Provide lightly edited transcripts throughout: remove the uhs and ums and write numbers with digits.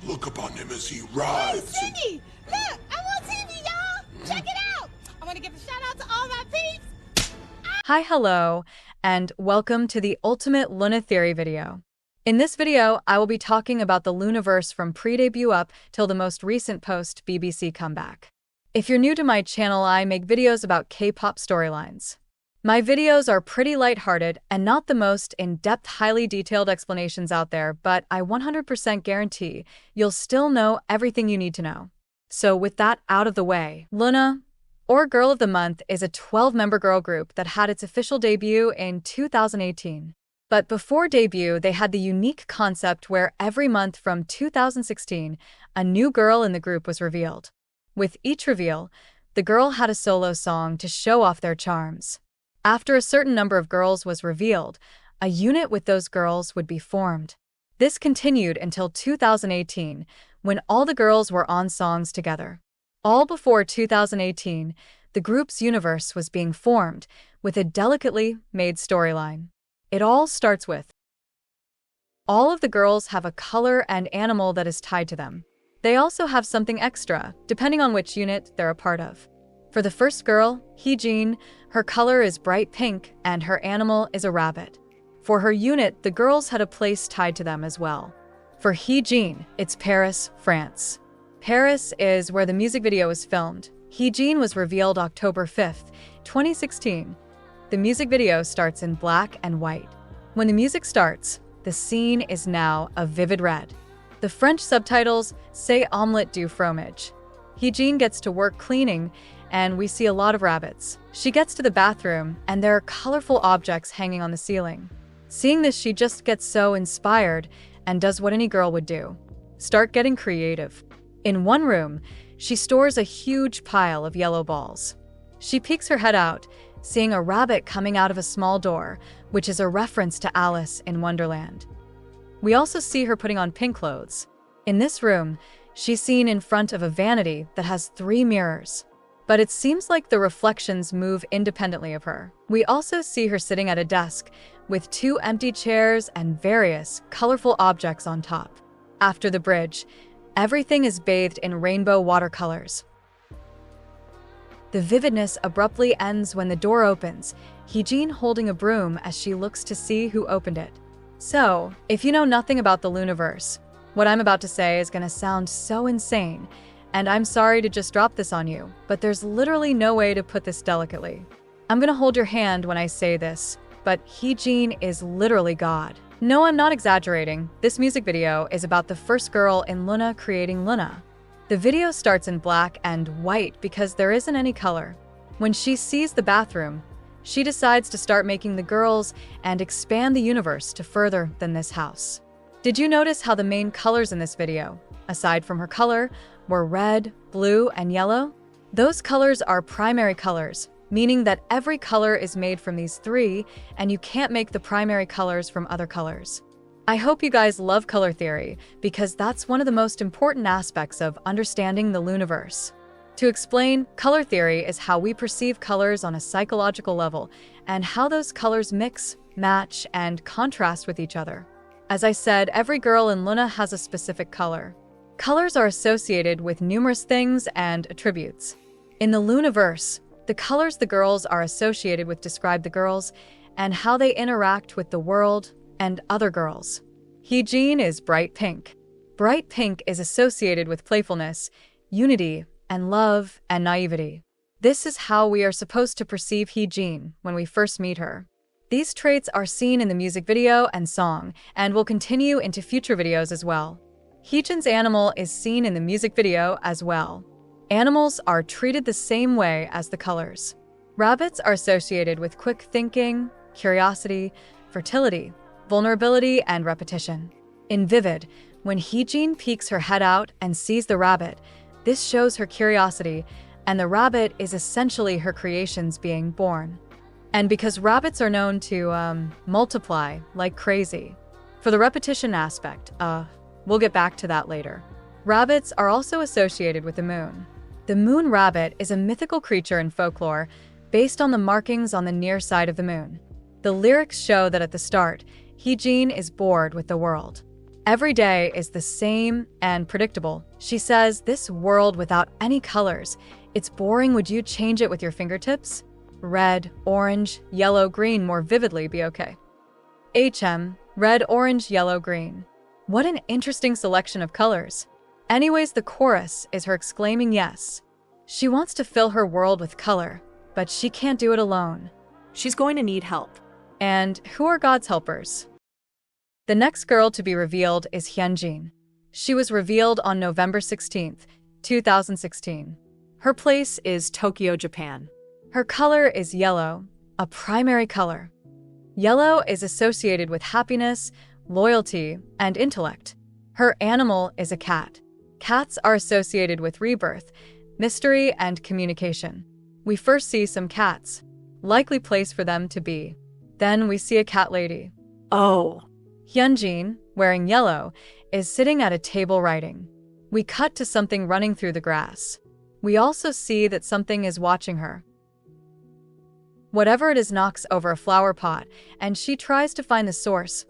Look upon him as he Hey, rides. Cindy! Look! I'm on TV, y'all! Check it out! I want to give a shout out to all my peeps! Hi, hello, and welcome to the ultimate Luna theory video. In this video, I will be talking about the Loonaverse from pre-debut up till the most recent post-BBC comeback. If you're new to my channel, I make videos about K-pop storylines. My videos are pretty lighthearted and not the most in-depth, highly detailed explanations out there, but I 100% guarantee you'll still know everything you need to know. So with that out of the way, LOONA, or Girl of the Month, is a 12-member girl group that had its official debut in 2018. But before debut, they had the unique concept where every month from 2016, a new girl in the group was revealed. With each reveal, the girl had a solo song to show off their charms. After a certain number of girls was revealed, a unit with those girls would be formed. This continued until 2018, when all the girls were on songs together. All before 2018, the group's universe was being formed with a delicately made storyline. It all starts with all of the girls have a color and animal that is tied to them. They also have something extra, depending on which unit they're a part of. For the first girl, Heejin, her color is bright pink and her animal is a rabbit. For her unit, the girls had a place tied to them as well. For Heejin, it's Paris, France. Paris is where the music video was filmed. Heejin was revealed October 5th, 2016. The music video starts in black and white. When the music starts, the scene is now a vivid red. The French subtitles say omelette du fromage. Heejin gets to work cleaning, and we see a lot of rabbits. She gets to the bathroom, and there are colorful objects hanging on the ceiling. Seeing this, she just gets so inspired and does what any girl would do: start getting creative. In one room, she stores a huge pile of yellow balls. She peeks her head out, seeing a rabbit coming out of a small door, which is a reference to Alice in Wonderland. We also see her putting on pink clothes. In this room, she's seen in front of a vanity that has 3 mirrors. But it seems like the reflections move independently of her. We also see her sitting at a desk with 2 empty chairs and various colorful objects on top. After the bridge, everything is bathed in rainbow watercolors. The vividness abruptly ends when the door opens, Heejin holding a broom as she looks to see who opened it. So, if you know nothing about the Loonaverse, what I'm about to say is gonna sound so insane, and I'm sorry to just drop this on you, but there's literally no way to put this delicately. I'm gonna hold your hand when I say this, but Heejin is literally God. No, I'm not exaggerating. This music video is about the first girl in LOONA creating LOONA. The video starts in black and white because there isn't any color. When she sees the bathroom, she decides to start making the girls and expand the universe to further than this house. Did you notice how the main colors in this video, aside from her color, were red, blue, and yellow? Those colors are primary colors, meaning that every color is made from these 3, and you can't make the primary colors from other colors. I hope you guys love color theory, because that's one of the most important aspects of understanding the Loonaverse. To explain, color theory is how we perceive colors on a psychological level, and how those colors mix, match, and contrast with each other. As I said, every girl in LOONA has a specific color. Colors are associated with numerous things and attributes. In the Loonaverse, the colors the girls are associated with describe the girls and how they interact with the world and other girls. Heejin is bright pink. Bright pink is associated with playfulness, unity, and love and naivety. This is how we are supposed to perceive Heejin when we first meet her. These traits are seen in the music video and song, and will continue into future videos as well. Heejin's animal is seen in the music video as well. Animals are treated the same way as the colors. Rabbits are associated with quick thinking, curiosity, fertility, vulnerability, and repetition. In Vivid, when Heejin peeks her head out and sees the rabbit, this shows her curiosity, and the rabbit is essentially her creations being born. And because rabbits are known to multiply like crazy. For the repetition aspect, we'll get back to that later. Rabbits are also associated with the moon. The moon rabbit is a mythical creature in folklore based on the markings on the near side of the moon. The lyrics show that at the start, Heejin is bored with the world. Every day is the same and predictable. She says, "This world without any colors, it's boring. Would you change it with your fingertips? Red, orange, yellow, green more vividly be okay." red, orange, yellow, green. What an interesting selection of colors. Anyways, the chorus is her exclaiming yes. She wants to fill her world with color, but she can't do it alone. She's going to need help. And who are God's helpers? The next girl to be revealed is Hyunjin. She was revealed on November 16th, 2016. Her place is Tokyo, Japan. Her color is yellow, a primary color. Yellow is associated with happiness, loyalty, and intellect. Her animal is a cat. Cats are associated with rebirth, mystery, and communication. We first see some cats, likely place for them to be. Then we see a cat lady. Oh. Hyunjin, wearing yellow, is sitting at a table writing. We cut to something running through the grass. We also see that something is watching her. Whatever it is knocks over a flower pot, and she tries to find the source.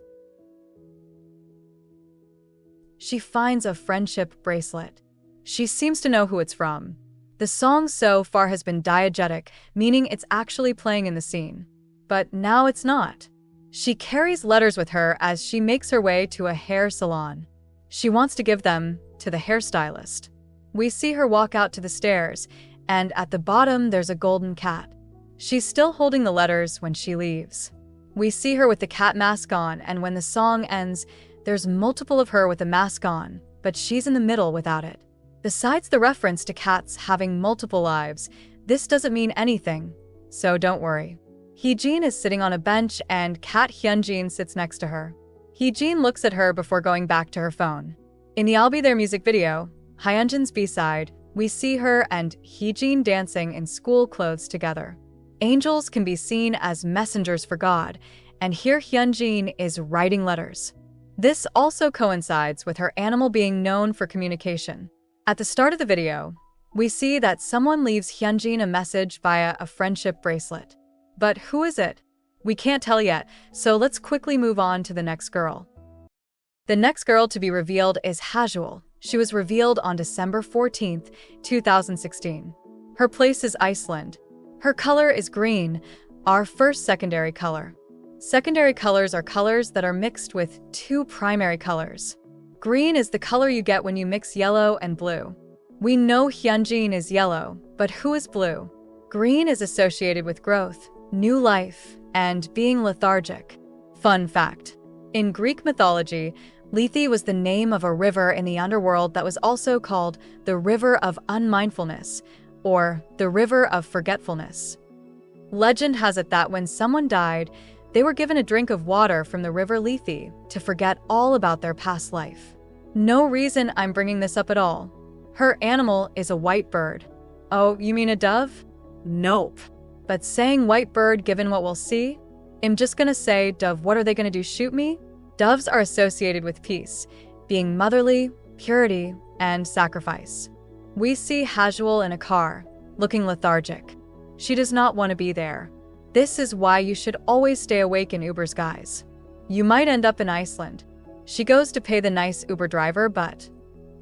She finds a friendship bracelet. She seems to know who it's from. The song so far has been diegetic, meaning it's actually playing in the scene. But now it's not. She carries letters with her as she makes her way to a hair salon. She wants to give them to the hairstylist. We see her walk out to the stairs, and at the bottom there's a golden cat. She's still holding the letters when she leaves. We see her with the cat mask on, and when the song ends, there's multiple of her with the mask on, but she's in the middle without it. Besides the reference to cats having multiple lives, this doesn't mean anything, so don't worry. Heejin is sitting on a bench and cat Hyunjin sits next to her. Heejin looks at her before going back to her phone. In the I'll Be There music video, Hyunjin's B-side, we see her and Heejin dancing in school clothes together. Angels can be seen as messengers for God, and here Hyunjin is writing letters. This also coincides with her animal being known for communication. At the start of the video, we see that someone leaves Hyunjin a message via a friendship bracelet. But who is it? We can't tell yet, so let's quickly move on to the next girl. The next girl to be revealed is Hajul. She was revealed on December 14th, 2016. Her place is Iceland. Her color is green, our first secondary color. Secondary colors are colors that are mixed with two primary colors. Green is the color you get when you mix yellow and blue. We know Hyunjin is yellow, but who is blue? Green is associated with growth, new life, and being lethargic. Fun fact: in Greek mythology, Lethe was the name of a river in the underworld that was also called the River of Unmindfulness, or the River of Forgetfulness. Legend has it that when someone died, they were given a drink of water from the river Lethe to forget all about their past life. No reason I'm bringing this up at all. Her animal is a white bird. Oh, you mean a dove? Nope. But saying white bird given what we'll see? I'm just gonna say, dove, what are they gonna do, shoot me? Doves are associated with peace, being motherly, purity, and sacrifice. We see Hajul in a car, looking lethargic. She does not want to be there. This is why you should always stay awake in Ubers, guys. You might end up in Iceland. She goes to pay the nice Uber driver, but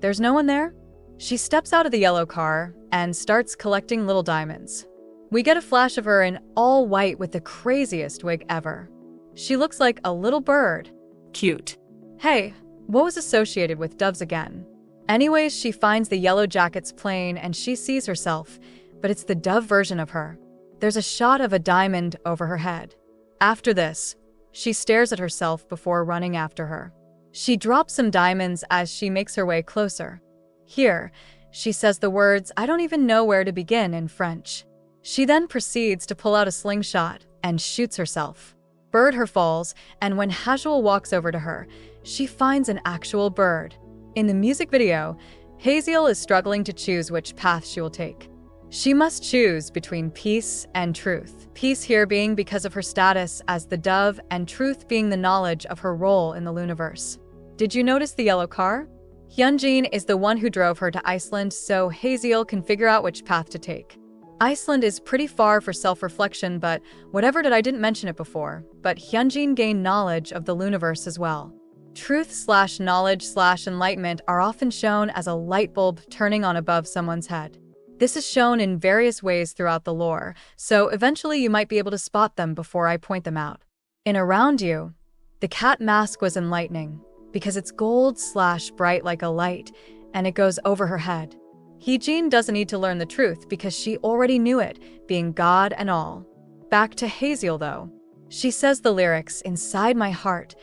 there's no one there. She steps out of the yellow car and starts collecting little diamonds. We get a flash of her in all white with the craziest wig ever. She looks like a little bird. Cute. Hey, what was associated with doves again? Anyways, she finds the yellow jacket's plane and she sees herself, but it's the dove version of her. There's a shot of a diamond over her head. After this, she stares at herself before running after her. She drops some diamonds as she makes her way closer. Here, she says the words, "I don't even know where to begin" in French. She then proceeds to pull out a slingshot and shoots herself. Bird her falls, and when Hajul walks over to her, she finds an actual bird. In the music video, Haziel is struggling to choose which path she will take. She must choose between peace and truth. Peace here being because of her status as the dove, and truth being the knowledge of her role in the Loonaverse. Did you notice the yellow car? Hyunjin is the one who drove her to Iceland, so Haziel can figure out which path to take. Iceland is pretty far for self-reflection, but whatever, did I didn't mention it before, but Hyunjin gained knowledge of the Loonaverse as well. Truth/knowledge/enlightenment are often shown as a light bulb turning on above someone's head. This is shown in various ways throughout the lore, so eventually you might be able to spot them before I point them out. In Around You, the cat mask was enlightening because it's gold/bright like a light, and it goes over her head. Heejin doesn't need to learn the truth because she already knew it, being God and all. Back to Hazel though. She says the lyrics, "Inside my heart,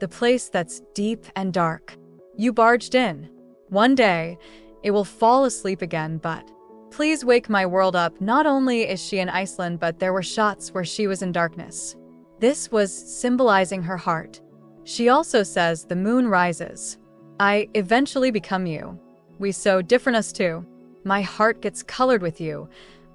the place that's deep and dark. You barged in. One day, it will fall asleep again, but please wake my world up." Not only is she in Iceland, but there were shots where she was in darkness. This was symbolizing her heart. She also says the moon rises. I eventually become you. We so different us two. My heart gets colored with you.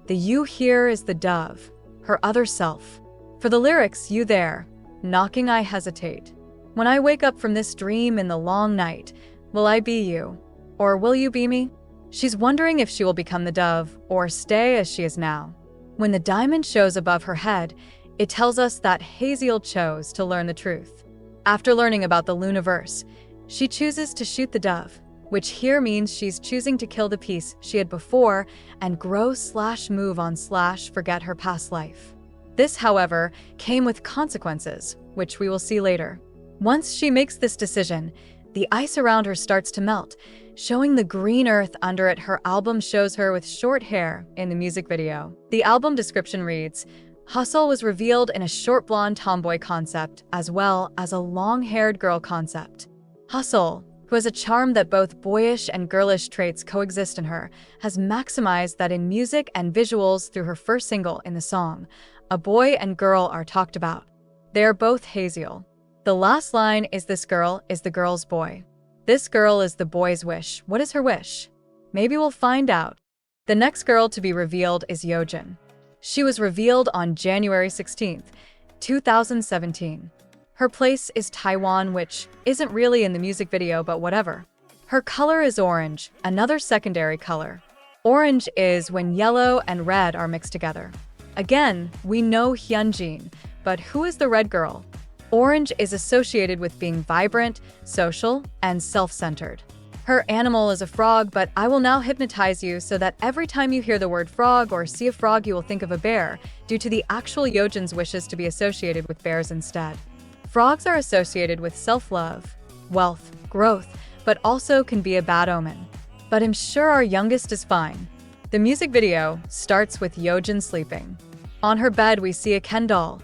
The you here is the dove, her other self. For the lyrics, you there, knocking I hesitate. When I wake up from this dream in the long night, will I be you? Or will you be me? She's wondering if she will become the dove or stay as she is now. When the diamond shows above her head, it tells us that Hazel chose to learn the truth. After learning about the loonaverse, she chooses to shoot the dove, which here means she's choosing to kill the piece she had before and grow/move on/forget her past life. This, however, came with consequences, which we will see later. Once she makes this decision, the ice around her starts to melt, showing the green earth under it. Her album shows her with short hair in the music video. The album description reads, "Hustle was revealed in a short blonde tomboy concept as well as a long-haired girl concept." Hustle, who has a charm that both boyish and girlish traits coexist in her, has maximized that in music and visuals through her first single. In the song, a boy and girl are talked about. They are both Hazel. The last line is, "This girl is the girl's boy." This girl is the boy's wish. What is her wish? Maybe we'll find out. The next girl to be revealed is Yeojin. She was revealed on January 16th, 2017. Her place is Taiwan, which isn't really in the music video, but whatever. Her color is orange, another secondary color. Orange is when yellow and red are mixed together. Again, we know Hyunjin, but who is the red girl? Orange is associated with being vibrant, social, and self-centered. Her animal is a frog, but I will now hypnotize you so that every time you hear the word frog or see a frog, you will think of a bear, due to the actual Yeojin's wishes to be associated with bears instead. Frogs are associated with self-love, wealth, growth, but also can be a bad omen. But I'm sure our youngest is fine. The music video starts with Yeojin sleeping. On her bed, we see a Ken doll,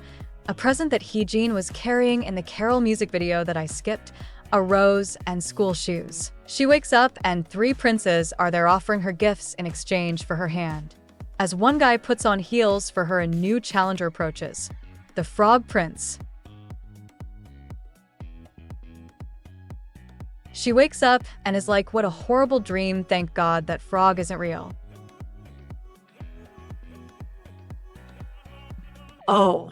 a present that Heejin was carrying in the Carol music video that I skipped, a rose, and school shoes. She wakes up and 3 princes are there offering her gifts in exchange for her hand. As one guy puts on heels for her, a new challenger approaches, the Frog Prince. She wakes up and is like, what a horrible dream, thank God that frog isn't real. Oh.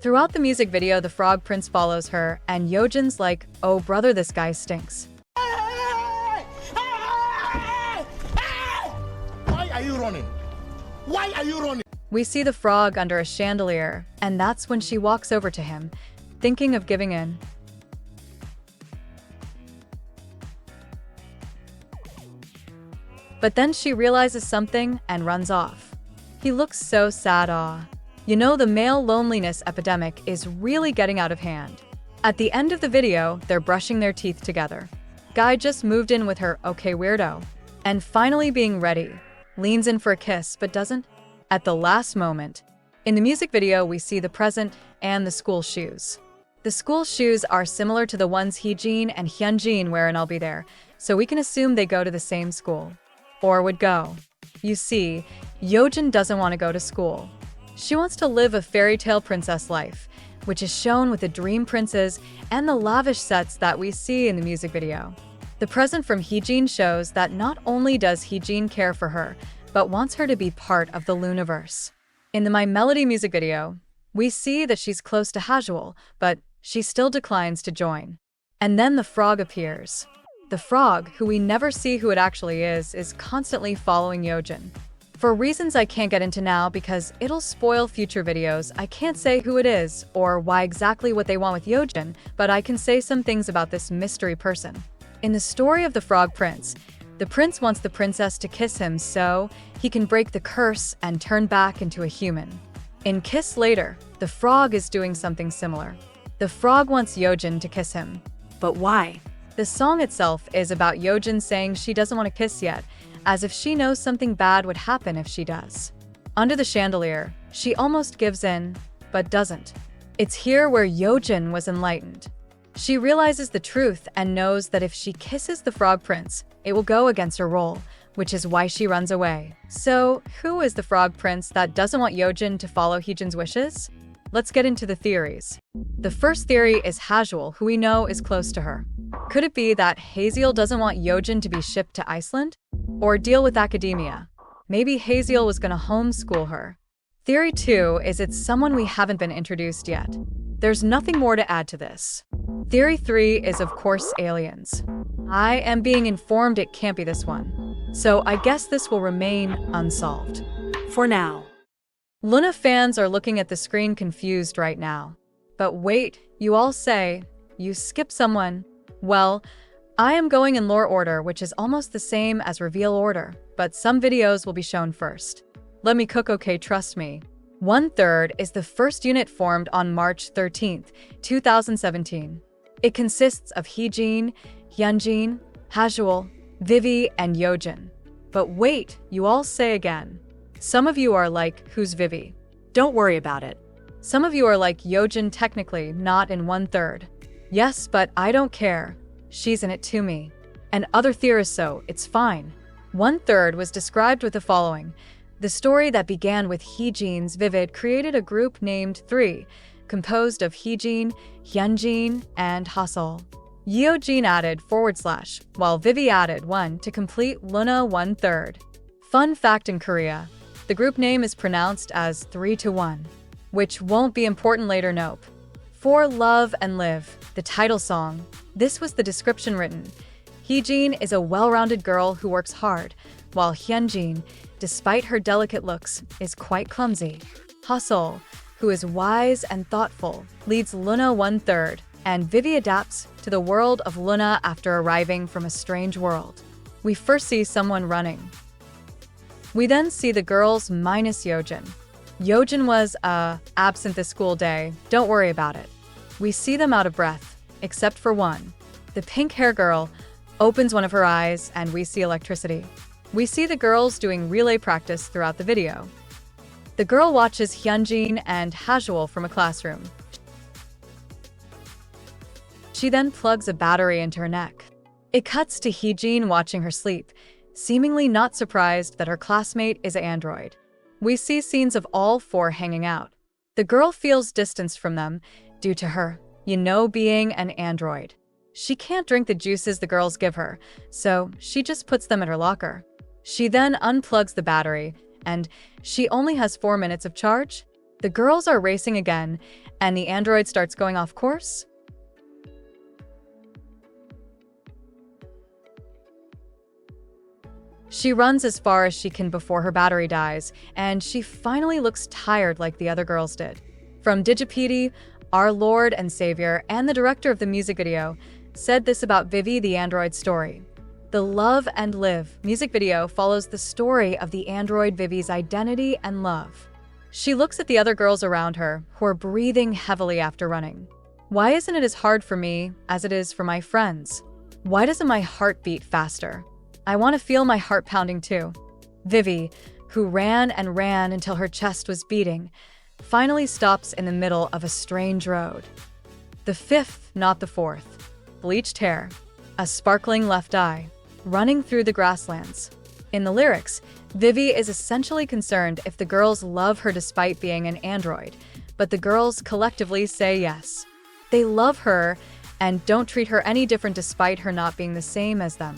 Throughout the music video, the Frog Prince follows her, and Yeojin's like, oh brother, this guy stinks. Why are you running? Why are you running? We see the frog under a chandelier, and that's when she walks over to him, thinking of giving in. But then she realizes something and runs off. He looks so sad. You know, the male loneliness epidemic is really getting out of hand. At the end of the video, they're brushing their teeth together. Guy just moved in with her, okay weirdo. And finally being ready, leans in for a kiss but doesn't. At the last moment. In the music video, we see the present and the school shoes. The school shoes are similar to the ones Heejin and Hyunjin wear in I'll Be There, so we can assume they go to the same school. Or would go. You see, Yeojin doesn't want to go to school. She wants to live a fairy tale princess life, which is shown with the dream princes and the lavish sets that we see in the music video. The present from Heejin shows that not only does Heejin care for her, but wants her to be part of the loonaverse. In the My Melody music video, we see that she's close to Hazel, but she still declines to join. And then the frog appears. The frog, who we never see who it actually is constantly following Yeojin. For reasons I can't get into now because it'll spoil future videos, I can't say who it is or why exactly what they want with Yojin, but I can say some things about this mystery person. In the story of the Frog Prince, the prince wants the princess to kiss him so he can break the curse and turn back into a human. In Kiss Later, the frog is doing something similar. The frog wants Yojin to kiss him. But why? The song itself is about Yojin saying she doesn't want to kiss yet, as if she knows something bad would happen if she does. Under the chandelier, she almost gives in, but doesn't. It's here where Yojin was enlightened. She realizes the truth and knows that if she kisses the Frog Prince, it will go against her role, which is why she runs away. So, who is the Frog Prince that doesn't want Yojin to follow Heejin's wishes? Let's get into the theories. The first theory is Hazuel, who we know is close to her. Could it be that Haziel doesn't want Yojin to be shipped to Iceland? Or deal with academia? Maybe Haziel was gonna homeschool her. Theory 2 is it's someone we haven't been introduced yet. There's nothing more to add to this. Theory 3 is of course aliens. I am being informed it can't be this one. So I guess this will remain unsolved. For now. LOONA fans are looking at the screen confused right now. But wait, you all say, you skip someone. Well, I am going in lore order, which is almost the same as reveal order, but some videos will be shown first. Let me cook, okay, trust me. 1/3 is the first unit formed on March 13th, 2017. It consists of Heejin, Hyunjin, Hazuel, Vivi, and Yojin. But wait, you all say again. Some of you are like, who's Vivi? Don't worry about it. Some of you are like Yojin technically, not in 1/3. Yes, but I don't care. She's in it to me. And other theorists so, it's fine. 1/3 was described with the following. The story that began with Heejin's Vivid created a group named 3, composed of Heejin, Hyunjin, and Haseol. Yeojin added /, while Vivi added 1 to complete LOONA 1/3. Fun fact in Korea, the group name is pronounced as 3-1, which won't be important later, nope. For Love and Live, the title song, this was the description written. Heejin is a well-rounded girl who works hard, while Hyunjin, despite her delicate looks, is quite clumsy. Haseol, who is wise and thoughtful, leads LOONA 1/3, and Vivi adapts to the world of LOONA after arriving from a strange world. We first see someone running. We then see the girls minus Yojin. Yojin was, absent this school day, don't worry about it. We see them out of breath, except for one. The pink hair girl opens one of her eyes and we see electricity. We see the girls doing relay practice throughout the video. The girl watches Hyunjin and Hazuel from a classroom. She then plugs a battery into her neck. It cuts to Heejin watching her sleep, seemingly not surprised that her classmate is an android. We see scenes of all 4 hanging out. The girl feels distanced from them due to her, being an android. She can't drink the juices the girls give her, so she just puts them in her locker. She then unplugs the battery, and she only has 4 minutes of charge. The girls are racing again, and the android starts going off course. She runs as far as she can before her battery dies, and she finally looks tired like the other girls did. From Digipedi, our Lord and Savior, and the director of the music video, said this about Vivi the android story. The Love and Live music video follows the story of the android Vivi's identity and love. She looks at the other girls around her, who are breathing heavily after running. Why isn't it as hard for me as it is for my friends? Why doesn't my heart beat faster? I want to feel my heart pounding too. Vivi, who ran and ran until her chest was beating, finally stops in the middle of a strange road. The 5th, not the 4th. Bleached hair, a sparkling left eye, running through the grasslands. In the lyrics, Vivi is essentially concerned if the girls love her despite being an android, but the girls collectively say yes. They love her and don't treat her any different despite her not being the same as them.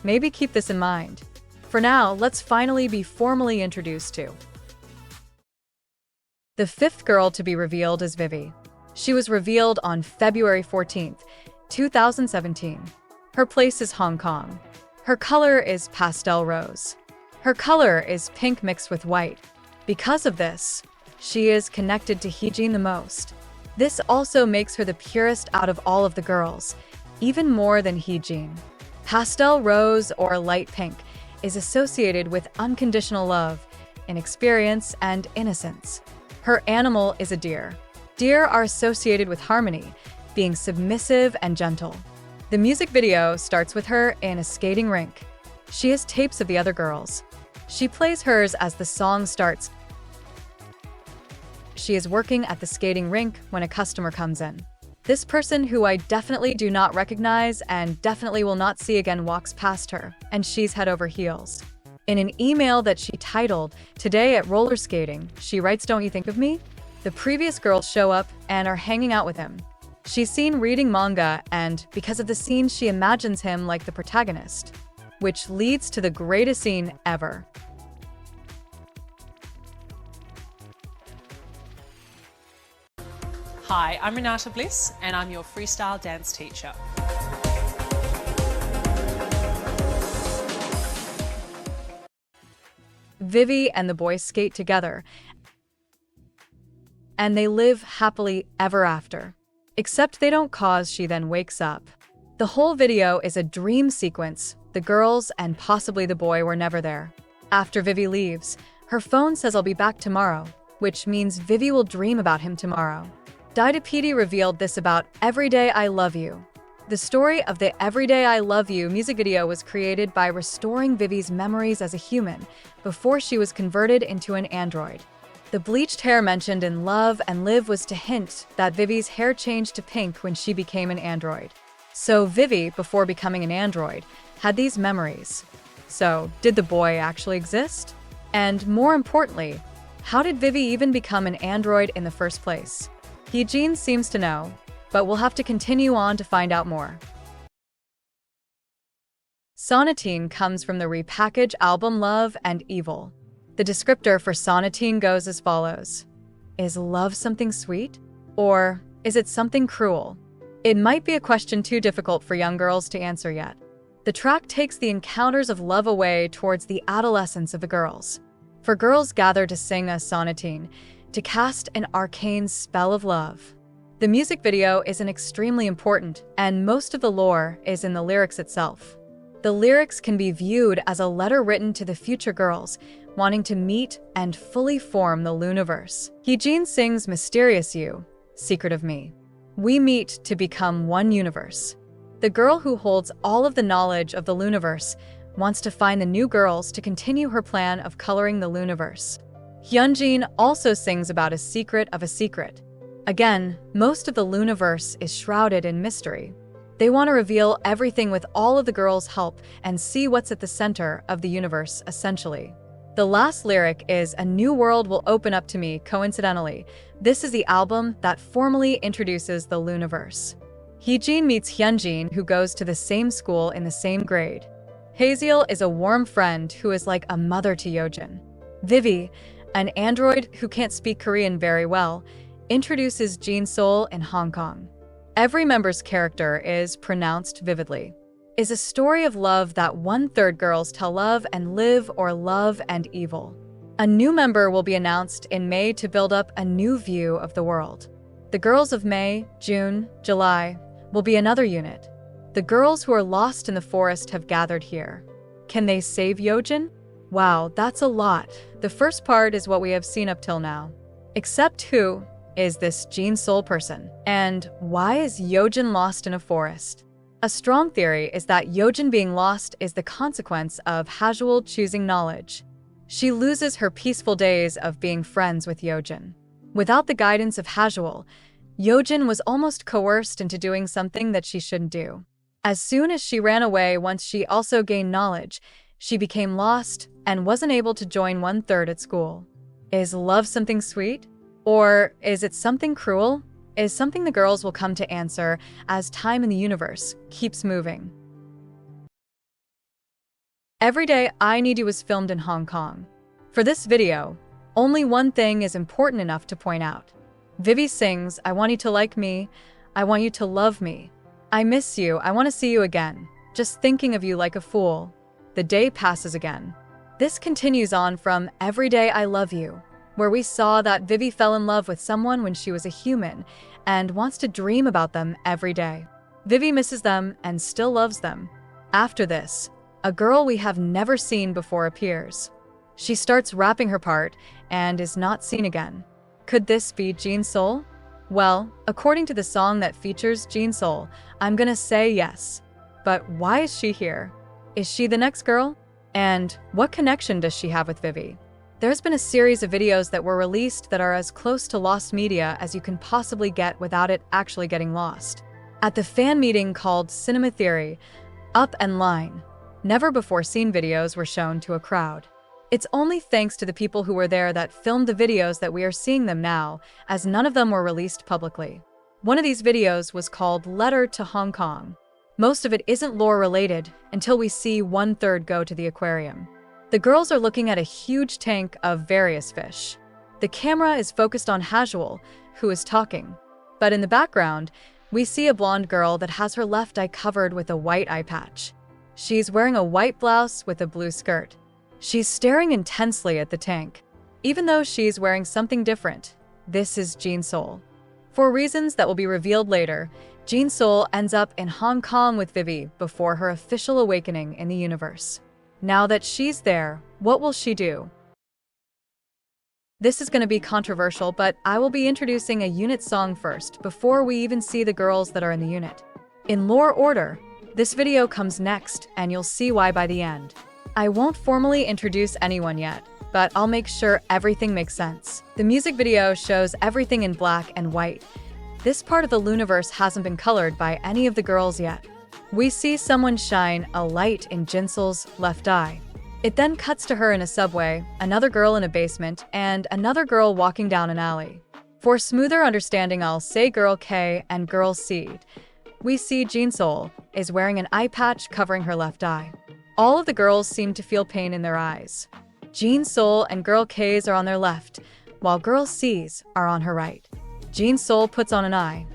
Maybe keep this in mind. For now, let's finally be formally introduced to. The 5th girl to be revealed is Vivi. She was revealed on February 14th, 2017. Her place is Hong Kong. Her color is pastel rose. Her color is pink mixed with white. Because of this, she is connected to Heejin the most. This also makes her the purest out of all of the girls, even more than Heejin. Pastel rose or light pink is associated with unconditional love, inexperience, and innocence. Her animal is a deer. Deer are associated with harmony, being submissive and gentle. The music video starts with her in a skating rink. She has tapes of the other girls. She plays hers as the song starts. She is working at the skating rink when a customer comes in. This person, who I definitely do not recognize and definitely will not see again, walks past her, and she's head over heels. In an email that she titled, "Today at roller skating," she writes, "Don't you think of me?" The previous girls show up and are hanging out with him. She's seen reading manga, and because of the scene, she imagines him like the protagonist, which leads to the greatest scene ever. Hi, I'm Renata Bliss, and I'm your freestyle dance teacher. Vivi and the boys skate together, and they live happily ever after. Except they don't, cause she then wakes up. The whole video is a dream sequence. The girls and possibly the boy were never there. After Vivi leaves, her phone says, "I'll be back tomorrow," which means Vivi will dream about him tomorrow. Dida PD revealed this about Everyday I Love You. The story of the Everyday I Love You music video was created by restoring Vivi's memories as a human before she was converted into an android. The bleached hair mentioned in Love and Live was to hint that Vivi's hair changed to pink when she became an android. So Vivi, before becoming an android, had these memories. So, did the boy actually exist? And more importantly, how did Vivi even become an android in the first place? Heejin seems to know, but we'll have to continue on to find out more. Sonatine comes from the repackaged album Love and Evil. The descriptor for Sonatine goes as follows. Is love something sweet? Or is it something cruel? It might be a question too difficult for young girls to answer yet. The track takes the encounters of love away towards the adolescence of the girls. For girls gather to sing a sonatine, to cast an arcane spell of love. The music video isn't extremely important, and most of the lore is in the lyrics itself. The lyrics can be viewed as a letter written to the future girls, wanting to meet and fully form the loonaverse. Heejin sings "Mysterious You, Secret of Me." We meet to become one universe. The girl who holds all of the knowledge of the loonaverse wants to find the new girls to continue her plan of coloring the loonaverse. Hyunjin also sings about a secret of a secret. Again, most of the loonaverse is shrouded in mystery. They want to reveal everything with all of the girls' help and see what's at the center of the universe, essentially. The last lyric is "A new world will open up to me." Coincidentally, this is the album that formally introduces the loonaverse. Heejin meets Hyunjin, who goes to the same school in the same grade. Hazel is a warm friend who is like a mother to Yojin. Vivi, an android who can't speak Korean very well, introduces Jin Seoul in Hong Kong. Every member's character is pronounced vividly. Is a story of love that 1/3 girls tell Love and Live or Love and Evil. A new member will be announced in May to build up a new view of the world. The girls of May, June, July will be another unit. The girls who are lost in the forest have gathered here. Can they save Yojin? Wow, that's a lot. The first part is what we have seen up till now. Except who is this Jin Seoul person? And why is Yojin lost in a forest? A strong theory is that Yojin being lost is the consequence of Hajuel choosing knowledge. She loses her peaceful days of being friends with Yojin. Without the guidance of Hajuel, Yojin was almost coerced into doing something that she shouldn't do. As soon as she ran away, once she also gained knowledge, she became lost and wasn't able to join 1/3 at school. Is love something sweet? Or is it something cruel? Is something the girls will come to answer as time in the universe keeps moving. Everyday I Need You was filmed in Hong Kong. For this video, only one thing is important enough to point out. Vivi sings, "I want you to like me, I want you to love me. I miss you, I want to see you again. Just thinking of you like a fool. The day passes again." This continues on from Every Day I Love You, where we saw that Vivi fell in love with someone when she was a human and wants to dream about them every day. Vivi misses them and still loves them. After this, a girl we have never seen before appears. She starts rapping her part and is not seen again. Could this be Jin-Soul? Well, according to the song that features Jin-Soul, I'm gonna say yes. But why is she here? Is she the next girl? And what connection does she have with Vivi? There's been a series of videos that were released that are as close to lost media as you can possibly get without it actually getting lost. At the fan meeting called Cinema Theory, Up and Line, never-before-seen videos were shown to a crowd. It's only thanks to the people who were there that filmed the videos that we are seeing them now, as none of them were released publicly. One of these videos was called Letter to Hong Kong. Most of it isn't lore-related until we see 1/3 go to the aquarium. The girls are looking at a huge tank of various fish. The camera is focused on Hajuel, who is talking. But in the background, we see a blonde girl that has her left eye covered with a white eye patch. She's wearing a white blouse with a blue skirt. She's staring intensely at the tank. Even though she's wearing something different, this is Jin-Soul. For reasons that will be revealed later, Jin-Soul ends up in Hong Kong with Vivi before her official awakening in the universe. Now that she's there, what will she do? This is going to be controversial, but I will be introducing a unit song first before we even see the girls that are in the unit. In lore order, this video comes next, and you'll see why by the end. I won't formally introduce anyone yet, but I'll make sure everything makes sense. The music video shows everything in black and white. This part of the Loonaverse hasn't been colored by any of the girls yet. We see someone shine a light in Jin-Soul's left eye. It then cuts to her in a subway, another girl in a basement, and another girl walking down an alley. For smoother understanding, I'll say Girl K and Girl C. We see Jin-Soul is wearing an eye patch covering her left eye. All of the girls seem to feel pain in their eyes. Jin-Soul and Girl K's are on their left, while Girl C's are on her right. Jin-Soul puts on an eye.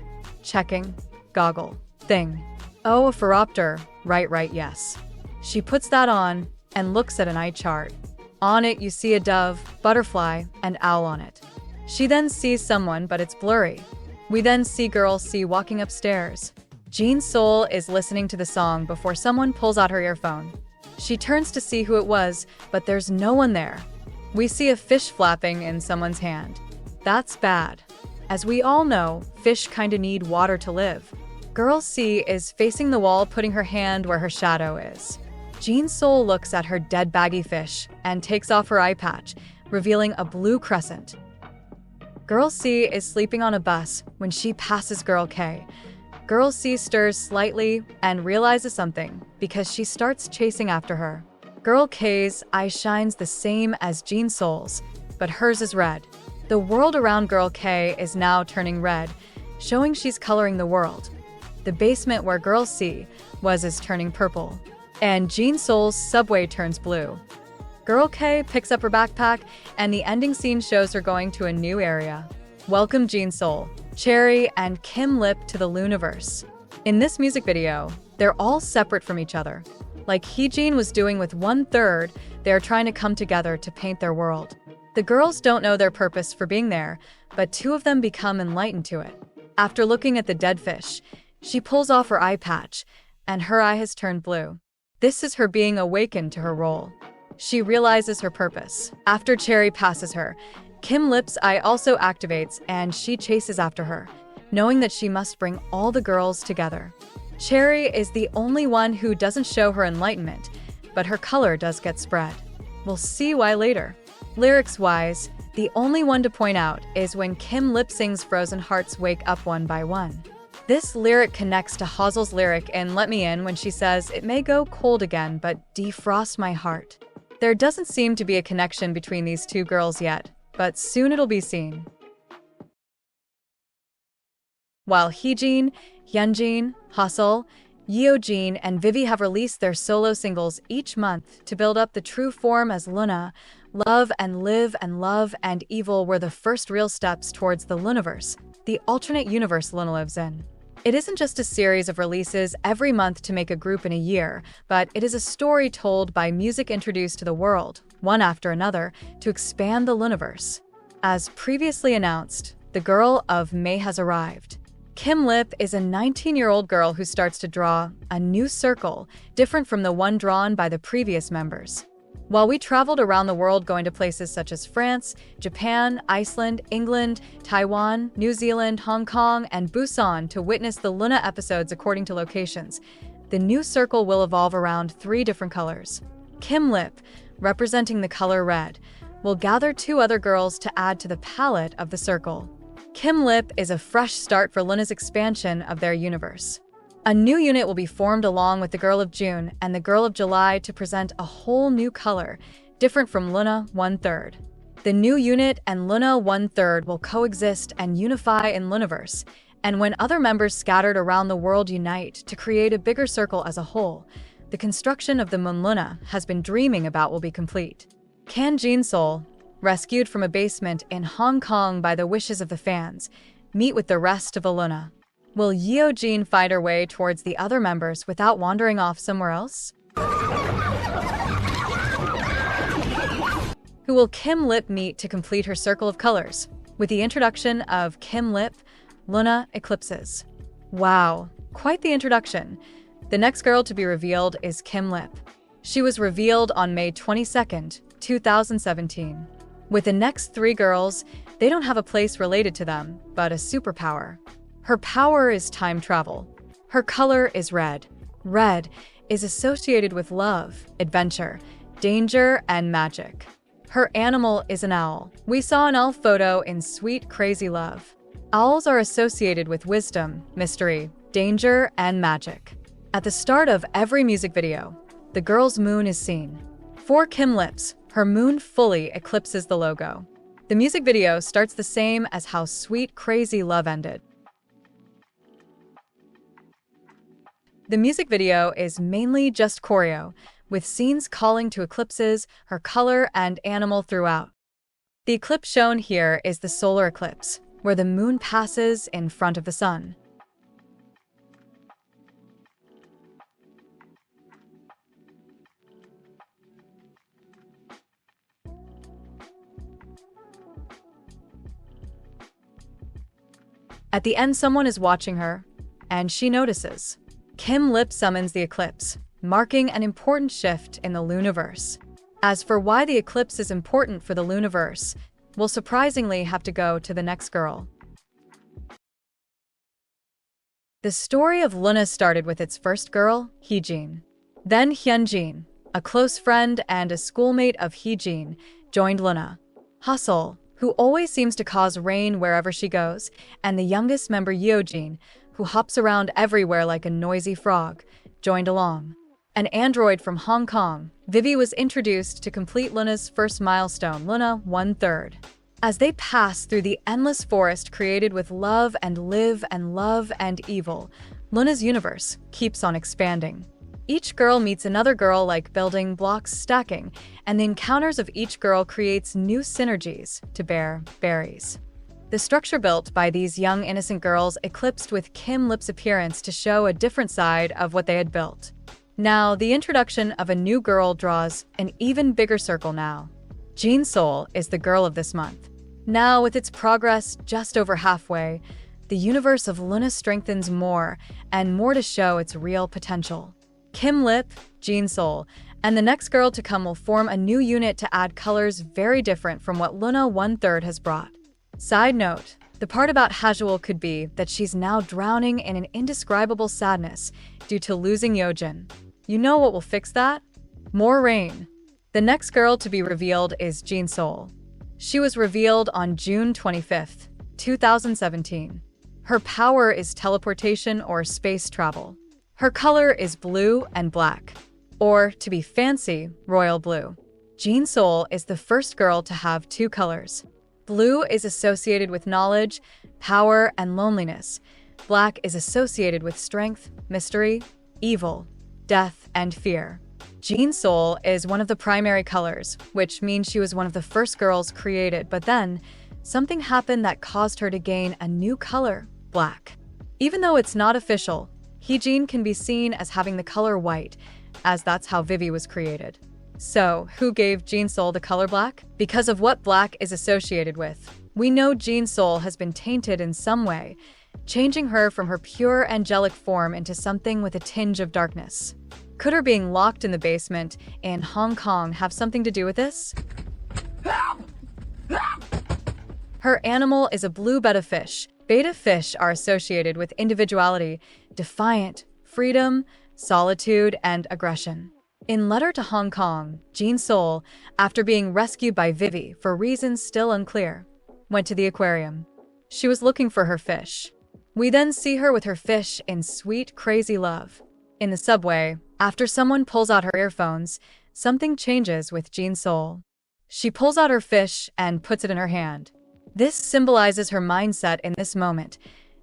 Checking. Goggle. Thing. Oh, a phoropter. Right, yes. She puts that on and looks at an eye chart. On it, you see a dove, butterfly, and owl on it. She then sees someone, but it's blurry. We then see Girl C walking upstairs. Jin-Soul is listening to the song before someone pulls out her earphone. She turns to see who it was, but there's no one there. We see a fish flapping in someone's hand. That's bad. As we all know, fish kinda need water to live. Girl C is facing the wall, putting her hand where her shadow is. Jin-Soul looks at her dead baggy fish and takes off her eye patch, revealing a blue crescent. Girl C is sleeping on a bus when she passes Girl K. Girl C stirs slightly and realizes something because she starts chasing after her. Girl K's eye shines the same as Jin-Soul's, but hers is red. The world around Girl K is now turning red, showing she's coloring the world. The basement where Girl C was is turning purple, and Jin-Soul's subway turns blue. Girl K picks up her backpack, and the ending scene shows her going to a new area. Welcome Jin-Soul, Cherry, and Kim Lip to the Loonaverse. In this music video, they're all separate from each other. Like Heejin was doing with 1/3, they're trying to come together to paint their world. The girls don't know their purpose for being there, but two of them become enlightened to it. After looking at the dead fish, she pulls off her eye patch, and her eye has turned blue. This is her being awakened to her role. She realizes her purpose. After Cherry passes her, Kim Lip's eye also activates, and she chases after her, knowing that she must bring all the girls together. Cherry is the only one who doesn't show her enlightenment, but her color does get spread. We'll see why later. Lyrics-wise, the only one to point out is when Kim Lip sings Frozen Hearts Wake Up One by One. This lyric connects to Hazel's lyric in Let Me In when she says, "It may go cold again, but defrost my heart." There doesn't seem to be a connection between these two girls yet, but soon it'll be seen. While Heejin, Hyunjin, Hazel, Yeojin, and Vivi have released their solo singles each month to build up the true form as LOONA, Love and Live and Love and Evil were the first real steps towards the Loonaverse, the alternate universe LOONA lives in. It isn't just a series of releases every month to make a group in a year, but it is a story told by music introduced to the world, one after another, to expand the Loonaverse. As previously announced, the girl of May has arrived. Kim Lip is a 19-year-old girl who starts to draw a new circle, different from the one drawn by the previous members. While we traveled around the world going to places such as France, Japan, Iceland, England, Taiwan, New Zealand, Hong Kong, and Busan to witness the LOONA episodes according to locations, the new circle will evolve around 3 different colors. Kim Lip, representing the color red, will gather 2 other girls to add to the palette of the circle. Kim Lip is a fresh start for LOONA's expansion of their universe. A new unit will be formed along with the Girl of June and the Girl of July to present a whole new color, different from LOONA 1/3. The new unit and LOONA 1/3 will coexist and unify in Loonaverse, and when other members scattered around the world unite to create a bigger circle as a whole, the construction of the Moon LOONA has been dreaming about will be complete. Can Jin Sol, rescued from a basement in Hong Kong by the wishes of the fans, meet with the rest of the LOONA? Will Yeo Jin find her way towards the other members without wandering off somewhere else? Who will Kim Lip meet to complete her circle of colors? With the introduction of Kim Lip, LOONA eclipses. Wow, quite the introduction. The next girl to be revealed is Kim Lip. She was revealed on May 22nd, 2017. With the next 3 girls, they don't have a place related to them, but a superpower. Her power is time travel. Her color is red. Red is associated with love, adventure, danger, and magic. Her animal is an owl. We saw an owl photo in Sweet Crazy Love. Owls are associated with wisdom, mystery, danger, and magic. At the start of every music video, the girl's moon is seen. For Kim Lip's, her moon fully eclipses the logo. The music video starts the same as how Sweet Crazy Love ended. The music video is mainly just choreo, with scenes calling to eclipses, her color, and animal throughout. The eclipse shown here is the solar eclipse, where the moon passes in front of the sun. At the end, someone is watching her, and she notices. Kim Lip summons the eclipse, marking an important shift in the Loonaverse. As for why the eclipse is important for the Loonaverse, we'll surprisingly have to go to the next girl. The story of LOONA started with its first girl, Heejin. Then Hyunjin, a close friend and a schoolmate of Heejin, joined LOONA. Hustle, who always seems to cause rain wherever she goes, and the youngest member Yeojin, who hops around everywhere like a noisy frog, joined along. An android from Hong Kong, Vivi was introduced to complete LOONA's first milestone, LOONA 1/3. As they pass through the endless forest created with love and live and love and evil, LOONA's universe keeps on expanding. Each girl meets another girl like building blocks stacking, and the encounters of each girl creates new synergies to bear berries. The structure built by these young innocent girls eclipsed with Kim Lip's appearance to show a different side of what they had built. Now, the introduction of a new girl draws an even bigger circle now. Jin Sol is the girl of this month. Now, with its progress just over halfway, the universe of LOONA strengthens more and more to show its real potential. Kim Lip, Jin Sol, and the next girl to come will form a new unit to add colors very different from what LOONA 1/3 has brought. Side note, the part about Hajuel could be that she's now drowning in an indescribable sadness due to losing Yeojin. You know what will fix that? More rain. The next girl to be revealed is Jin Sol. She was revealed on June 25th, 2017. Her power is teleportation or space travel. Her color is blue and black, or, to be fancy, royal blue. Jin Sol is the first girl to have 2 colors. Blue is associated with knowledge, power, and loneliness. Black is associated with strength, mystery, evil, death, and fear. Jin Sol is one of the primary colors, which means she was one of the first girls created, but then something happened that caused her to gain a new color, black. Even though it's not official, Heejin can be seen as having the color white, as that's how Vivi was created. So, who gave Jinsoul the color black? Because of what black is associated with, we know Jinsoul has been tainted in some way, changing her from her pure angelic form into something with a tinge of darkness. Could her being locked in the basement in Hong Kong have something to do with this? Her animal is a blue betta fish. Betta fish are associated with individuality, defiant, freedom, solitude, and aggression. In Letter to Hong Kong, Jinsoul, after being rescued by Vivi for reasons still unclear, went to the aquarium. She was looking for her fish. We then see her with her fish in sweet, crazy love. In the subway, after someone pulls out her earphones, something changes with Jinsoul. She pulls out her fish and puts it in her hand. This symbolizes her mindset in this moment.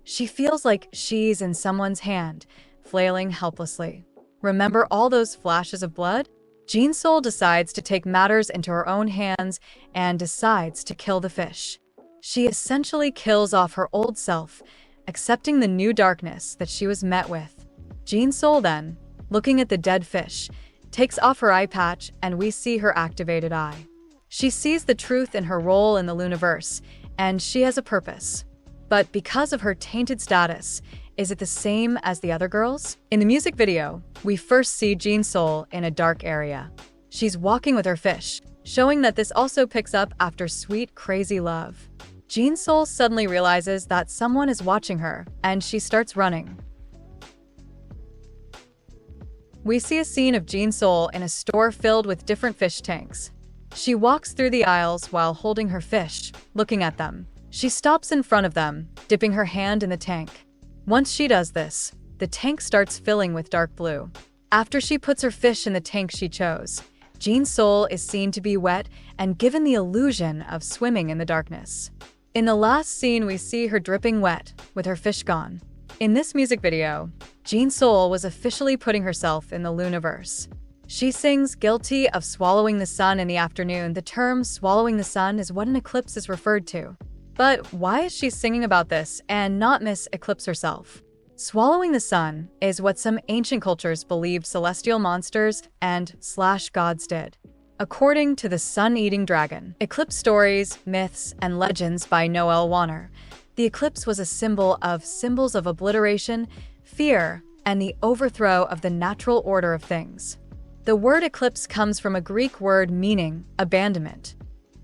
She feels like she's in someone's hand, flailing helplessly. Remember all those flashes of blood? Jinsoul decides to take matters into her own hands and decides to kill the fish. She essentially kills off her old self, accepting the new darkness that she was met with. Jinsoul then, looking at the dead fish, takes off her eye patch and we see her activated eye. She sees the truth in her role in the loonaverse, and she has a purpose. But because of her tainted status, is it the same as the other girls? In the music video, we first see Jinsoul in a dark area. She's walking with her fish, showing that this also picks up after sweet, crazy love. Jinsoul suddenly realizes that someone is watching her, and she starts running. We see a scene of Jinsoul in a store filled with different fish tanks. She walks through the aisles while holding her fish, looking at them. She stops in front of them, dipping her hand in the tank. Once she does this, the tank starts filling with dark blue. After she puts her fish in the tank she chose, Jinsoul is seen to be wet and given the illusion of swimming in the darkness. In the last scene, we see her dripping wet, with her fish gone. In this music video, Jinsoul was officially putting herself in the loonaverse. She sings guilty of swallowing the sun in the afternoon. The term swallowing the sun is what an eclipse is referred to. But why is she singing about this and not Miss Eclipse herself? Swallowing the sun is what some ancient cultures believed celestial monsters and gods did. According to the sun-eating dragon, eclipse stories, myths, and legends by Noel Warner, the eclipse was a symbol of symbols of obliteration, fear, and the overthrow of the natural order of things. The word eclipse comes from a Greek word meaning abandonment.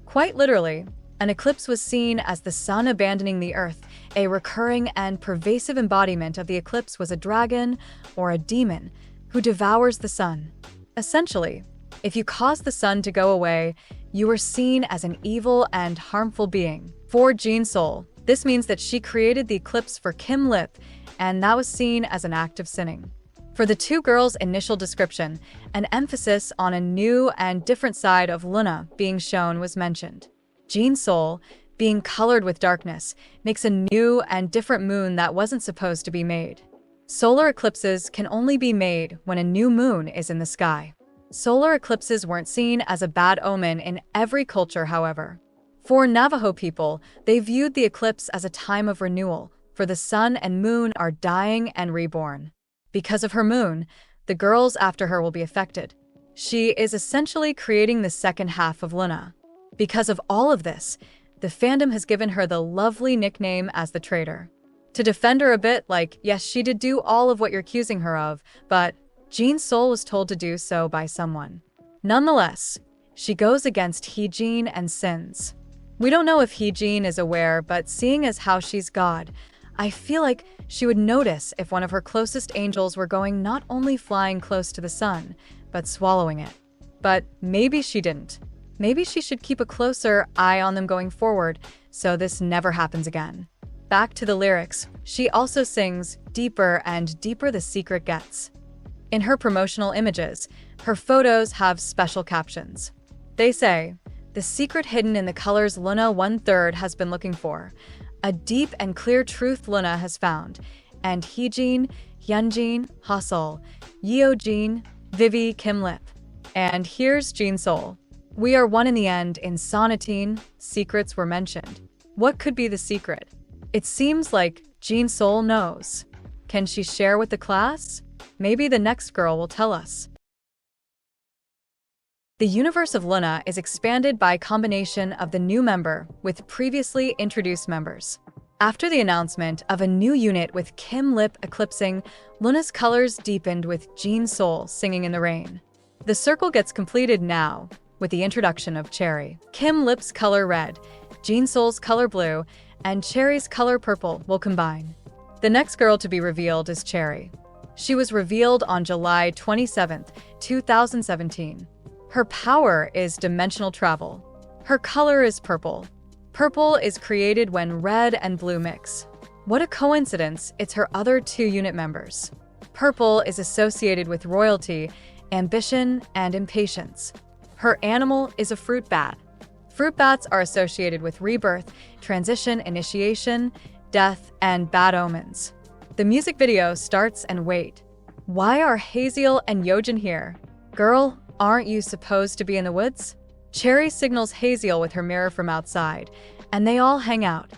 Quite literally, an eclipse was seen as the sun abandoning the earth. A recurring and pervasive embodiment of the eclipse was a dragon or a demon who devours the sun. Essentially, if you cause the sun to go away, you are seen as an evil and harmful being. For Jinsoul, this means that she created the eclipse for Kim Lip, and that was seen as an act of sinning. For the two girls' initial description, an emphasis on a new and different side of LOONA being shown was mentioned. Jinsoul, being colored with darkness, makes a new and different moon that wasn't supposed to be made. Solar eclipses can only be made when a new moon is in the sky. Solar eclipses weren't seen as a bad omen in every culture, however. For Navajo people, they viewed the eclipse as a time of renewal, for the sun and moon are dying and reborn. Because of her moon, the girls after her will be affected. She is essentially creating the second half of LOONA. Because of all of this, the fandom has given her the lovely nickname as the traitor. To defend her a bit, like, yes, she did do all of what you're accusing her of, but Jinsoul was told to do so by someone. Nonetheless, she goes against Heejin and sins. We don't know if Heejin is aware, but seeing as how she's God, I feel like she would notice if one of her closest angels were going not only flying close to the sun, but swallowing it. But maybe she didn't. Maybe she should keep a closer eye on them going forward, so this never happens again. Back to the lyrics, she also sings, "Deeper and deeper the secret gets." In her promotional images, her photos have special captions. They say, "The secret hidden in the colors LOONA 1/3 has been looking for. A deep and clear truth LOONA has found, and Heejin, Hyunjin, Haseol, Yeojin, Vivi, Kim Lip. And here's Jinsoul. We are one in the end in Sonatine, secrets were mentioned. What could be the secret? It seems like Jin-Soul knows. Can she share with the class? Maybe the next girl will tell us. The universe of LOONA is expanded by a combination of the new member with previously introduced members. After the announcement of a new unit with Kim Lip eclipsing, LOONA's colors deepened with Jin-Soul singing in the rain. The circle gets completed now with the introduction of Cherry. Kim Lip's color red, Jin-Soul's color blue, and Cherry's color purple will combine. The next girl to be revealed is Cherry. She was revealed on July 27, 2017. Her power is dimensional travel. Her color is purple. Purple is created when red and blue mix. What a coincidence, it's her other two unit members. Purple is associated with royalty, ambition, and impatience. Her animal is a fruit bat. Fruit bats are associated with rebirth, transition, initiation, death, and bad omens. The music video starts and wait. Why are Hazel and Yojin here? Girl, aren't you supposed to be in the woods? Cherry signals Hazel with her mirror from outside, and they all hang out.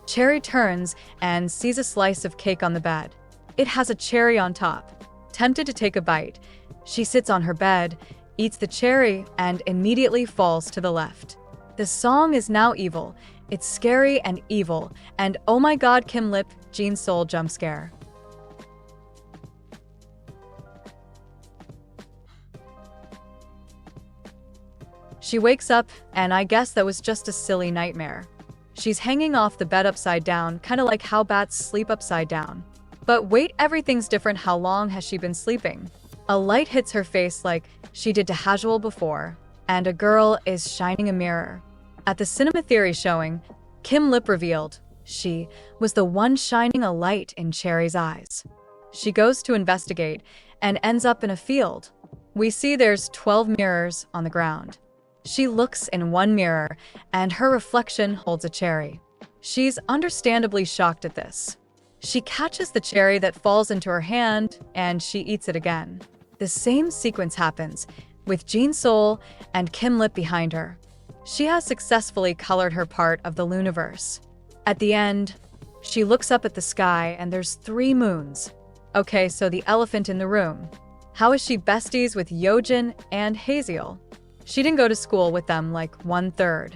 Cherry turns and sees a slice of cake on the bed. It has a cherry on top. Tempted to take a bite, she sits on her bed, eats the cherry, and immediately falls to the left. The song is now evil. It's scary and evil, and oh my god, Kim Lip, Jin-Soul jump scare. She wakes up, and I guess that was just a silly nightmare. She's hanging off the bed upside down, kind of like how bats sleep upside down. But wait, everything's different. How long has she been sleeping? A light hits her face like she did to Hazel before, and a girl is shining a mirror. At the Cinema Theory showing, Kim Lip revealed she was the one shining a light in Cherry's eyes. She goes to investigate and ends up in a field. We see there's 12 mirrors on the ground. She looks in one mirror, and her reflection holds a cherry. She's understandably shocked at this. She catches the cherry that falls into her hand, and she eats it again. The same sequence happens with Jin-Soul and Kim Lip behind her. She has successfully colored her part of the loonaverse. At the end, she looks up at the sky and there's 3 moons. Okay, so the elephant in the room. How is she besties with Yojin and Hazel? She didn't go to school with them like 1/3.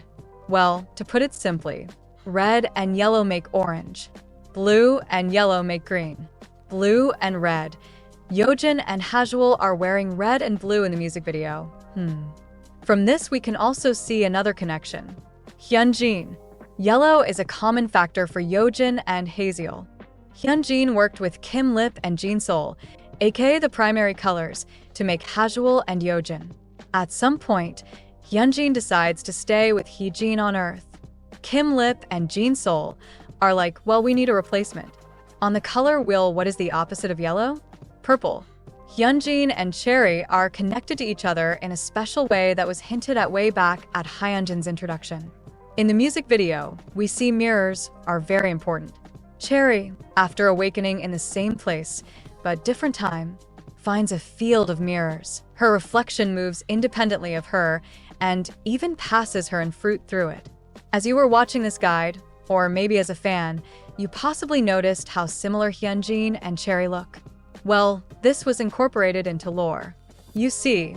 Well, to put it simply, red and yellow make orange. Blue and yellow make green. Blue and red. Yojin and Hazel are wearing red and blue in the music video. From this, we can also see another connection. Hyunjin. Yellow is a common factor for Yojin and Hazel. Hyunjin worked with Kim Lip and Jin-Soul, aka the primary colors, to make Hazel and Yojin. At some point, Hyunjin decides to stay with Heejin on Earth. Kim Lip and Jin-Soul are like, well, we need a replacement. On the color wheel, what is the opposite of yellow? Purple. Hyunjin and Cherry are connected to each other in a special way that was hinted at way back at Hyunjin's introduction. In the music video, we see mirrors are very important. Cherry, after awakening in the same place, but different time, finds a field of mirrors. Her reflection moves independently of her and even passes her and fruit through it. As you were watching this guide, or maybe as a fan, you possibly noticed how similar Hyunjin and Cherry look. Well, this was incorporated into lore. You see,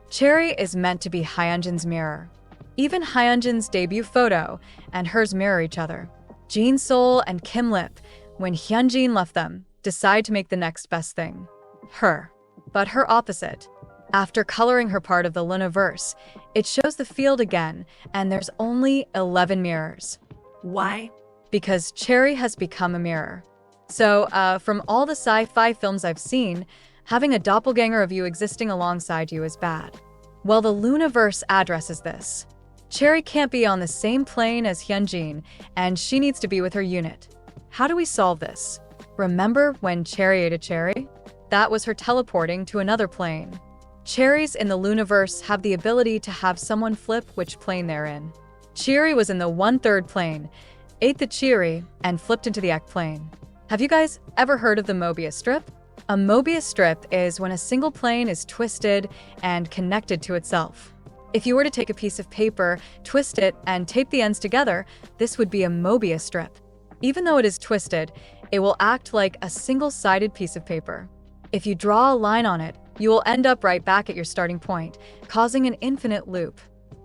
Cherry is meant to be Hyunjin's mirror. Even Hyunjin's debut photo and hers mirror each other. Jin-Soul and Kim Lip, when Hyunjin left them, decide to make the next best thing. Her. But her opposite. After coloring her part of the loonaverse, it shows the field again, and there's only 11 mirrors. Why? Because Cherry has become a mirror. So, from all the sci-fi films I've seen, having a doppelganger of you existing alongside you is bad. Well, the loonaverse addresses this. Cherry can't be on the same plane as Hyunjin, and she needs to be with her unit. How do we solve this? Remember when Cherry ate a cherry? That was her teleporting to another plane. Cherries in the loonaverse have the ability to have someone flip which plane they're in. Cherry was in the 1/3 plane, ate the cherry, and flipped into the Ek plane. Have you guys ever heard of the Mobius strip? A Mobius strip is when a single plane is twisted and connected to itself. If you were to take a piece of paper, twist it, and tape the ends together, this would be a Mobius strip. Even though it is twisted, it will act like a single-sided piece of paper. If you draw a line on it, you will end up right back at your starting point, causing an infinite loop.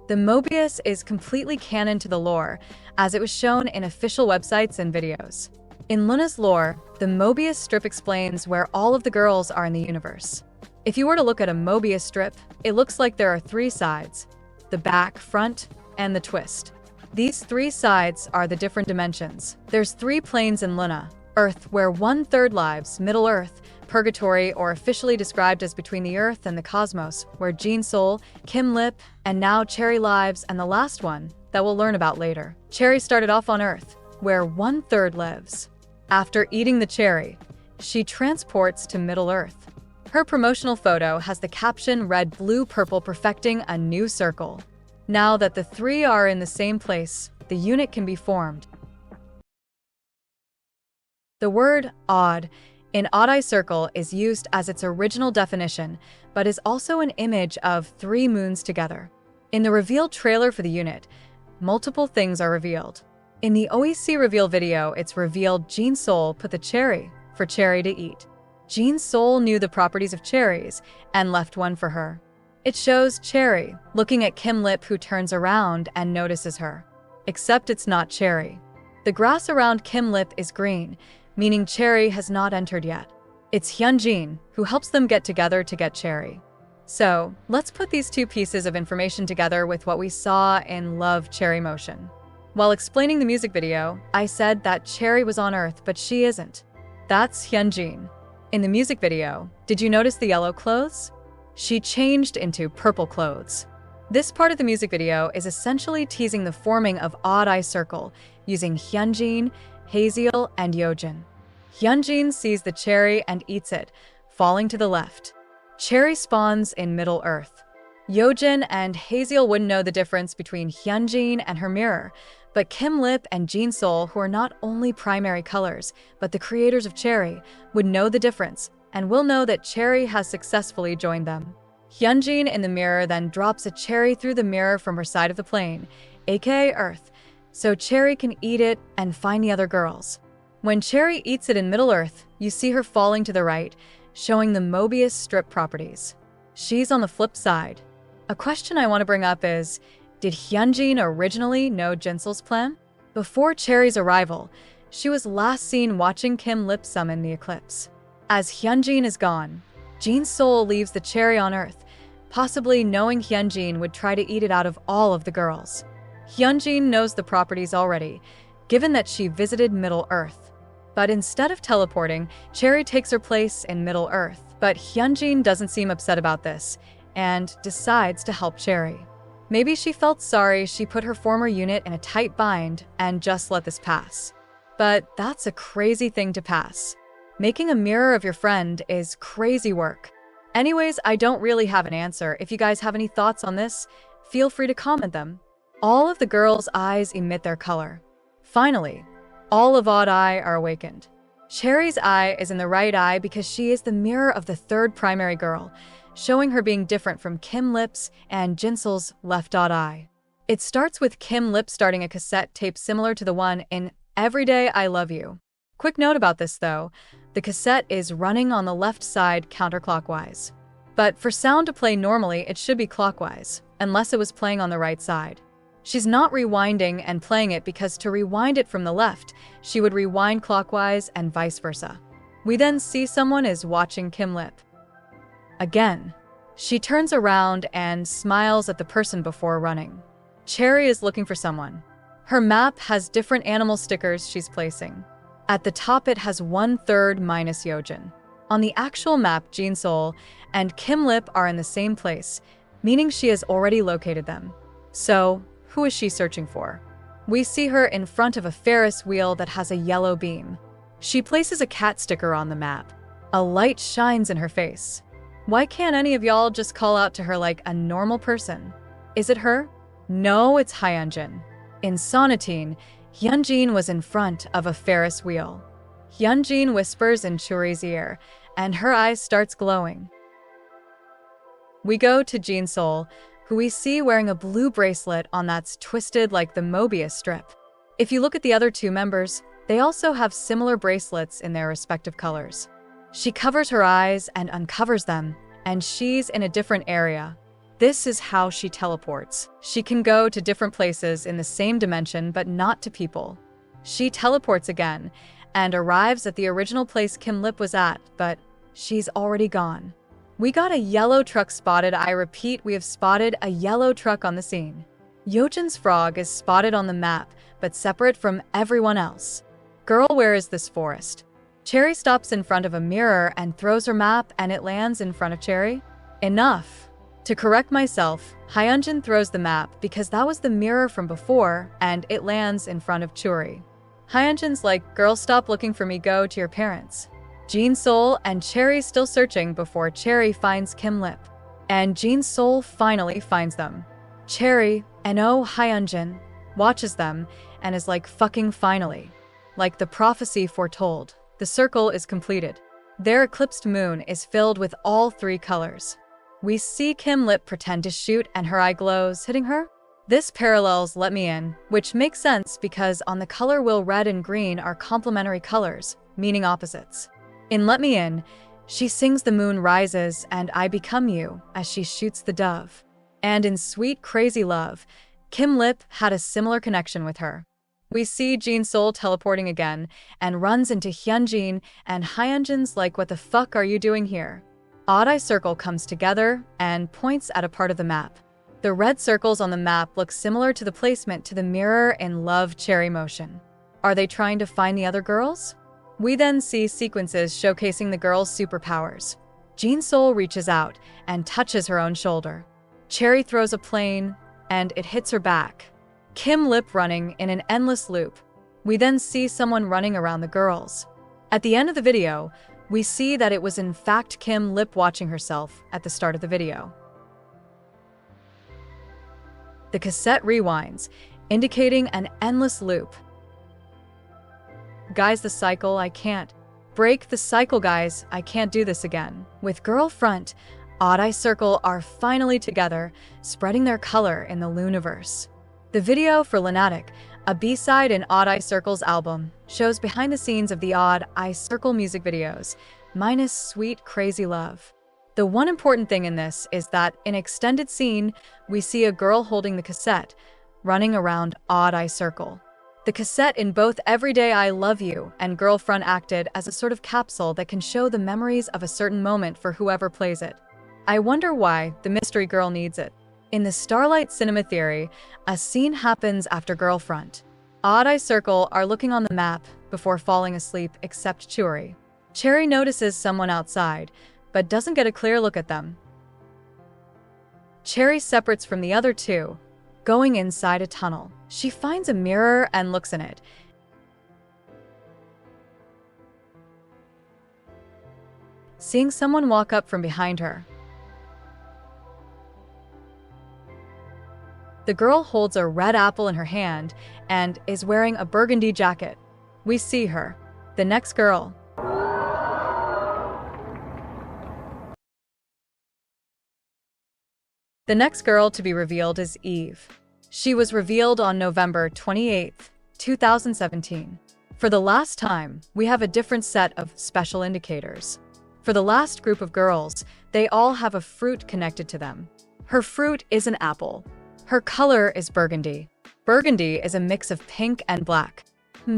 The Mobius is completely canon to the lore, as it was shown in official websites and videos. In LOONA's lore, the Mobius strip explains where all of the girls are in the universe. If you were to look at a Mobius strip, it looks like there are 3 sides: the back, front, and the twist. These 3 sides are the different dimensions. There's 3 planes in LOONA: Earth, where 1/3 lives, Middle Earth, Purgatory, or officially described as between the Earth and the Cosmos, where Jin Soul, Kim Lip, and now Cherry lives, and the last one, that we'll learn about later. Cherry started off on Earth, where 1/3 lives. After eating the cherry, she transports to Middle Earth. Her promotional photo has the caption red, blue, purple, perfecting a new circle. Now that the 3 are in the same place, the unit can be formed. The word odd in odd-eye circle is used as its original definition, but is also an image of 3 moons together. In the reveal trailer for the unit, multiple things are revealed. In the OEC reveal video, it's revealed Jin Soul put the cherry for Cherry to eat. Jin Soul knew the properties of cherries and left one for her. It shows Cherry looking at Kim Lip, who turns around and notices her. Except it's not Cherry. The grass around Kim Lip is green, meaning Cherry has not entered yet. It's Hyunjin who helps them get together to get Cherry. So, let's put these 2 pieces of information together with what we saw in Love Cherry Motion. While explaining the music video, I said that Cherry was on Earth, but she isn't. That's Hyunjin. In the music video, did you notice the yellow clothes? She changed into purple clothes. This part of the music video is essentially teasing the forming of odd-eye circle using Hyunjin, Hazel, and Yojin. Hyunjin sees the cherry and eats it, falling to the left. Cherry spawns in Middle Earth. Yojin and Hazel wouldn't know the difference between Hyunjin and her mirror, but Kim Lip and Jin Soul, who are not only primary colors, but the creators of Cherry, would know the difference, and will know that Cherry has successfully joined them. Hyunjin in the mirror then drops a cherry through the mirror from her side of the plane, aka Earth, so Cherry can eat it and find the other girls. When Cherry eats it in Middle Earth, you see her falling to the right, showing the Mobius strip properties. She's on the flip side. A question I want to bring up is, did Hyunjin originally know Jinsul's plan? Before Cherry's arrival, she was last seen watching Kim Lip summon the eclipse. As Hyunjin is gone, Jin Soul leaves the cherry on Earth, possibly knowing Hyunjin would try to eat it out of all of the girls. Hyunjin knows the properties already, given that she visited Middle Earth. But instead of teleporting, Cherry takes her place in Middle Earth. But Hyunjin doesn't seem upset about this, and decides to help Cherry. Maybe she felt sorry she put her former unit in a tight bind and just let this pass. But that's a crazy thing to pass. Making a mirror of your friend is crazy work. Anyways, I don't really have an answer. If you guys have any thoughts on this, feel free to comment them. All of the girls' eyes emit their color. Finally, all of Odd Eye are awakened. Cherry's eye is in the right eye because she is the mirror of the 3rd primary girl, showing her being different from Kim Lip's and Jinsul's left odd eye. It starts with Kim Lip starting a cassette tape similar to the one in Every Day I Love You. Quick note about this though, the cassette is running on the left side counterclockwise. But for sound to play normally, it should be clockwise, unless it was playing on the right side. She's not rewinding and playing it because to rewind it from the left, she would rewind clockwise and vice versa. We then see someone is watching Kim Lip. Again, she turns around and smiles at the person before running. Cherry is looking for someone. Her map has different animal stickers she's placing. At the top it has 1/3 minus Yojin. On the actual map, Jin Soul and Kim Lip are in the same place, meaning she has already located them. So, who is she searching for? We see her in front of a Ferris wheel that has a yellow beam. She places a cat sticker on the map. A light shines in her face. Why can't any of y'all just call out to her like a normal person? Is it her? No, it's Hyunjin. In Sonatine, Hyunjin was in front of a Ferris wheel. Hyunjin whispers in Churi's ear, and her eyes starts glowing. We go to Jin Soul, who we see wearing a blue bracelet on that's twisted like the Mobius strip. If you look at the other two members, they also have similar bracelets in their respective colors. She covers her eyes and uncovers them, and she's in a different area. This is how she teleports. She can go to different places in the same dimension, but not to people. She teleports again and arrives at the original place Kim Lip was at, but she's already gone. We got a yellow truck spotted. I repeat, we have spotted a yellow truck on the scene. Yojin's frog is spotted on the map, but separate from everyone else. Girl, where is this forest? Cherry stops in front of a mirror and throws her map, and it lands in front of Cherry. Enough. To correct myself, Hyunjin throws the map because that was the mirror from before, and it lands in front of Churi. Hyunjin's like, girl, stop looking for me, go to your parents. Jin Sol and Cherry still searching before Cherry finds Kim Lip. And Jin Sol finally finds them. Cherry, and oh, Hyunjin, watches them and is like, fucking finally. Like the prophecy foretold, the circle is completed. Their eclipsed moon is filled with all three colors. We see Kim Lip pretend to shoot and her eye glows, hitting her. This parallels Let Me In, which makes sense because on the color wheel red and green are complementary colors, meaning opposites. In Let Me In, she sings The Moon Rises and I Become You as she shoots the dove. And in Sweet Crazy Love, Kim Lip had a similar connection with her. We see Jin Sol teleporting again and runs into Hyunjin, and Hyunjin's like, what the fuck are you doing here? Odd Eye Circle comes together and points at a part of the map. The red circles on the map look similar to the placement to the mirror in Love Cherry Motion. Are they trying to find the other girls? We then see sequences showcasing the girls' superpowers. Jin Sol reaches out and touches her own shoulder. Cherry throws a plane, and it hits her back. Kim Lip running in an endless loop. We then see someone running around the girls. At the end of the video, we see that it was in fact Kim Lip watching herself at the start of the video. The cassette rewinds, indicating an endless loop. Guys, the cycle, I can't. Break the cycle, guys, I can't do this again. With Girl Front, Odd Eye Circle are finally together, spreading their color in the Loonaverse. The video for Lunatic, a B-side in Odd Eye Circle's album, shows behind the scenes of the Odd Eye Circle music videos, minus Sweet Crazy Love. The one important thing in this is that in extended scene, we see a girl holding the cassette, running around Odd Eye Circle. The cassette in both Everyday I Love You and Girlfriend acted as a sort of capsule that can show the memories of a certain moment for whoever plays it. I wonder why the mystery girl needs it. In the Starlight Cinema Theory, a scene happens after Girlfriend. Odd Eye Circle are looking on the map before falling asleep except Churi. Cherry notices someone outside, but doesn't get a clear look at them. Cherry separates from the other two, going inside a tunnel. She finds a mirror and looks in it. Seeing someone walk up from behind her. The girl holds a red apple in her hand and is wearing a burgundy jacket. We see her. The next girl. The next girl to be revealed is Eve. She was revealed on November 28, 2017. For the last time, we have a different set of special indicators. For the last group of girls, they all have a fruit connected to them. Her fruit is an apple. Her color is burgundy. Burgundy is a mix of pink and black.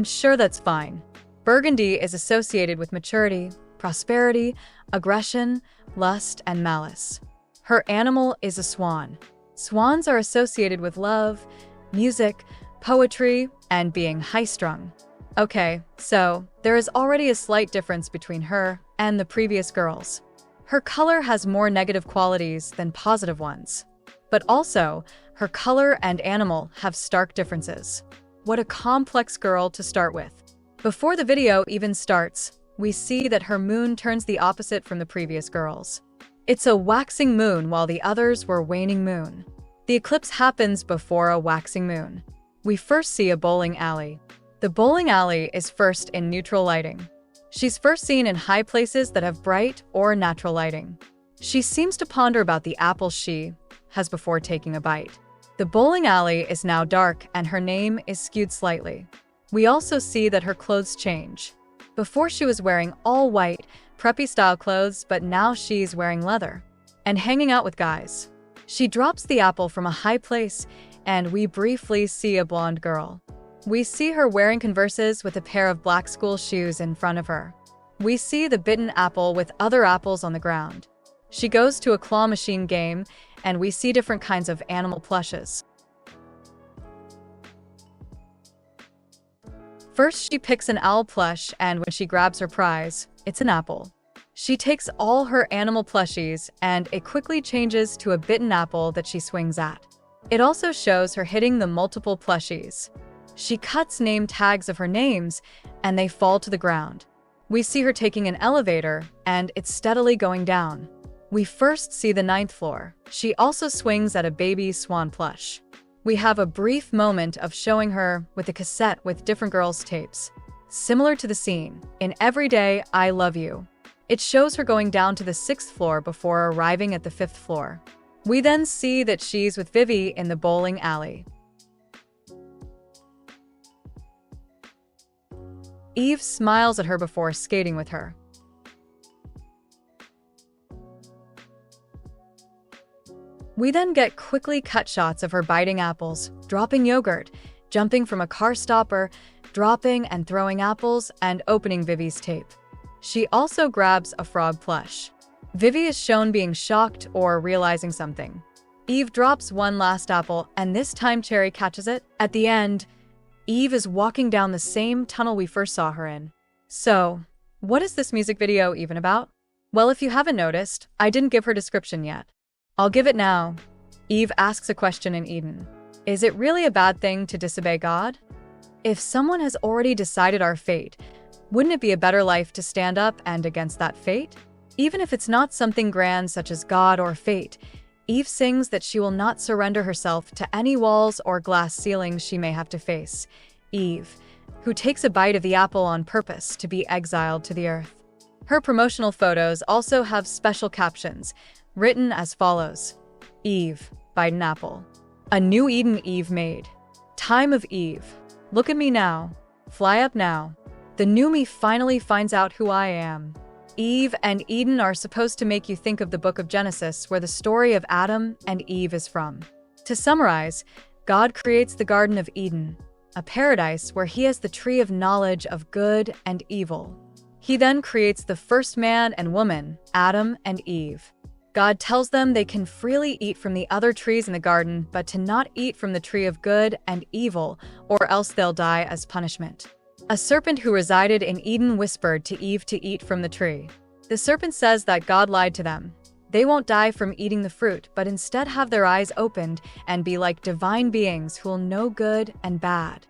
Sure, that's fine. Burgundy is associated with maturity, prosperity, aggression, lust, and malice. Her animal is a swan. Swans are associated with love, music, poetry, and being high-strung. Okay, so there is already a slight difference between her and the previous girls. Her color has more negative qualities than positive ones. But also, her color and animal have stark differences. What a complex girl to start with. Before the video even starts, we see that her moon turns the opposite from the previous girls. It's a waxing moon while the others were waning moon. The eclipse happens before a waxing moon. We first see a bowling alley. The bowling alley is first in neutral lighting. She's first seen in high places that have bright or natural lighting. She seems to ponder about the apple she, has before taking a bite. The bowling alley is now dark and her name is skewed slightly. We also see that her clothes change. Before she was wearing all white, preppy style clothes, but now she's wearing leather and hanging out with guys. She drops the apple from a high place and we briefly see a blonde girl. We see her wearing Converses with a pair of black school shoes in front of her. We see the bitten apple with other apples on the ground. She goes to a claw machine game and we see different kinds of animal plushes. First, she picks an owl plush, and when she grabs her prize, it's an apple. She takes all her animal plushies, and it quickly changes to a bitten apple that she swings at. It also shows her hitting the multiple plushies. She cuts name tags of her names, and they fall to the ground. We see her taking an elevator, and it's steadily going down. We first see the 9th floor. She also swings at a baby swan plush. We have a brief moment of showing her with a cassette with different girls' tapes. Similar to the scene in Every Day, I Love You. It shows her going down to the 6th floor before arriving at the 5th floor. We then see that she's with Vivi in the bowling alley. Eve smiles at her before skating with her. We then get quickly cut shots of her biting apples, dropping yogurt, jumping from a car stopper, dropping and throwing apples, and opening Vivi's tape. She also grabs a frog plush. Vivi is shown being shocked or realizing something. Eve drops one last apple, and this time Cherry catches it. At the end, Eve is walking down the same tunnel we first saw her in. So, what is this music video even about? Well, if you haven't noticed, I didn't give her description yet. I'll give it now. Eve asks a question in Eden. Is it really a bad thing to disobey God? If someone has already decided our fate, wouldn't it be a better life to stand up and against that fate? Even if it's not something grand such as God or fate, Eve sings that she will not surrender herself to any walls or glass ceilings she may have to face. Eve, who takes a bite of the apple on purpose to be exiled to the earth. Her promotional photos also have special captions, written as follows: Eve, bite an apple. A new Eden Eve made. Time of Eve. Look at me now. Fly up now. The new me finally finds out who I am. Eve and Eden are supposed to make you think of the book of Genesis, where the story of Adam and Eve is from. To summarize, God creates the Garden of Eden, a paradise where he has the tree of knowledge of good and evil. He then creates the first man and woman, Adam and Eve. God tells them they can freely eat from the other trees in the garden, but to not eat from the tree of good and evil, or else they'll die as punishment. A serpent who resided in Eden whispered to Eve to eat from the tree. The serpent says that God lied to them. They won't die from eating the fruit, but instead have their eyes opened and be like divine beings who will know good and bad.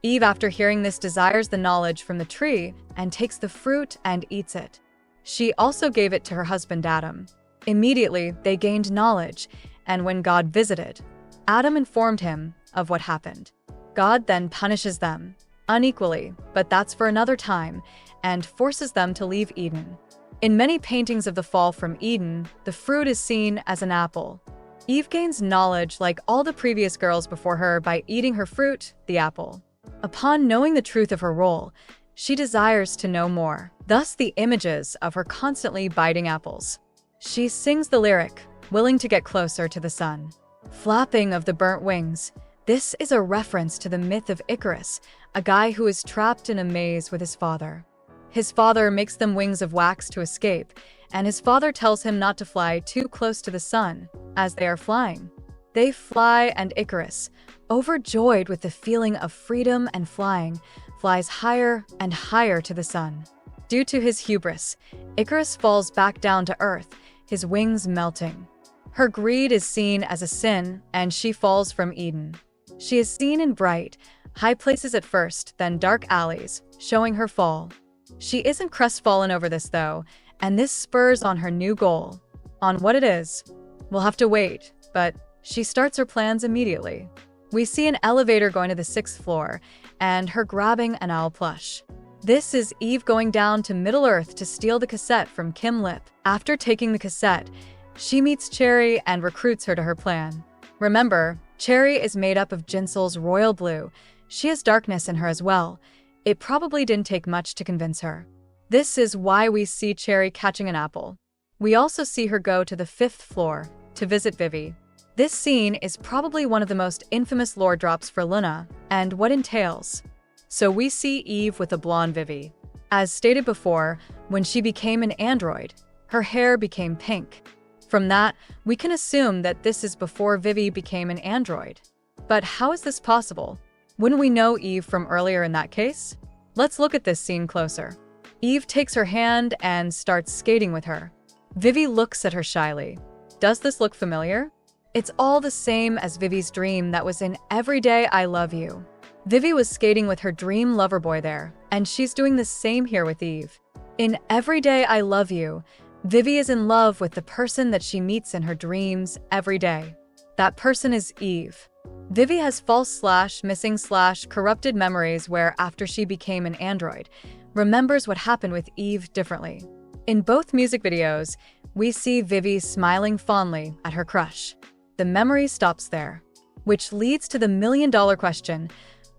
Eve, after hearing this, desires the knowledge from the tree and takes the fruit and eats it. She also gave it to her husband Adam. Immediately, they gained knowledge, and when God visited, Adam informed him of what happened. God then punishes them, unequally, but that's for another time, and forces them to leave Eden. In many paintings of the fall from Eden, the fruit is seen as an apple. Eve gains knowledge like all the previous girls before her by eating her fruit, the apple. Upon knowing the truth of her role, she desires to know more, thus the images of her constantly biting apples. She sings the lyric, willing to get closer to the sun. Flapping of the burnt wings. This is a reference to the myth of Icarus, a guy who is trapped in a maze with his father. His father makes them wings of wax to escape, and his father tells him not to fly too close to the sun as they are flying. They fly, and Icarus, overjoyed with the feeling of freedom and flying, flies higher and higher to the sun. Due to his hubris, Icarus falls back down to earth, his wings melting. Her greed is seen as a sin, and she falls from Eden. She is seen in bright, high places at first, then dark alleys, showing her fall. She isn't crestfallen over this though, and this spurs on her new goal. On what it is, we'll have to wait, but she starts her plans immediately. We see an elevator going to the 6th floor, and her grabbing an owl plush. This is Eve going down to Middle Earth to steal the cassette from Kim Lip. After taking the cassette, She meets Cherry and recruits her to her plan. Remember, Cherry is made up of Jinsoul's royal blue. She has darkness in her as well. It probably didn't take much to convince her. This is why we see Cherry catching an apple. We also see her go to the 5th floor to visit Vivi. This scene is probably one of the most infamous lore drops for LOONA, and what entails. So we see Eve with a blonde Vivi. As stated before, when she became an android, her hair became pink. From that, we can assume that this is before Vivi became an android. But how is this possible? Wouldn't we know Eve from earlier in that case? Let's look at this scene closer. Eve takes her hand and starts skating with her. Vivi looks at her shyly. Does this look familiar? It's all the same as Vivi's dream that was in Every Day I Love You. Vivi was skating with her dream lover boy there, and she's doing the same here with Eve. In Every Day I Love You, Vivi is in love with the person that she meets in her dreams every day. That person is Eve. Vivi has false/missing/corrupted memories where after she became an android, remembers what happened with Eve differently. In both music videos, we see Vivi smiling fondly at her crush. The memory stops there, which leads to the million-dollar question,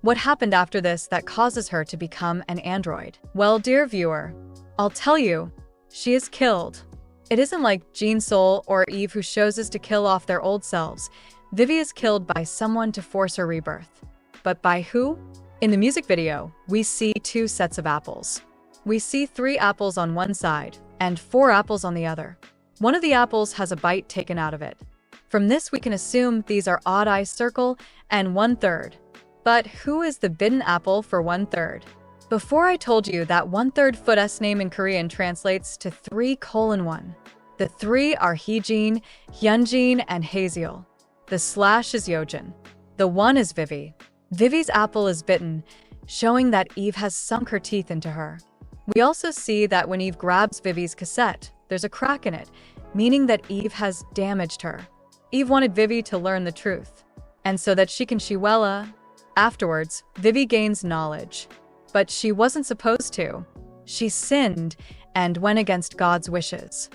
what happened after this that causes her to become an android? Well, dear viewer, I'll tell you, she is killed. It isn't like Jinsoul or Eve who chooses to kill off their old selves. Vivi is killed by someone to force her rebirth. But by who? In the music video, we see 2 sets of apples. We see 3 apples on one side and 4 apples on the other. One of the apples has a bite taken out of it. From this, we can assume these are odd eye circle and 1/3. But who is the bitten apple for 1/3? Before I told you that 1/3 foot's name in Korean translates to 3:1. The 3 are Heejin, Hyunjin, and Hazeal. The slash is Yojin. The 1 is Vivi. Vivi's apple is bitten, showing that Eve has sunk her teeth into her. We also see that when Eve grabs Vivi's cassette, there's a crack in it, meaning that Eve has damaged her. Eve wanted Vivi to learn the truth, and so that she can Shiwella. Afterwards, Vivi gains knowledge. But she wasn't supposed to. She sinned and went against God's wishes.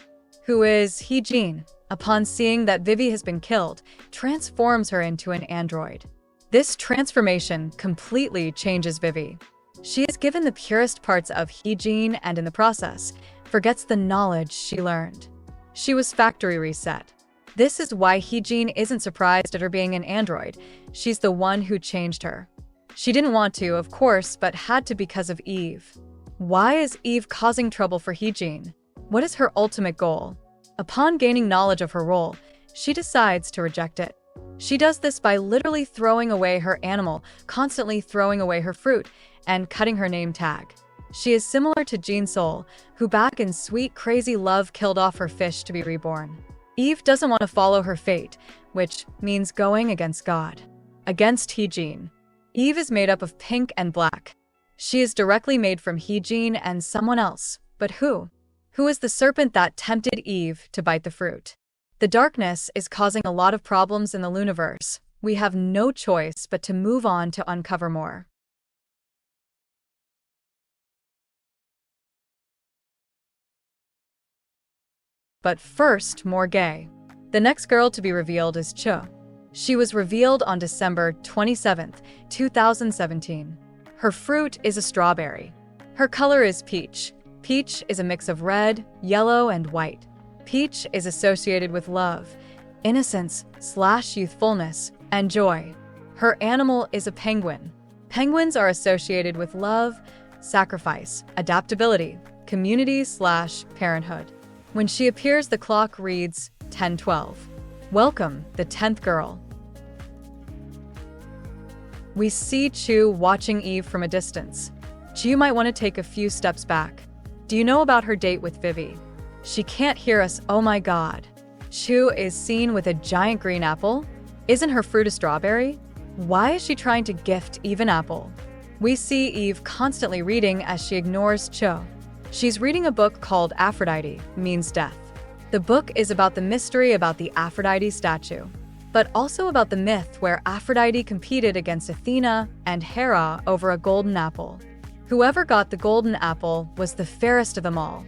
Who is Heejin, upon seeing that Vivi has been killed, transforms her into an android. This transformation completely changes Vivi. She is given the purest parts of Heejin and in the process, forgets the knowledge she learned. She was factory reset. This is why Heejin isn't surprised at her being an android. She's the one who changed her. She didn't want to, of course, but had to because of Eve. Why is Eve causing trouble for Heejin? What is her ultimate goal? Upon gaining knowledge of her role, she decides to reject it. She does this by literally throwing away her animal, constantly throwing away her fruit, and cutting her name tag. She is similar to Jinsoul, who back in Sweet Crazy Love killed off her fish to be reborn. Eve doesn't want to follow her fate, which means going against God. Against Heejin. Eve is made up of pink and black. She is directly made from Heejin and someone else, but who? Who is the serpent that tempted Eve to bite the fruit? The darkness is causing a lot of problems in the loonaverse. We have no choice but to move on to uncover more. But first, more gay. The next girl to be revealed is Cho. She was revealed on December 27, 2017. Her fruit is a strawberry. Her color is peach. Peach is a mix of red, yellow, and white. Peach is associated with love, innocence/youthfulness, and joy. Her animal is a penguin. Penguins are associated with love, sacrifice, adaptability, community/parenthood. When she appears, the clock reads 10:12. Welcome, the 10th girl. We see Chu watching Eve from a distance. Chu might want to take a few steps back. Do you know about her date with Vivi? She can't hear us, oh my god. Chu is seen with a giant green apple? Isn't her fruit a strawberry? Why is she trying to gift Eve an apple? We see Eve constantly reading as she ignores Cho. She's reading a book called Aphrodite, Means Death. The book is about the mystery about the Aphrodite statue, but also about the myth where Aphrodite competed against Athena and Hera over a golden apple. Whoever got the golden apple was the fairest of them all.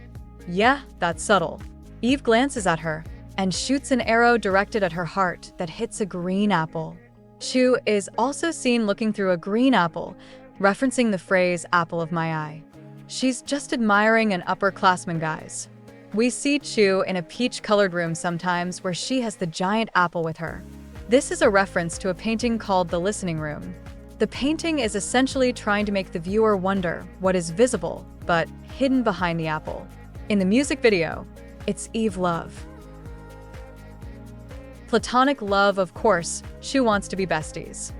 Yeah, that's subtle. Eve glances at her. and shoots an arrow directed at her heart that hits a green apple. Chu is also seen looking through a green apple, referencing the phrase apple of my eye. She's just admiring an upperclassman, guys. We see Chu in a peach-colored room sometimes where she has the giant apple with her. This is a reference to a painting called The Listening Room. The painting is essentially trying to make the viewer wonder what is visible, but hidden behind the apple. In the music video, it's Eve love. Platonic love, of course. Chu wants to be besties.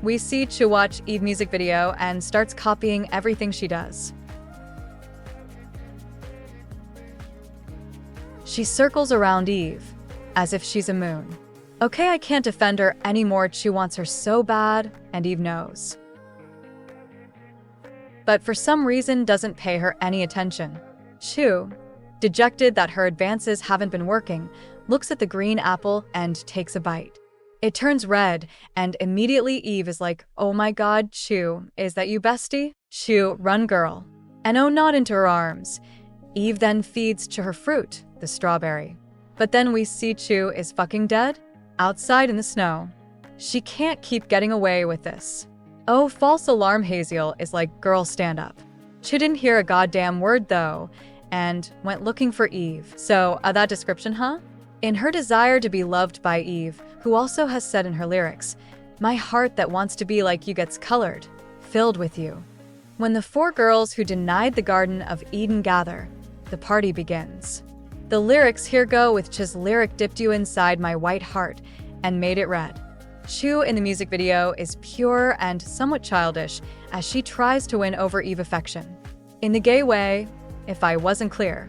We see Chu watch Eve music video and starts copying everything she does. She circles around Eve, as if she's a moon. Okay, I can't defend her anymore. Chu wants her so bad, and Eve knows. But for some reason doesn't pay her any attention. Chu, dejected that her advances haven't been working, looks at the green apple and takes a bite. It turns red, and immediately Eve is like, oh my god, Chu, is that you, bestie? Chu, run girl. And oh, not into her arms. Eve then feeds Chu her fruit, the strawberry. But then we see Chu is fucking dead, outside in the snow. She can't keep getting away with this. Oh, false alarm. Hazel is like, girl, stand up. Chu didn't hear a goddamn word though, and went looking for Eve. So, that description, huh? In her desire to be loved by Eve, who also has said in her lyrics, my heart that wants to be like you gets colored, filled with you. When the 4 girls who denied the Garden of Eden gather, the party begins. The lyrics here go with Chu's lyric, dipped you inside my white heart and made it red. Chu in the music video is pure and somewhat childish as she tries to win over Eve affection. In the gay way, if I wasn't clear.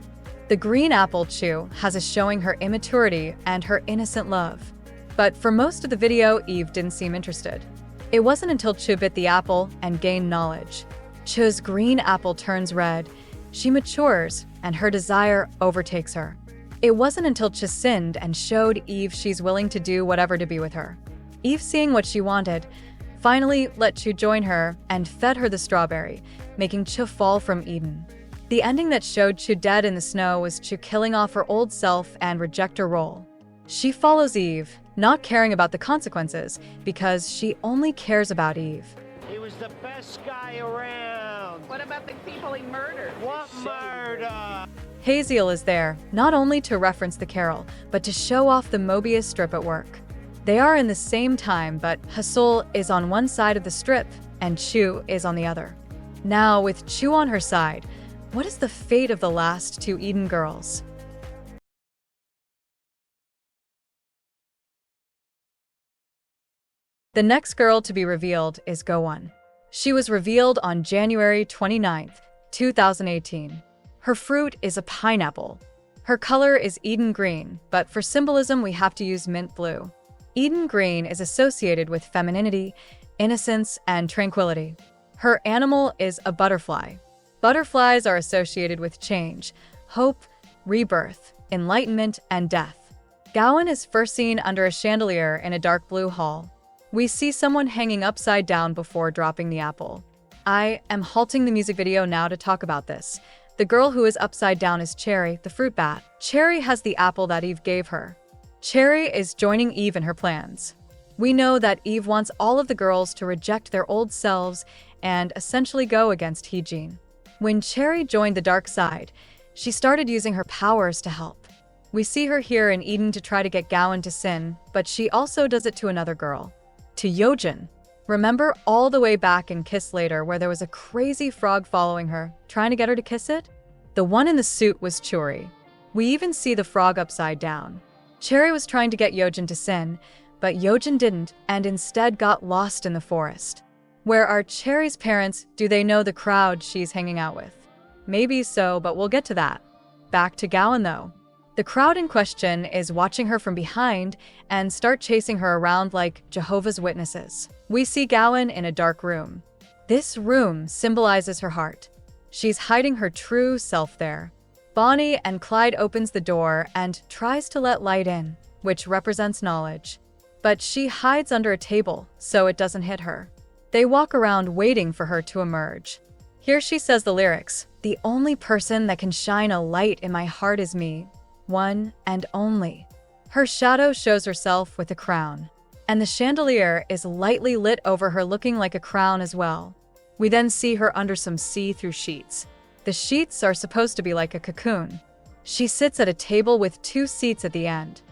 The green apple Chu has us showing her immaturity and her innocent love. But for most of the video, Eve didn't seem interested. It wasn't until Chu bit the apple and gained knowledge. Chu's green apple turns red, she matures, and her desire overtakes her. It wasn't until Chu sinned and showed Eve she's willing to do whatever to be with her. Eve, seeing what she wanted, finally let Chu join her and fed her the strawberry, making Chu fall from Eden. The ending that showed Chu dead in the snow was Chu killing off her old self and reject her role. She follows Eve, not caring about the consequences, because she only cares about Eve. He was the best guy around. What about the people he murdered? What murder? Hazel is there, not only to reference the carol, but to show off the Mobius strip at work. They are in the same time, but Hasul is on one side of the strip, and Chu is on the other. Now, with Chu on her side, what is the fate of the last 2 Eden girls? The next girl to be revealed is Go-won. She was revealed on January 29th, 2018. Her fruit is a pineapple. Her color is Eden green, but for symbolism we have to use mint blue. Eden green is associated with femininity, innocence, and tranquility. Her animal is a butterfly. Butterflies are associated with change, hope, rebirth, enlightenment, and death. Go-won is first seen under a chandelier in a dark blue hall. We see someone hanging upside down before dropping the apple. I am halting the music video now to talk about this. The girl who is upside down is Cherry, the fruit bat. Cherry has the apple that Eve gave her. Cherry is joining Eve in her plans. We know that Eve wants all of the girls to reject their old selves and essentially go against Heejin. When Cherry joined the dark side, she started using her powers to help. We see her here in Eden to try to get Go-won to sin, but she also does it to another girl. To Yeojin. Remember all the way back in Kiss Later where there was a crazy frog following her, trying to get her to kiss it? The one in the suit was Churi. We even see the frog upside down. Cherry was trying to get Yeojin to sin, but Yeojin didn't and instead got lost in the forest. Where are Cherry's parents? Do they know the crowd she's hanging out with? Maybe so, but we'll get to that. Back to Go-won though. The crowd in question is watching her from behind and start chasing her around like Jehovah's Witnesses. We see Go-won in a dark room. This room symbolizes her heart. She's hiding her true self there. Bonnie and Clyde opens the door and tries to let light in, which represents knowledge. But she hides under a table so it doesn't hit her. They walk around waiting for her to emerge. Here she says the lyrics, "The only person that can shine a light in my heart is me." one and only. Her shadow shows herself with a crown, and the chandelier is lightly lit over her, looking like a crown as well. We then see her under some see-through sheets. The sheets are supposed to be like a cocoon. She sits at a table with 2 seats at the end.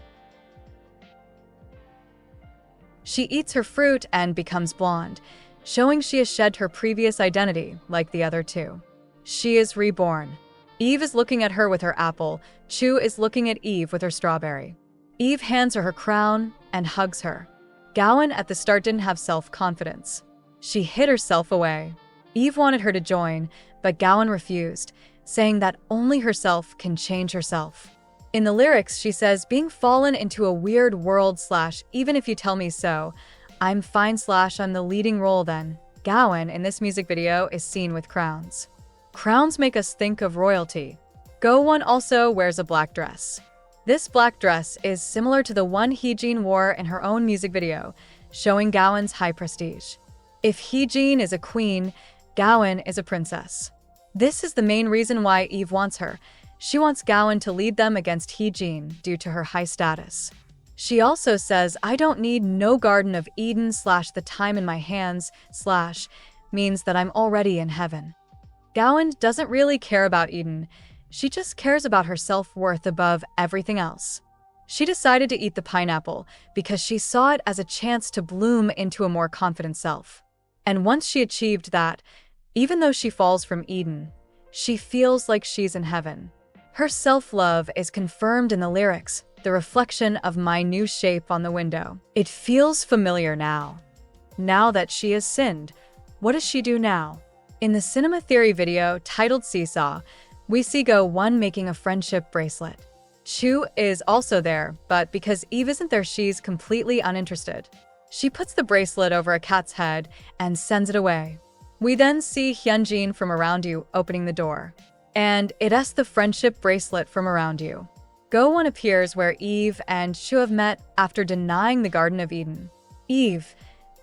She eats her fruit and becomes blonde, showing she has shed her previous identity like the other 2. She is reborn. Eve is looking at her with her apple. Chu is looking at Eve with her strawberry. Eve hands her her crown and hugs her. Gowan at the start didn't have self-confidence. She hid herself away. Eve wanted her to join, but Gowan refused, saying that only herself can change herself. In the lyrics, she says, being fallen into a weird world / even if you tell me so, I'm fine / I'm the leading role then. Gowan in this music video is seen with crowns. Crowns make us think of royalty. Gowan also wears a black dress. This black dress is similar to the one Heejin wore in her own music video, showing Gowan's high prestige. If Heejin is a queen, Gowan is a princess. This is the main reason why Eve wants her. She wants Gowan to lead them against Heejin due to her high status. She also says, I don't need no Garden of Eden / the time in my hands / means that I'm already in heaven. Gowan doesn't really care about Eden. She just cares about her self-worth above everything else. She decided to eat the pineapple because she saw it as a chance to bloom into a more confident self. And once she achieved that, even though she falls from Eden, she feels like she's in heaven. Her self-love is confirmed in the lyrics, the reflection of my new shape on the window. It feels familiar now. Now that she has sinned, what does she do now? In the Cinema Theory video titled Seesaw, we see Go-1 making a friendship bracelet. Chu is also there, but because Eve isn't there, she's completely uninterested. She puts the bracelet over a cat's head and sends it away. We then see Hyunjin from Around You opening the door, and it asks the friendship bracelet from Around You. Go-1 appears where Eve and Chu have met after denying the Garden of Eden. Eve,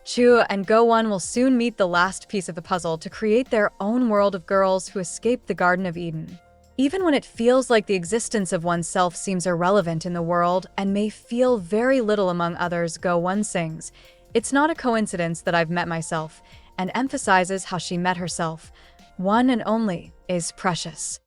Chu, and Go-1 will soon meet the last piece of the puzzle to create their own world of girls who escaped the Garden of Eden. Even when it feels like the existence of oneself seems irrelevant in the world and may feel very little among others, Go-1 sings, "It's not a coincidence that I've met myself," and emphasizes how she met herself. One and only is precious.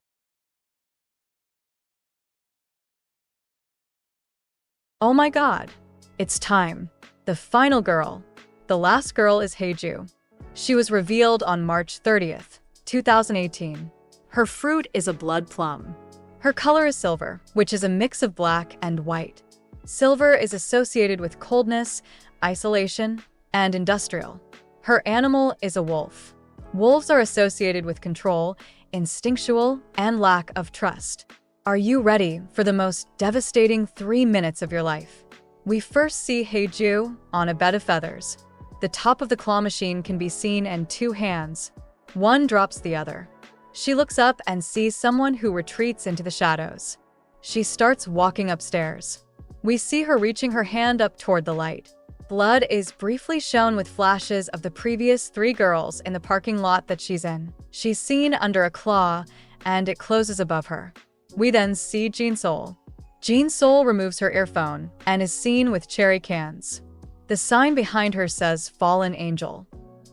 Oh my god, it's time. The final girl. The last girl is Haeju. She was revealed on March 30th, 2018. Her fruit is a blood plum. Her color is silver, which is a mix of black and white. Silver is associated with coldness, isolation, and industrial. Her animal is a wolf. Wolves are associated with control, instinctual, and lack of trust. Are you ready for the most devastating 3 minutes of your life? We first see Haeju on a bed of feathers. The top of the claw machine can be seen and 2 hands. One drops the other. She looks up and sees someone who retreats into the shadows. She starts walking upstairs. We see her reaching her hand up toward the light. Blood is briefly shown with flashes of the previous 3 girls in the parking lot that she's in. She's seen under a claw, and it closes above her. We then see Jin-Sol. Jin-Sol removes her earphone and is seen with cherry cans. The sign behind her says Fallen Angel.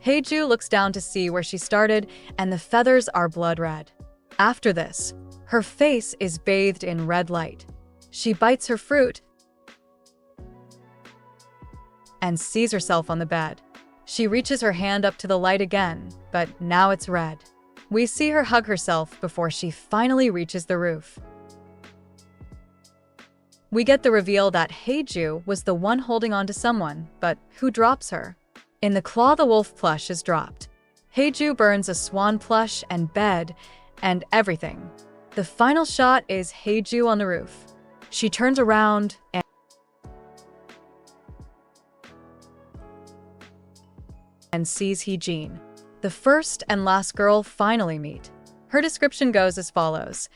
Haeju looks down to see where she started, and the feathers are blood red. After this, her face is bathed in red light. She bites her fruit and sees herself on the bed. She reaches her hand up to the light again, but now it's red. We see her hug herself before she finally reaches the roof. We get the reveal that Haeju was the one holding on to someone, but who drops her? In the claw, the wolf plush is dropped. Haeju burns a swan plush and bed and everything. The final shot is Haeju on the roof. She turns around and sees Heejin. The first and last girl finally meet. Her description goes as follows.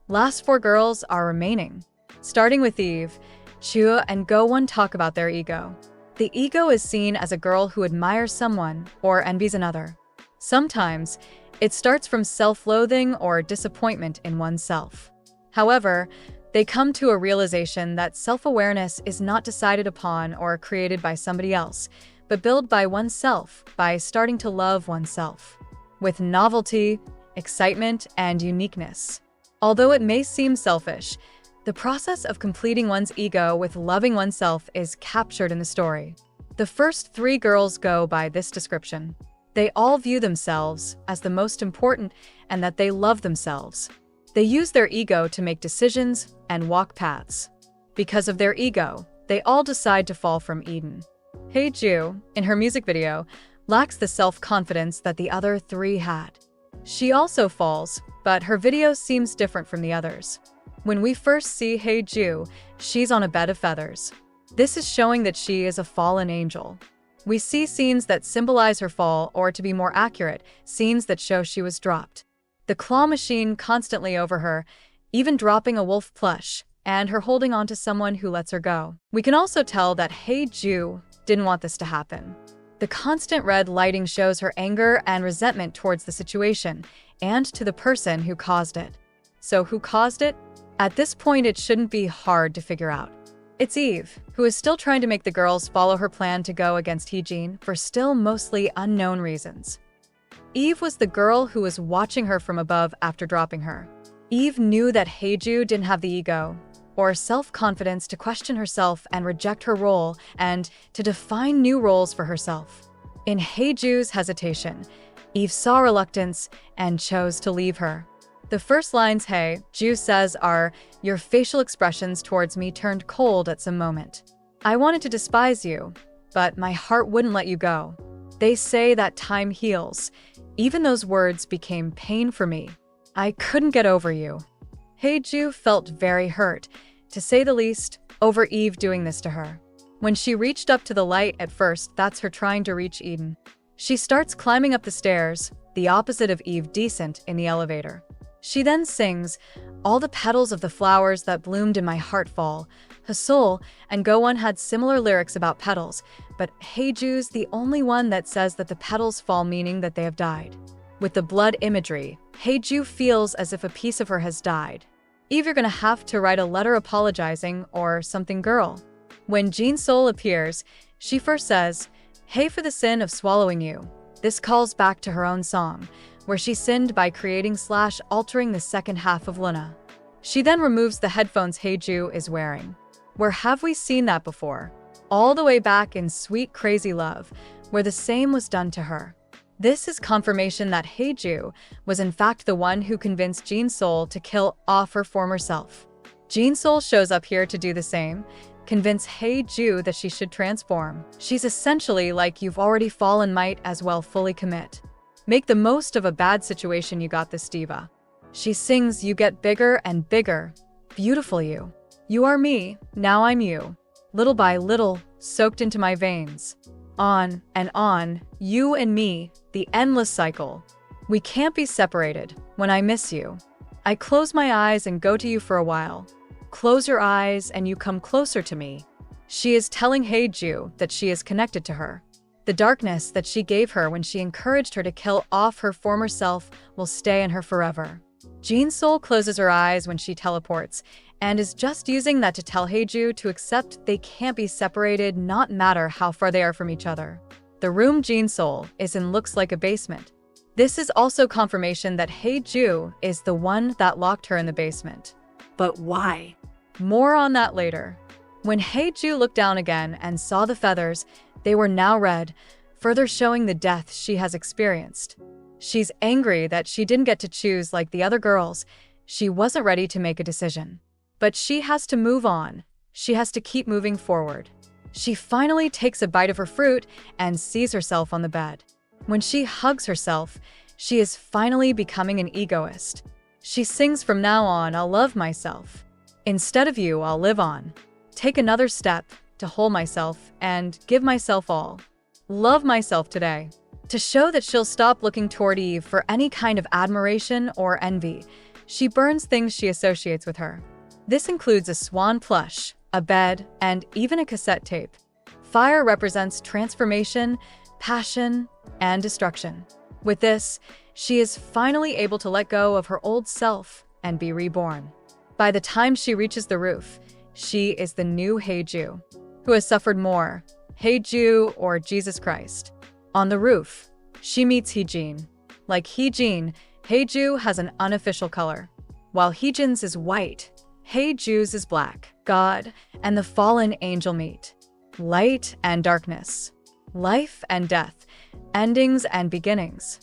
Last 4 girls are remaining. Starting with Eve, Chu and Go-1 talk about their ego. The ego is seen as a girl who admires someone or envies another. Sometimes, it starts from self-loathing or disappointment in oneself. However, They come to a realization that self-awareness is not decided upon or created by somebody else, but built by oneself by starting to love oneself. With novelty, excitement, and uniqueness. Although it may seem selfish, the process of completing one's ego with loving oneself is captured in the story. The first 3 girls go by this description. They all view themselves as the most important and that they love themselves. They use their ego to make decisions and walk paths. Because of their ego, they all decide to fall from Eden. Haeju, in her music video, lacks the self-confidence that the other 3 had. She also falls, but her video seems different from the others. When we first see Haeju, she's on a bed of feathers. This is showing that she is a fallen angel. We see scenes that symbolize her fall, or to be more accurate, scenes that show she was dropped. The claw machine constantly over her, even dropping a wolf plush, and her holding on to someone who lets her go. We can also tell that Haeju didn't want this to happen. The constant red lighting shows her anger and resentment towards the situation, and to the person who caused it. So who caused it? At this point, it shouldn't be hard to figure out. It's Eve, who is still trying to make the girls follow her plan to go against Heejin for still mostly unknown reasons. Eve was the girl who was watching her from above after dropping her. Eve knew that Haeju didn't have the ego or self-confidence to question herself and reject her role and to define new roles for herself. In Haeju's hesitation, Eve saw reluctance and chose to leave her. The first lines Haeju says are, "Your facial expressions towards me turned cold at some moment. I wanted to despise you, but my heart wouldn't let you go. They say that time heals. Even those words became pain for me. I couldn't get over you." Haeju felt very hurt, to say the least, over Eve doing this to her. When she reached up to the light at first, that's her trying to reach Eden. She starts climbing up the stairs, the opposite of Eve decent in the elevator. She then sings, "All the petals of the flowers that bloomed in my heart fall." Hasol and Gowon had similar lyrics about petals, but Haeju's the only one that says that the petals fall, meaning that they have died. With the blood imagery, Haeju feels as if a piece of her has died. Eve, you're gonna have to write a letter apologizing or something, girl. When Jinsol appears, she first says, "Hey for the sin of swallowing you." This calls back to her own song, where she sinned by creating/altering the second half of LOONA. She then removes the headphones Haeju is wearing. Where have we seen that before? All the way back in Sweet Crazy Love, where the same was done to her. This is confirmation that Haeju was in fact the one who convinced Jinsol to kill off her former self. Jinsol shows up here to do the same, convince Haeju that she should transform. She's essentially like, "You've already fallen, might as well fully commit. Make the most of a bad situation, you got this, diva." She sings, "You get bigger and bigger, beautiful you. You are me, now I'm you. Little by little, soaked into my veins. On and on, you and me, the endless cycle. We can't be separated when I miss you. I close my eyes and go to you for a while. Close your eyes and you come closer to me." She is telling Haeju that she is connected to her. The darkness that she gave her when she encouraged her to kill off her former self will stay in her forever. Jinsol closes her eyes when she teleports, and is just using that to tell Haeju to accept they can't be separated, not matter how far they are from each other. The room Jinsol is in looks like a basement. This is also confirmation that Haeju is the one that locked her in the basement. But why? More on that later. When Haeju looked down again and saw the feathers, they were now red, further showing the death she has experienced. She's angry that she didn't get to choose like the other girls. She wasn't ready to make a decision. But she has to move on. She has to keep moving forward. She finally takes a bite of her fruit and sees herself on the bed. When she hugs herself, she is finally becoming an egoist. She sings, "From now on, I'll love myself. Instead of you, I'll live on. Take another step to hold myself and give myself all. Love myself today." To show that she'll stop looking toward Eve for any kind of admiration or envy, she burns things she associates with her. This includes a swan plush, a bed, and even a cassette tape. Fire represents transformation, passion, and destruction. With this, she is finally able to let go of her old self and be reborn. By the time she reaches the roof, she is the new Haeju, who has suffered more, Haeju or Jesus Christ. On the roof, she meets Heejin. Like Heejin, Haeju has an unofficial color. While Heejin's is white, Haeju's is black. God and the fallen angel meet. Light and darkness. Life and death. Endings and beginnings.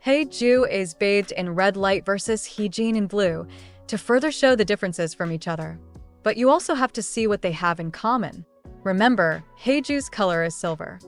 Haeju is bathed in red light versus Heejin in blue to further show the differences from each other. But you also have to see what they have in common. Remember, Haeju's color is silver.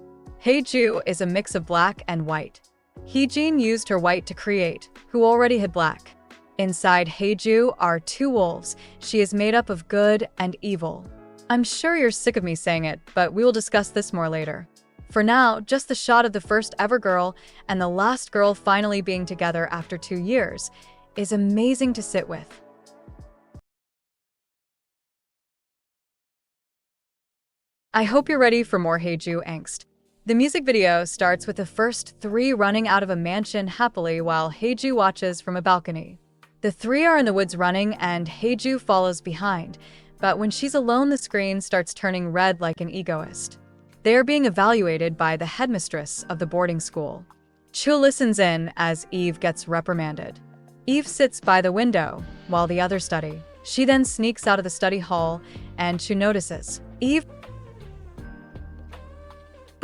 Haeju is a mix of black and white. Heejin used her white to create, who already had black. Inside Haeju are two wolves. She is made up of good and evil. I'm sure you're sick of me saying it, but we will discuss this more later. For now, just the shot of the first ever girl and the last girl finally being together after 2 years is amazing to sit with. I hope you're ready for more Haeju angst. The music video starts with the first three running out of a mansion happily while Haeju watches from a balcony. The three are in the woods running and Haeju follows behind, but when she's alone the screen starts turning red like an egoist. They are being evaluated by the headmistress of the boarding school. Chu listens in as Eve gets reprimanded. Eve sits by the window while the others study. She then sneaks out of the study hall and Chu notices. Eve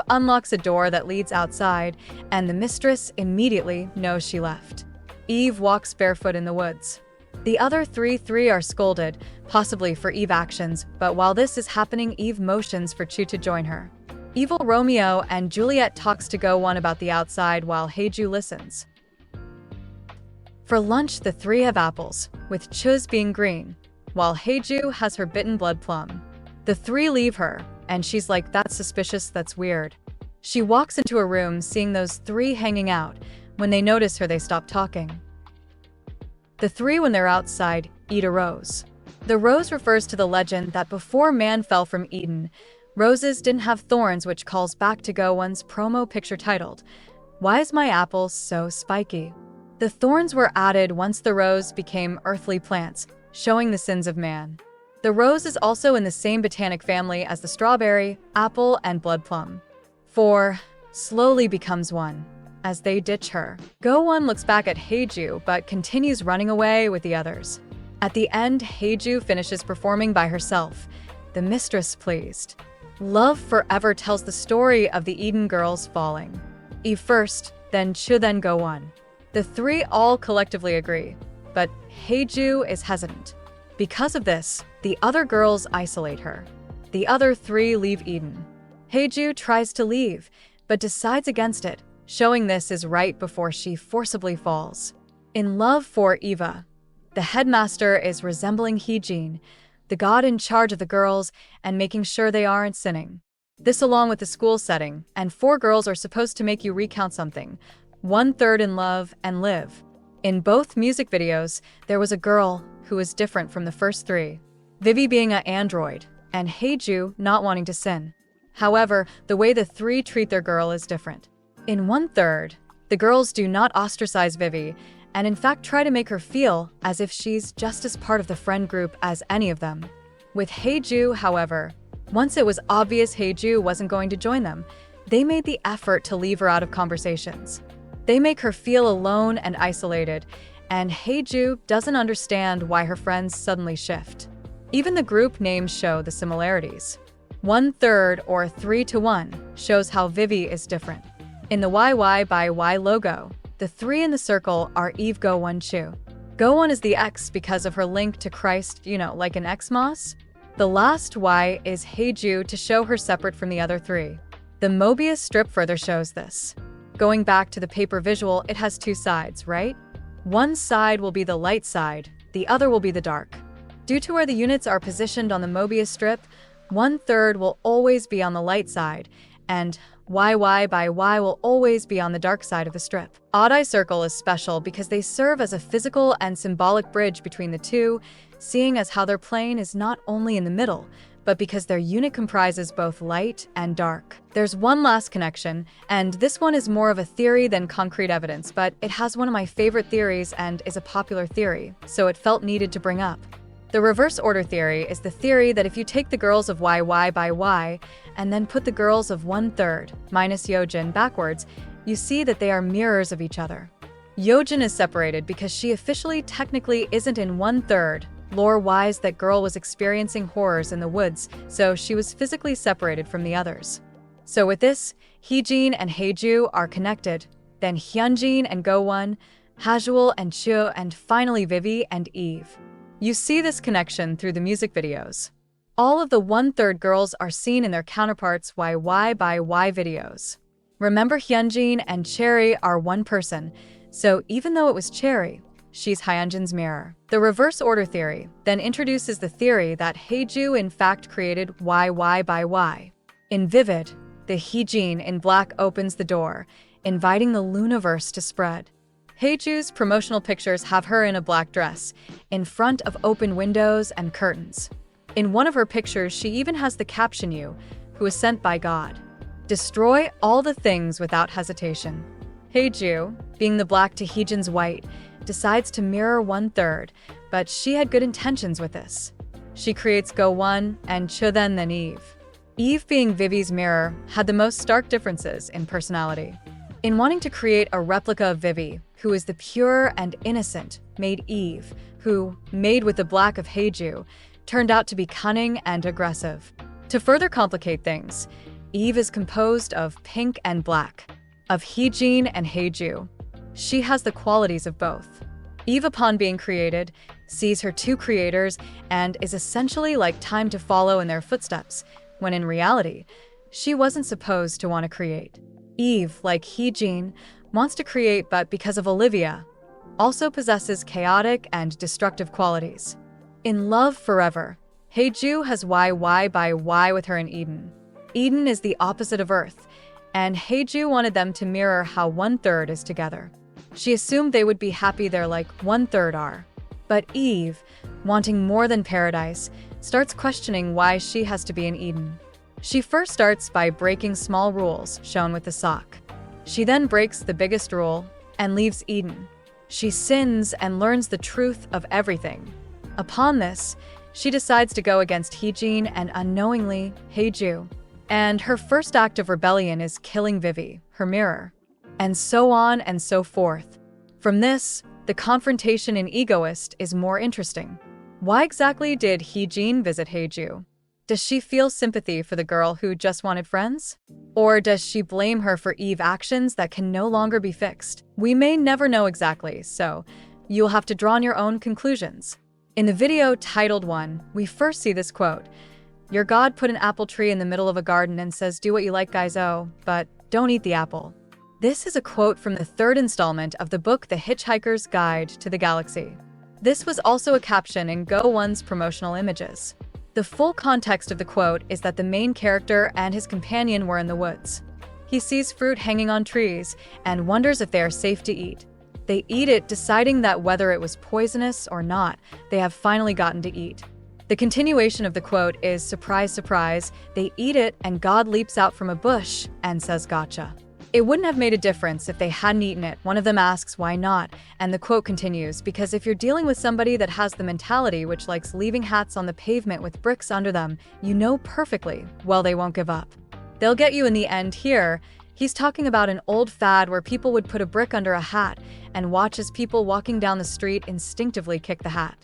unlocks a door that leads outside, and the mistress immediately knows she left. Eve walks barefoot in the woods. The other three are scolded, possibly for Eve actions, but while this is happening, Eve motions for Chu to join her. Evil Romeo and Juliet talks to Go One about the outside while Haeju listens. For lunch, the three have apples, with Chu's being green, while Haeju has her bitten blood plum. The three leave her, and she's like, "That's suspicious, that's weird." She walks into a room seeing those three hanging out. When they notice her, they stop talking. The three, when they're outside, eat a rose. The rose refers to the legend that before man fell from Eden, roses didn't have thorns, which calls back to Go One's promo picture titled, "Why is my apple so spiky?" The thorns were added once the rose became earthly plants, showing the sins of man. The rose is also in the same botanic family as the strawberry, apple, and blood plum. 4 slowly becomes 1 as they ditch her. Go One looks back at Haeju but continues running away with the others. At the end, Haeju finishes performing by herself, the mistress pleased. Love Forever tells the story of the Eden girls falling. Eve first, then Chu, then Go One. The three all collectively agree, but Haeju is hesitant. Because of this, the other girls isolate her. The other three leave Eden. Haeju tries to leave, but decides against it, showing this is right before she forcibly falls. In Love for Eva, the headmaster is resembling Heejin, the god in charge of the girls and making sure they aren't sinning. This along with the school setting, and 4 girls are supposed to make you recount something, 1/3 in love and live. In both music videos, there was a girl who was different from the first 3, Vivi being an android, and Haeju not wanting to sin. However, the way the 3 treat their girl is different. In 1/3, the girls do not ostracize Vivi, and in fact try to make her feel as if she's just as part of the friend group as any of them. With Haeju, however, once it was obvious Haeju wasn't going to join them, they made the effort to leave her out of conversations. They make her feel alone and isolated, and Haeju doesn't understand why her friends suddenly shift. Even the group names show the similarities. 1/3 or 3-1 shows how Vivi is different. In the YY by Y logo, the 3 in the circle are Eve, Go One, Chu. Go One is the X because of her link to Christ, like an Xmas. The last Y is Haeju to show her separate from the other 3. The Mobius strip further shows this. Going back to the paper visual, it has 2 sides, right? One side will be the light side, the other will be the dark. Due to where the units are positioned on the Mobius strip, 1/3 will always be on the light side, and YY by Y will always be on the dark side of the strip. Odd eye circle is special because they serve as a physical and symbolic bridge between the two, seeing as how their plane is not only in the middle, but because their unit comprises both light and dark. There's one last connection, and this one is more of a theory than concrete evidence, but it has one of my favorite theories and is a popular theory, so it felt needed to bring up. The reverse order theory is the theory that if you take the girls of YY by Y and then put the girls of 1/3 minus Yojin backwards, you see that they are mirrors of each other. Yojin is separated because she officially technically isn't in 1/3. Lore-wise, that girl was experiencing horrors in the woods, so she was physically separated from the others. So with this, Heejin and Haeju are connected, then Hyunjin and Gowon, Hajuel and Choo, and finally Vivi and Eve. You see this connection through the music videos. All of the 1/3 girls are seen in their counterparts' YY by Y videos. Remember, Hyunjin and Cherry are one person, so even though it was Cherry, she's Hyunjin's mirror. The reverse order theory then introduces the theory that Haeju in fact created YY by Y. In Vivid, the Heejin in black opens the door, inviting the loonaverse to spread. Haeju's promotional pictures have her in a black dress, in front of open windows and curtains. In one of her pictures, she even has the caption "You, who is sent by God. Destroy all the things without hesitation." Haeju, being the black to Heejin's white, decides to mirror 1/3, but she had good intentions with this. She creates Gowon and Choo, then Eve. Eve, being Vivi's mirror, had the most stark differences in personality. In wanting to create a replica of Vivi, who is the pure and innocent, made Eve, who, made with the black of Haeju, turned out to be cunning and aggressive. To further complicate things, Eve is composed of pink and black, of Heejin and Haeju. She has the qualities of both. Eve, upon being created, sees her two creators and is essentially like time to follow in their footsteps, when in reality, she wasn't supposed to want to create. Eve, like Heejin, wants to create, but because of Olivia, also possesses chaotic and destructive qualities. In Love Forever, Haeju has YY by Y with her in Eden. Eden is the opposite of Earth, and Haeju wanted them to mirror how 1/3 is together. She assumed they would be happy there like 1/3 are. But Eve, wanting more than paradise, starts questioning why she has to be in Eden. She first starts by breaking small rules, shown with the sock. She then breaks the biggest rule and leaves Eden. She sins and learns the truth of everything. Upon this, she decides to go against Heejin and unknowingly Haeju. And her first act of rebellion is killing Vivi, her mirror. And so on and so forth. From this, the confrontation in Egoist is more interesting. Why exactly did Heejin visit Haeju? Does she feel sympathy for the girl who just wanted friends? Or does she blame her for Eve's actions that can no longer be fixed? We may never know exactly, so you'll have to draw on your own conclusions. In the video titled 1, we first see this quote: "Your God put an apple tree in the middle of a garden and says, 'Do what you like, guys, but don't eat the apple.'" This is a quote from the third installment of the book The Hitchhiker's Guide to the Galaxy. This was also a caption in Gowon's promotional images. The full context of the quote is that the main character and his companion were in the woods. He sees fruit hanging on trees and wonders if they are safe to eat. They eat it, deciding that whether it was poisonous or not, they have finally gotten to eat. The continuation of the quote is, "Surprise, surprise, they eat it and God leaps out from a bush and says gotcha." It wouldn't have made a difference if they hadn't eaten it. One of them asks why not, and the quote continues, "Because if you're dealing with somebody that has the mentality which likes leaving hats on the pavement with bricks under them, you know perfectly well they won't give up. They'll get you in the end." Here, he's talking about an old fad where people would put a brick under a hat and watch as people walking down the street instinctively kick the hat.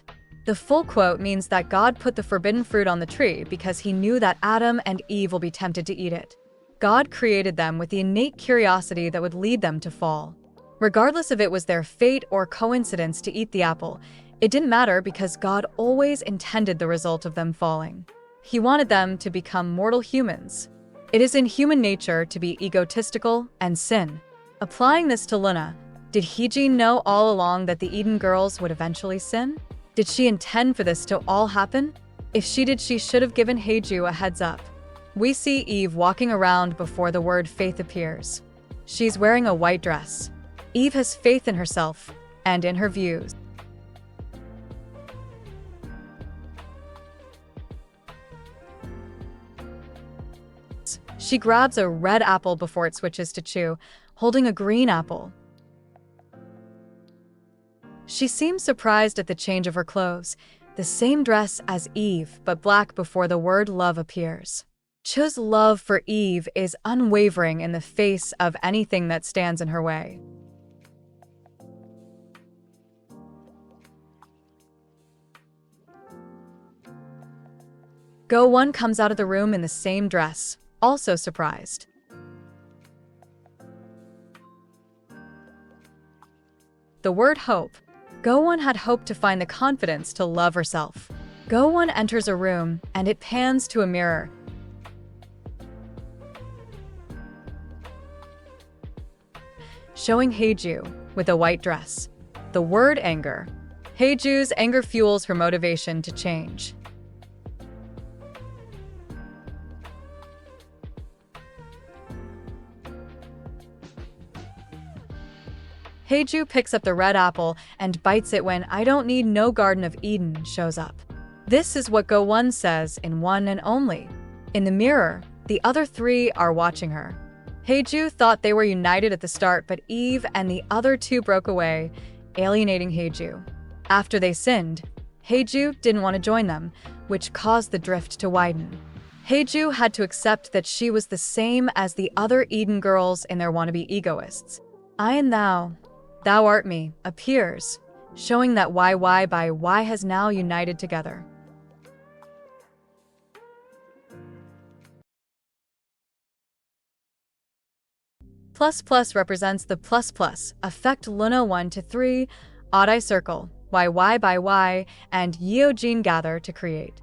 The full quote means that God put the forbidden fruit on the tree because he knew that Adam and Eve will be tempted to eat it. God created them with the innate curiosity that would lead them to fall. Regardless if it was their fate or coincidence to eat the apple, it didn't matter because God always intended the result of them falling. He wanted them to become mortal humans. It is in human nature to be egotistical and sin. Applying this to LOONA, did Heejin know all along that the Eden girls would eventually sin? Did she intend for this to all happen? If she did, she should have given Haeju a heads up. We see Eve walking around before the word faith appears. She's wearing a white dress. Eve has faith in herself and in her views. She grabs a red apple before it switches to Choo, holding a green apple. She seems surprised at the change of her clothes. the same dress as Eve, but black before the word love appears. Cho's love for Eve is unwavering in the face of anything that stands in her way. Go-won comes out of the room in the same dress, also surprised. The word hope. Go-won had hoped to find the confidence to love herself. Go-won enters a room, and it pans to a mirror. Showing Haeju with a white dress. The word anger. Haeju's anger fuels her motivation to change. Haeju picks up the red apple and bites it when "I don't need no Garden of Eden" shows up. This is what Go-won says in One and Only. In the mirror, the other three are watching her. Haeju thought they were united at the start, but Eve and the other two broke away, alienating Haeju. After they sinned, Haeju didn't want to join them, which caused the drift to widen. Haeju had to accept that she was the same as the other Eden girls in their wannabe egoists. I and thou art me, appears, showing that YY by Y has now united together. Plus plus represents the plus plus, affect LOONA 1 to 3, odd eye circle, YY by Y, and Yeojin gather to create.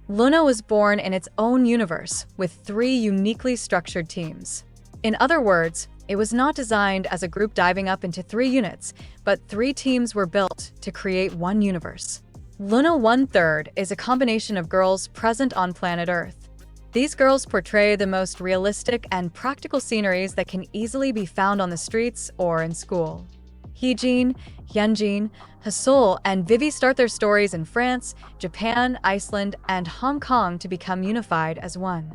LOONA was born in its own universe, with 3 uniquely structured teams. In other words, it was not designed as a group diving up into 3 units, but 3 teams were built to create one universe. LOONA 1/3 is a combination of girls present on planet Earth. These girls portray the most realistic and practical sceneries that can easily be found on the streets or in school. Heejin, Hyunjin, Hasol, and Vivi start their stories in France, Japan, Iceland, and Hong Kong to become unified as one.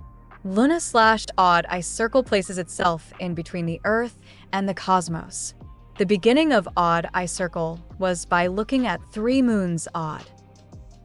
LOONA/odd eye circle places itself in between the Earth and the cosmos. The beginning of odd eye circle was by looking at 3 moons odd.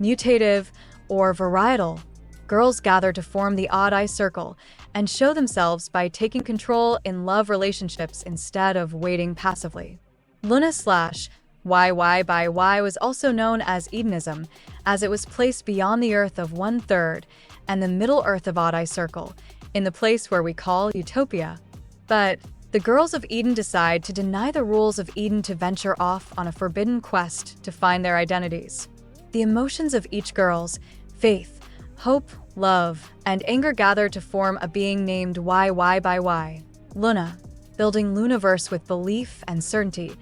Mutative or varietal, girls gather to form the odd eye circle and show themselves by taking control in love relationships instead of waiting passively. LOONA/YY by Y was also known as Edenism, as it was placed beyond the Earth of 1/3 and the middle Earth of odd eye circle, in the place where we call Utopia. But the girls of Eden decide to deny the rules of Eden to venture off on a forbidden quest to find their identities. The emotions of each girl's faith, hope, love, and anger gather to form a being named YY by Y. LOONA, building Loonaverse with belief and certainty,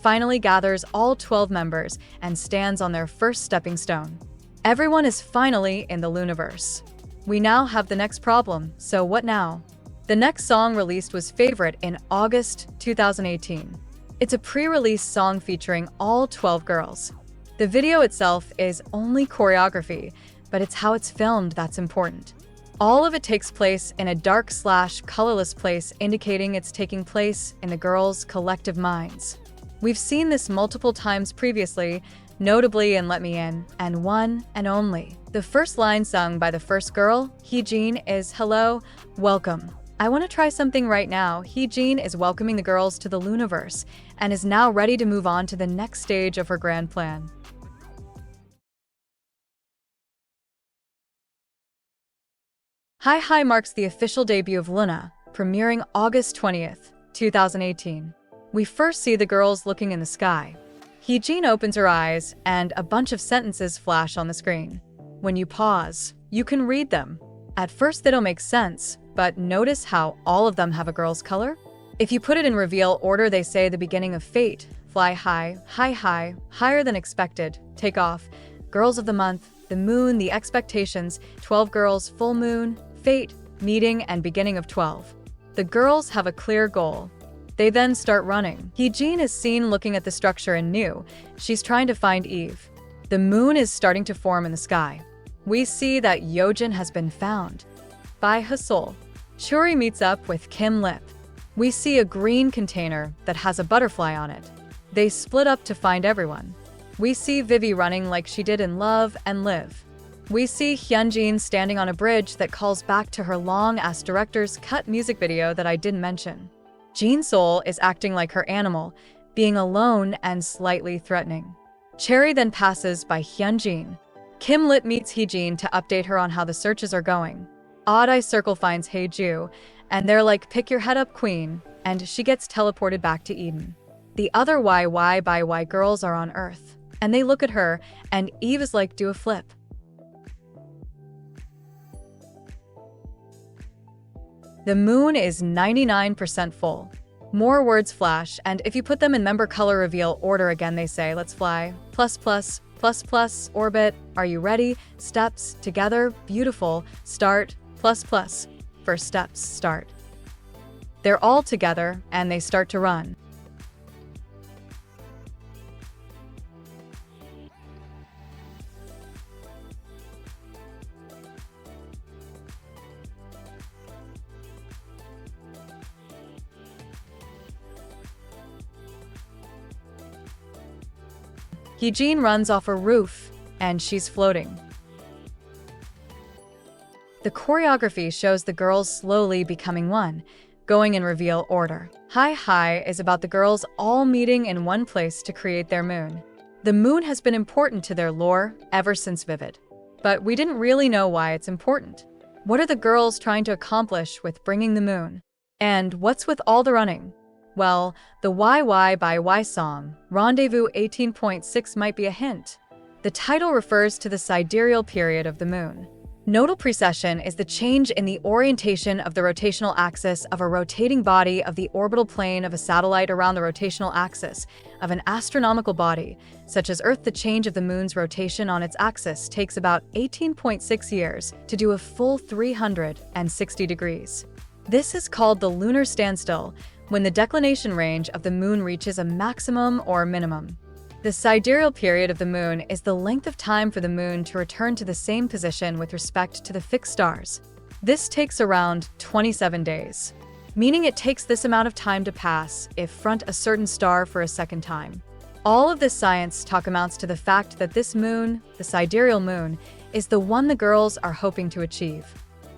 finally gathers all 12 members and stands on their first stepping stone. Everyone is finally in the Loonaverse. We now have the next problem, so what now? The next song released was Favorite in August 2018. It's a pre-release song featuring all 12 girls. The video itself is only choreography, but it's how it's filmed that's important. All of it takes place in a dark/colorless place, indicating it's taking place in the girls' collective minds. We've seen this multiple times previously, notably in Let Me In and One and Only. The first line sung by the first girl, Heejin, is "Hello, welcome. I want to try something right now." Heejin is welcoming the girls to the Loonaverse and is now ready to move on to the next stage of her grand plan. Hi Hi marks the official debut of LOONA, premiering August 20th, 2018. We first see the girls looking in the sky. Heejin opens her eyes, and a bunch of sentences flash on the screen. When you pause, you can read them. At first they don't make sense, but notice how all of them have a girl's color? If you put it in reveal order, they say the beginning of fate, fly high, high high, higher than expected, take off, girls of the month, the moon, the expectations, 12 girls, full moon, fate, meeting, and beginning of 12. The girls have a clear goal. They then start running. Heejin is seen looking at the structure and knew she's trying to find Eve. The moon is starting to form in the sky. We see that Yeojin has been found by Hasol. Churi meets up with Kim Lip. We see a green container that has a butterfly on it. They split up to find everyone. We see Vivi running like she did in Love and Live. We see Hyunjin standing on a bridge that calls back to her long-ass director's cut music video that I didn't mention. Jin-Sol is acting like her animal, being alone and slightly threatening. Cherry then passes by Hyunjin. Kim Lit meets Heejin to update her on how the searches are going. Odd Eye Circle finds Haeju, and they're like, pick your head up, queen, and she gets teleported back to Eden. The other YY by Y girls are on Earth, and they look at her, and Eve is like, do a flip. The moon is 99% full. More words flash, and if you put them in member color reveal order again, they say, let's fly, plus plus, plus plus, orbit, are you ready, steps, together, beautiful, start, plus plus, first steps, start. They're all together, and they start to run. Heejin runs off a roof, and she's floating. The choreography shows the girls slowly becoming one, going in reveal order. Hi Hi is about the girls all meeting in one place to create their moon. The moon has been important to their lore ever since Vivid. But we didn't really know why it's important. What are the girls trying to accomplish with bringing the moon? And what's with all the running? Well, the YY by Y song, Rendezvous 18.6 might be a hint. The title refers to the sidereal period of the moon. Nodal precession is the change in the orientation of the rotational axis of a rotating body of the orbital plane of a satellite around the rotational axis of an astronomical body, such as Earth. The change of the moon's rotation on its axis takes about 18.6 years to do a full 360 degrees. This is called the lunar standstill, when the declination range of the moon reaches a maximum or minimum. The sidereal period of the moon is the length of time for the moon to return to the same position with respect to the fixed stars. This takes around 27 days, meaning it takes this amount of time to pass if front a certain star for a second time. All of this science talk amounts to the fact that this moon, the sidereal moon, is the one the girls are hoping to achieve.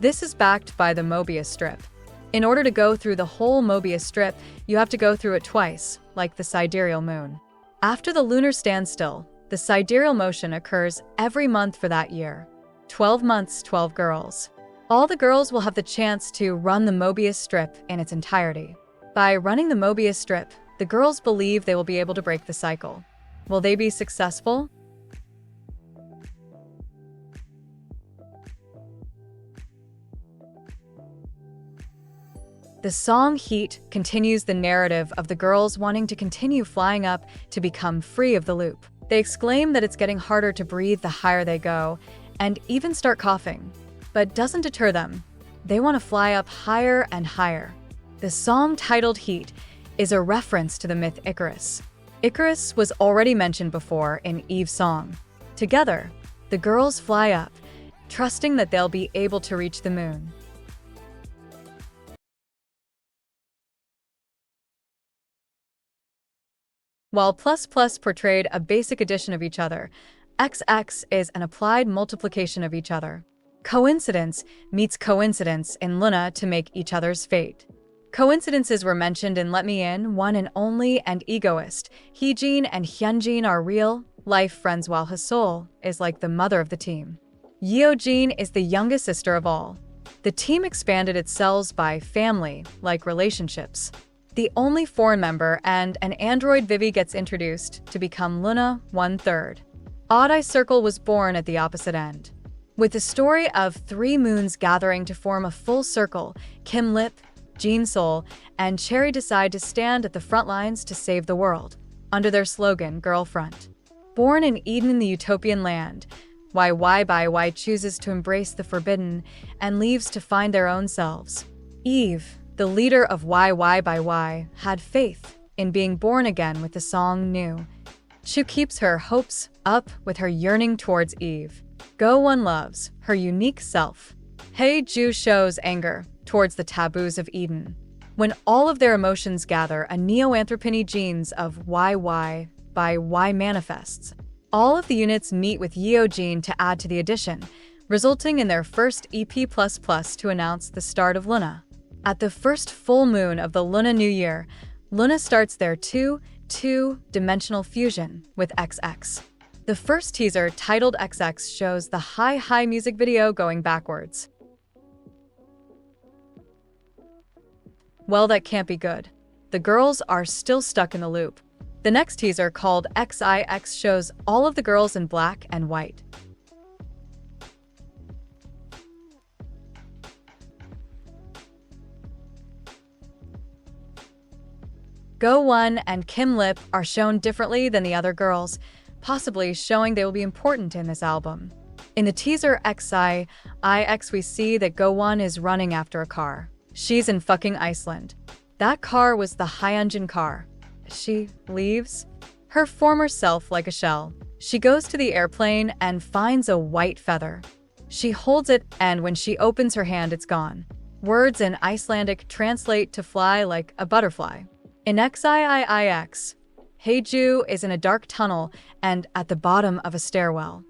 This is backed by the Mobius strip. In order to go through the whole Mobius strip, you have to go through it twice, like the sidereal moon. After the lunar standstill, the sidereal motion occurs every month for that year. 12 months, 12 girls. All the girls will have the chance to run the Mobius strip in its entirety. By running the Mobius strip, the girls believe they will be able to break the cycle. Will they be successful? The song Heat continues the narrative of the girls wanting to continue flying up to become free of the loop. They exclaim that it's getting harder to breathe the higher they go, and even start coughing. But doesn't deter them. They want to fly up higher and higher. The song titled Heat is a reference to the myth Icarus. Icarus was already mentioned before in Eve's song. Together, the girls fly up, trusting that they'll be able to reach the moon. While plus plus portrayed a basic addition of each other, XX is an applied multiplication of each other. Coincidence meets coincidence in LOONA to make each other's fate. Coincidences were mentioned in Let Me In, One and Only, and Egoist. Heejin and Hyunjin are real life friends, while Hasol is like the mother of the team. Yeojin is the youngest sister of all. The team expanded its cells by family, like relationships. The only foreign member and an android Vivi gets introduced to become LOONA 1/3. Odd Eye Circle was born at the opposite end. With the story of 3 moons gathering to form a full circle, Kim Lip, Jin-Sol, and Cherry decide to stand at the front lines to save the world, under their slogan, Girlfront. Born in Eden in the utopian land, YY by Y chooses to embrace the forbidden and leaves to find their own selves. Eve, the leader of YY by Y, had faith in being born again with the song New. Chu keeps her hopes up with her yearning towards Eve. Go One loves her unique self. Haeju shows anger towards the taboos of Eden. When all of their emotions gather, a neo-anthropony genes of YY by Y manifests. All of the units meet with Yeojin to add to the addition, resulting in their first EP++ to announce the start of LOONA. At the first full moon of the LOONA New Year, LOONA starts their two-dimensional fusion with XX. The first teaser, titled XX, shows the Hi music video going backwards. Well, that can't be good. The girls are still stuck in the loop. The next teaser, called XIX, shows all of the girls in black and white. Go-won and Kim Lip are shown differently than the other girls, possibly showing they will be important in this album. In the teaser XIX, we see that Go-won is running after a car. She's in fucking Iceland. That car was the Hyunjin car. She leaves her former self like a shell. She goes to the airplane and finds a white feather. She holds it, and when she opens her hand, it's gone. Words in Icelandic translate to fly like a butterfly. In XIIIX, Haeju is in a dark tunnel and at the bottom of a stairwell.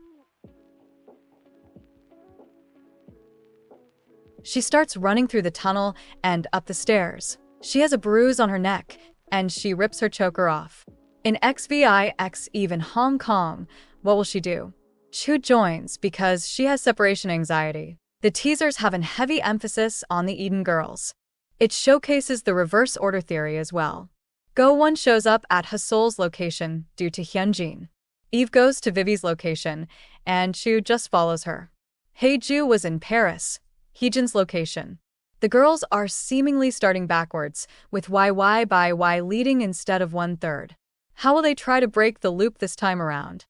She starts running through the tunnel and up the stairs. She has a bruise on her neck, and she rips her choker off. In XVIX, even Hong Kong, what will she do? Chu joins because she has separation anxiety. The teasers have a heavy emphasis on the Eden girls. It showcases the reverse order theory as well. Go-won shows up at Hasol's location due to Hyunjin. Eve goes to Vivi's location, and Chu just follows her. Haeju was in Paris, Heejin's location. The girls are seemingly starting backwards, with YY by Y leading instead of 1/3. How will they try to break the loop this time around?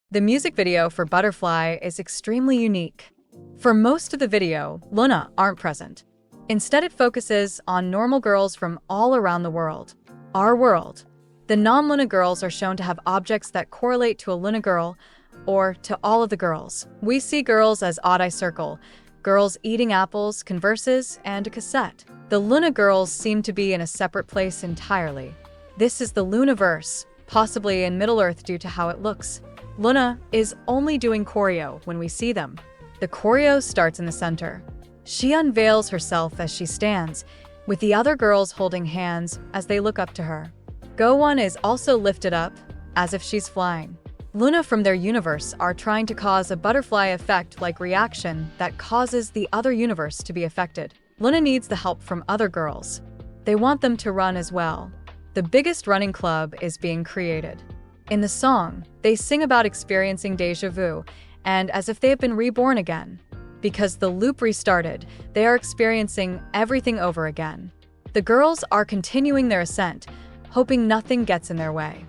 The music video for Butterfly is extremely unique. For most of the video, LOONA aren't present. Instead, it focuses on normal girls from all around the world. Our world. The non-LOONA girls are shown to have objects that correlate to a LOONA girl, or to all of the girls. We see girls as odd-eye circle, girls eating apples, converses, and a cassette. The LOONA girls seem to be in a separate place entirely. This is the loonaverse, possibly in Middle-earth due to how it looks. LOONA is only doing choreo when we see them. The choreo starts in the center. She unveils herself as she stands, with the other girls holding hands as they look up to her. Go-won is also lifted up, as if she's flying. LOONA from their universe are trying to cause a butterfly effect-like reaction that causes the other universe to be affected. LOONA needs the help from other girls. They want them to run as well. The biggest running club is being created. In the song, they sing about experiencing déjà vu, and as if they have been reborn again. Because the loop restarted, they are experiencing everything over again. The girls are continuing their ascent, hoping nothing gets in their way.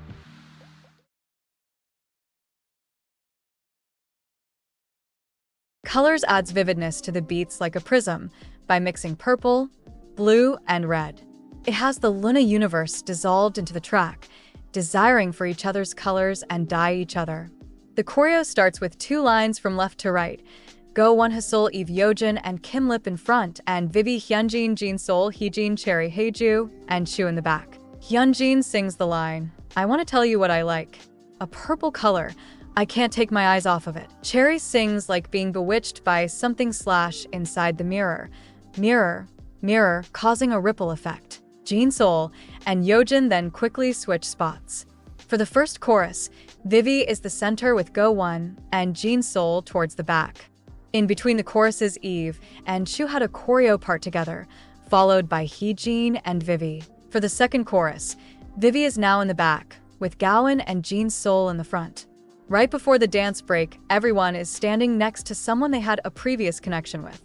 Colors adds vividness to the beats like a prism by mixing purple, blue, and red. It has the LOONA universe dissolved into the track, desiring for each other's colors and dye each other. The choreo starts with 2 lines from left to right. Go-won, Hasol, Eve, Yeojin, and Kim Lip in front, and Vivi, Hyunjin, Jin, Sol, Heejin, Cherry, Haeju, and Chu in the back. Hyunjin sings the line, "I want to tell you what I like. A purple color. I can't take my eyes off of it." Cherry sings like being bewitched by something / inside the mirror. Mirror, mirror, causing a ripple effect. Jin, Sol, and Yeojin then quickly switch spots. For the first chorus, Vivi is the center with Go-won and Jin, Sol towards the back. In between the choruses, Eve and Chu had a choreo part together, followed by Heejin and Vivi. For the second chorus, Vivi is now in the back, with Go-won and Jin, Sol in the front. Right before the dance break, everyone is standing next to someone they had a previous connection with.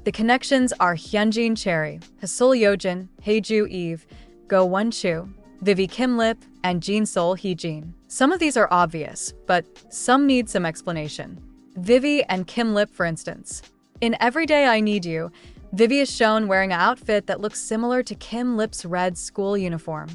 The connections are Hyunjin, Cherry, Hasol, Yeojin, Haeju, Eve, Go-won, Chu, Vivi, Kim Lip, and Jin, Sol, Heejin. Some of these are obvious, but some need some explanation. Vivi and Kim Lip, for instance. In Everyday I Need You, Vivi is shown wearing an outfit that looks similar to Kim Lip's red school uniform.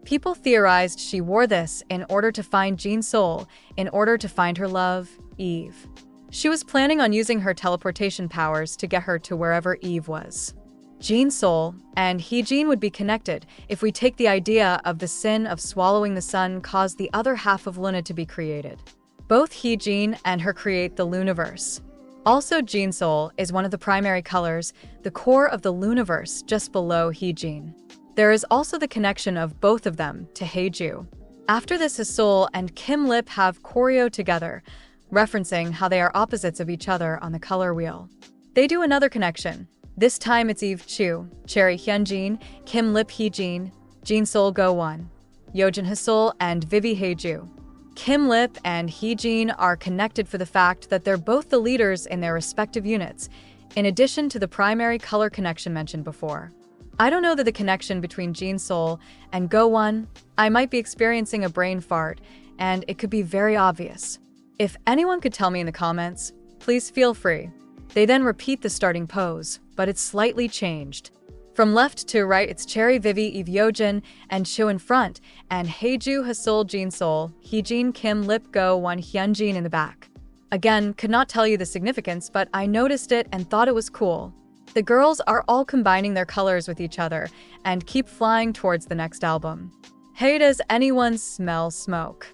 People theorized she wore this in order to find Jin, Sol, in order to find her love, Eve. She was planning on using her teleportation powers to get her to wherever Eve was. Jin-Sol and Heejin would be connected if we take the idea of the sin of swallowing the sun caused the other half of LOONA to be created. Both Heejin and her create the loonaverse. Also, Jin-Sol is one of the primary colors, the core of the loonaverse just below Heejin. There is also the connection of both of them to Haeju. After this, Sol and Kim Lip have choreo together, referencing how they are opposites of each other on the color wheel. They do another connection. This time it's Eve Chu, Cherry Hyunjin, Kim Lip Heejin, Jin-Sol Go-won, Yojin Sol, and Vivi Haeju. Kim Lip and Heejin are connected for the fact that they're both the leaders in their respective units, in addition to the primary color connection mentioned before. I don't know that the connection between Jin-Sol and Go-won. I might be experiencing a brain fart, and it could be very obvious. If anyone could tell me in the comments, please feel free. They then repeat the starting pose, but it's slightly changed. From left to right, it's Cherry, Vivi, Eve, Yojin, and Chu in front, and Haeju, Sol, Jin-Sol, Heejin, Kim, Lip, Go-won, Hyunjin in the back. Again, could not tell you the significance, but I noticed it and thought it was cool. The girls are all combining their colors with each other and keep flying towards the next album. Hey, does anyone smell smoke?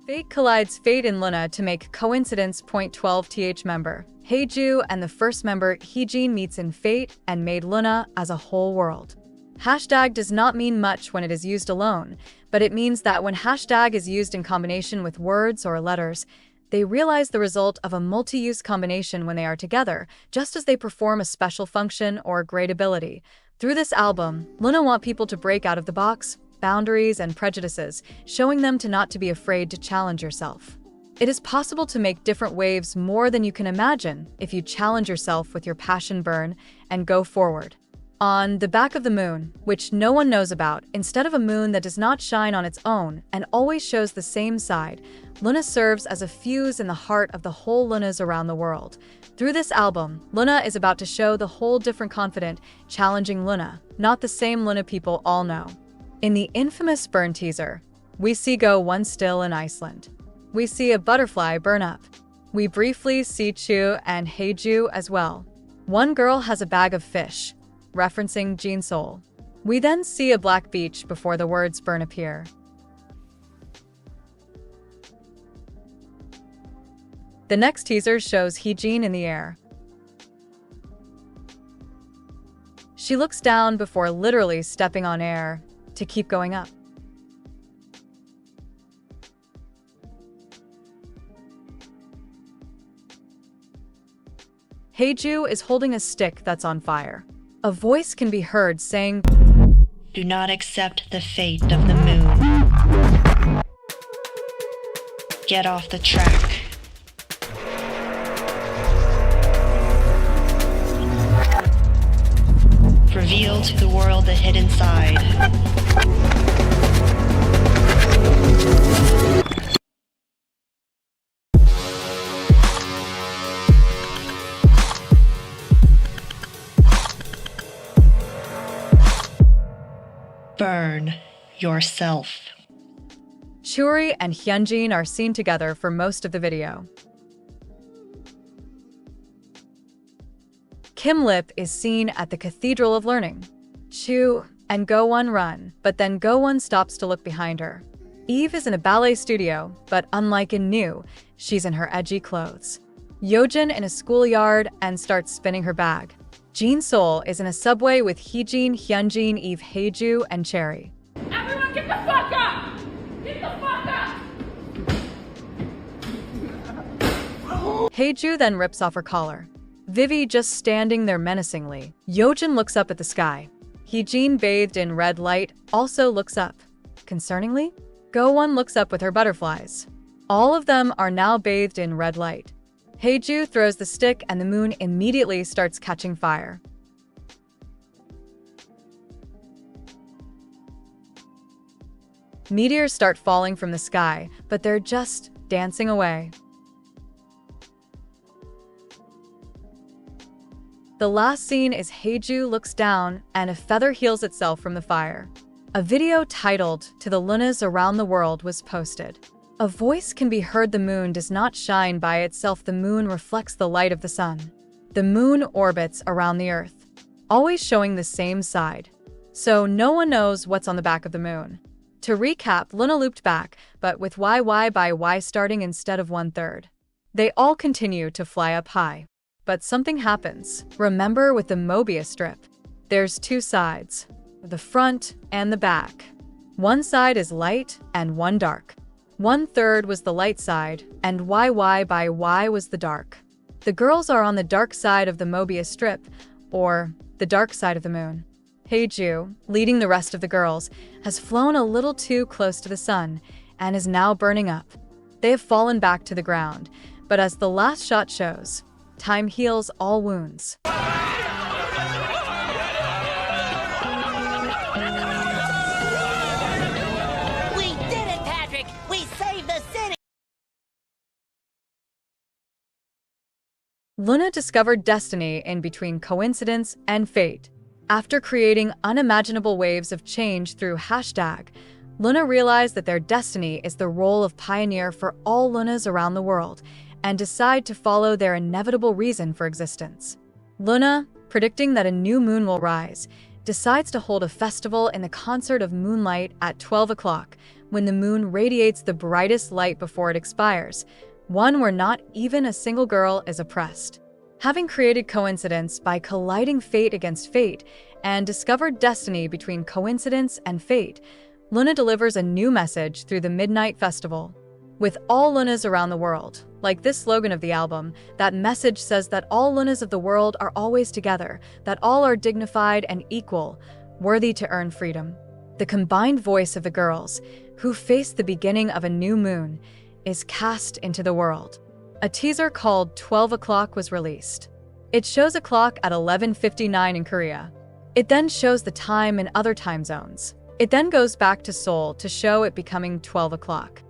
Fate collides Fate in LOONA to make coincidence. 12th member Haeju and the first member Heejin meets in Fate and made LOONA as a whole world. Hashtag does not mean much when it is used alone, but it means that when hashtag is used in combination with words or letters, they realize the result of a multi-use combination when they are together, just as they perform a special function or great ability. Through this album, LOONA want people to break out of the box, boundaries, and prejudices, showing them to not to be afraid to challenge yourself. It is possible to make different waves more than you can imagine if you challenge yourself with your passion burn and go forward. On the back of the moon, which no one knows about, instead of a moon that does not shine on its own and always shows the same side, LOONA serves as a fuse in the heart of the whole LOONAs around the world. Through this album, LOONA is about to show the whole different confident, challenging LOONA, not the same LOONA people all know. In the infamous burn teaser, we see Go-won still in Iceland. We see a butterfly burn up. We briefly see Chu and Haeju as well. One girl has a bag of fish, referencing Jin-Sol. We then see a black beach before the words burn appear. The next teaser shows Heejin in the air. She looks down before literally stepping on air to keep going up. Haeju is holding a stick that's on fire. A voice can be heard saying, "Do not accept the fate of the moon. Get off the track." Reveal to the world the hidden side. Burn yourself. Churi and Hyunjin are seen together for most of the video. Kim Lip is seen at the Cathedral of Learning. Chu and Go-won run, but then Go-won stops to look behind her. Eve is in a ballet studio, but unlike in New, she's in her edgy clothes. Yojin in a schoolyard and starts spinning her bag. Jin-Sol is in a subway with Heejin, Hyunjin, Eve, Haeju, and Cherry. Everyone get the fuck up! Get the fuck up! Haeju then rips off her collar. Vivi just standing there menacingly. Yojin looks up at the sky. Heejin, bathed in red light, also looks up. Concerningly, Go-won looks up with her butterflies. All of them are now bathed in red light. Haeju throws the stick and the moon immediately starts catching fire. Meteors start falling from the sky, but they're just dancing away. The last scene is Haeju looks down and a feather heals itself from the fire. A video titled "To the Loonas Around the World" was posted. A voice can be heard. The moon does not shine by itself. The moon reflects the light of the sun. The moon orbits around the Earth, always showing the same side. So no one knows what's on the back of the moon. To recap, Loona looped back, but with Y by Y starting instead of 1/3. They all continue to fly up high. But something happens. Remember with the Mobius strip, there's two sides, the front and the back. One side is light and one dark. 1/3 was the light side, and Y by Y was the dark. The girls are on the dark side of the Mobius strip, or the dark side of the moon. Heiju, leading the rest of the girls, has flown a little too close to the sun and is now burning up. They have fallen back to the ground, but as the last shot shows, time heals all wounds. We did it, Patrick! We saved the city! Loona discovered destiny in between coincidence and fate. After creating unimaginable waves of change through hashtag, Loona realized that their destiny is the role of pioneer for all Loonas around the world, and decide to follow their inevitable reason for existence. Loona, predicting that a new moon will rise, decides to hold a festival in the concert of moonlight at 12 o'clock, when the moon radiates the brightest light before it expires, one where not even a single girl is oppressed. Having created coincidence by colliding fate against fate and discovered destiny between coincidence and fate, Loona delivers a new message through the Midnight Festival. With all Loonas around the world, like this slogan of the album, that message says that all Loonas of the world are always together, that all are dignified and equal, worthy to earn freedom. The combined voice of the girls, who face the beginning of a new moon, is cast into the world. A teaser called 12 o'clock was released. It shows a clock at 11:59 in Korea. It then shows the time in other time zones. It then goes back to Seoul to show it becoming 12 o'clock.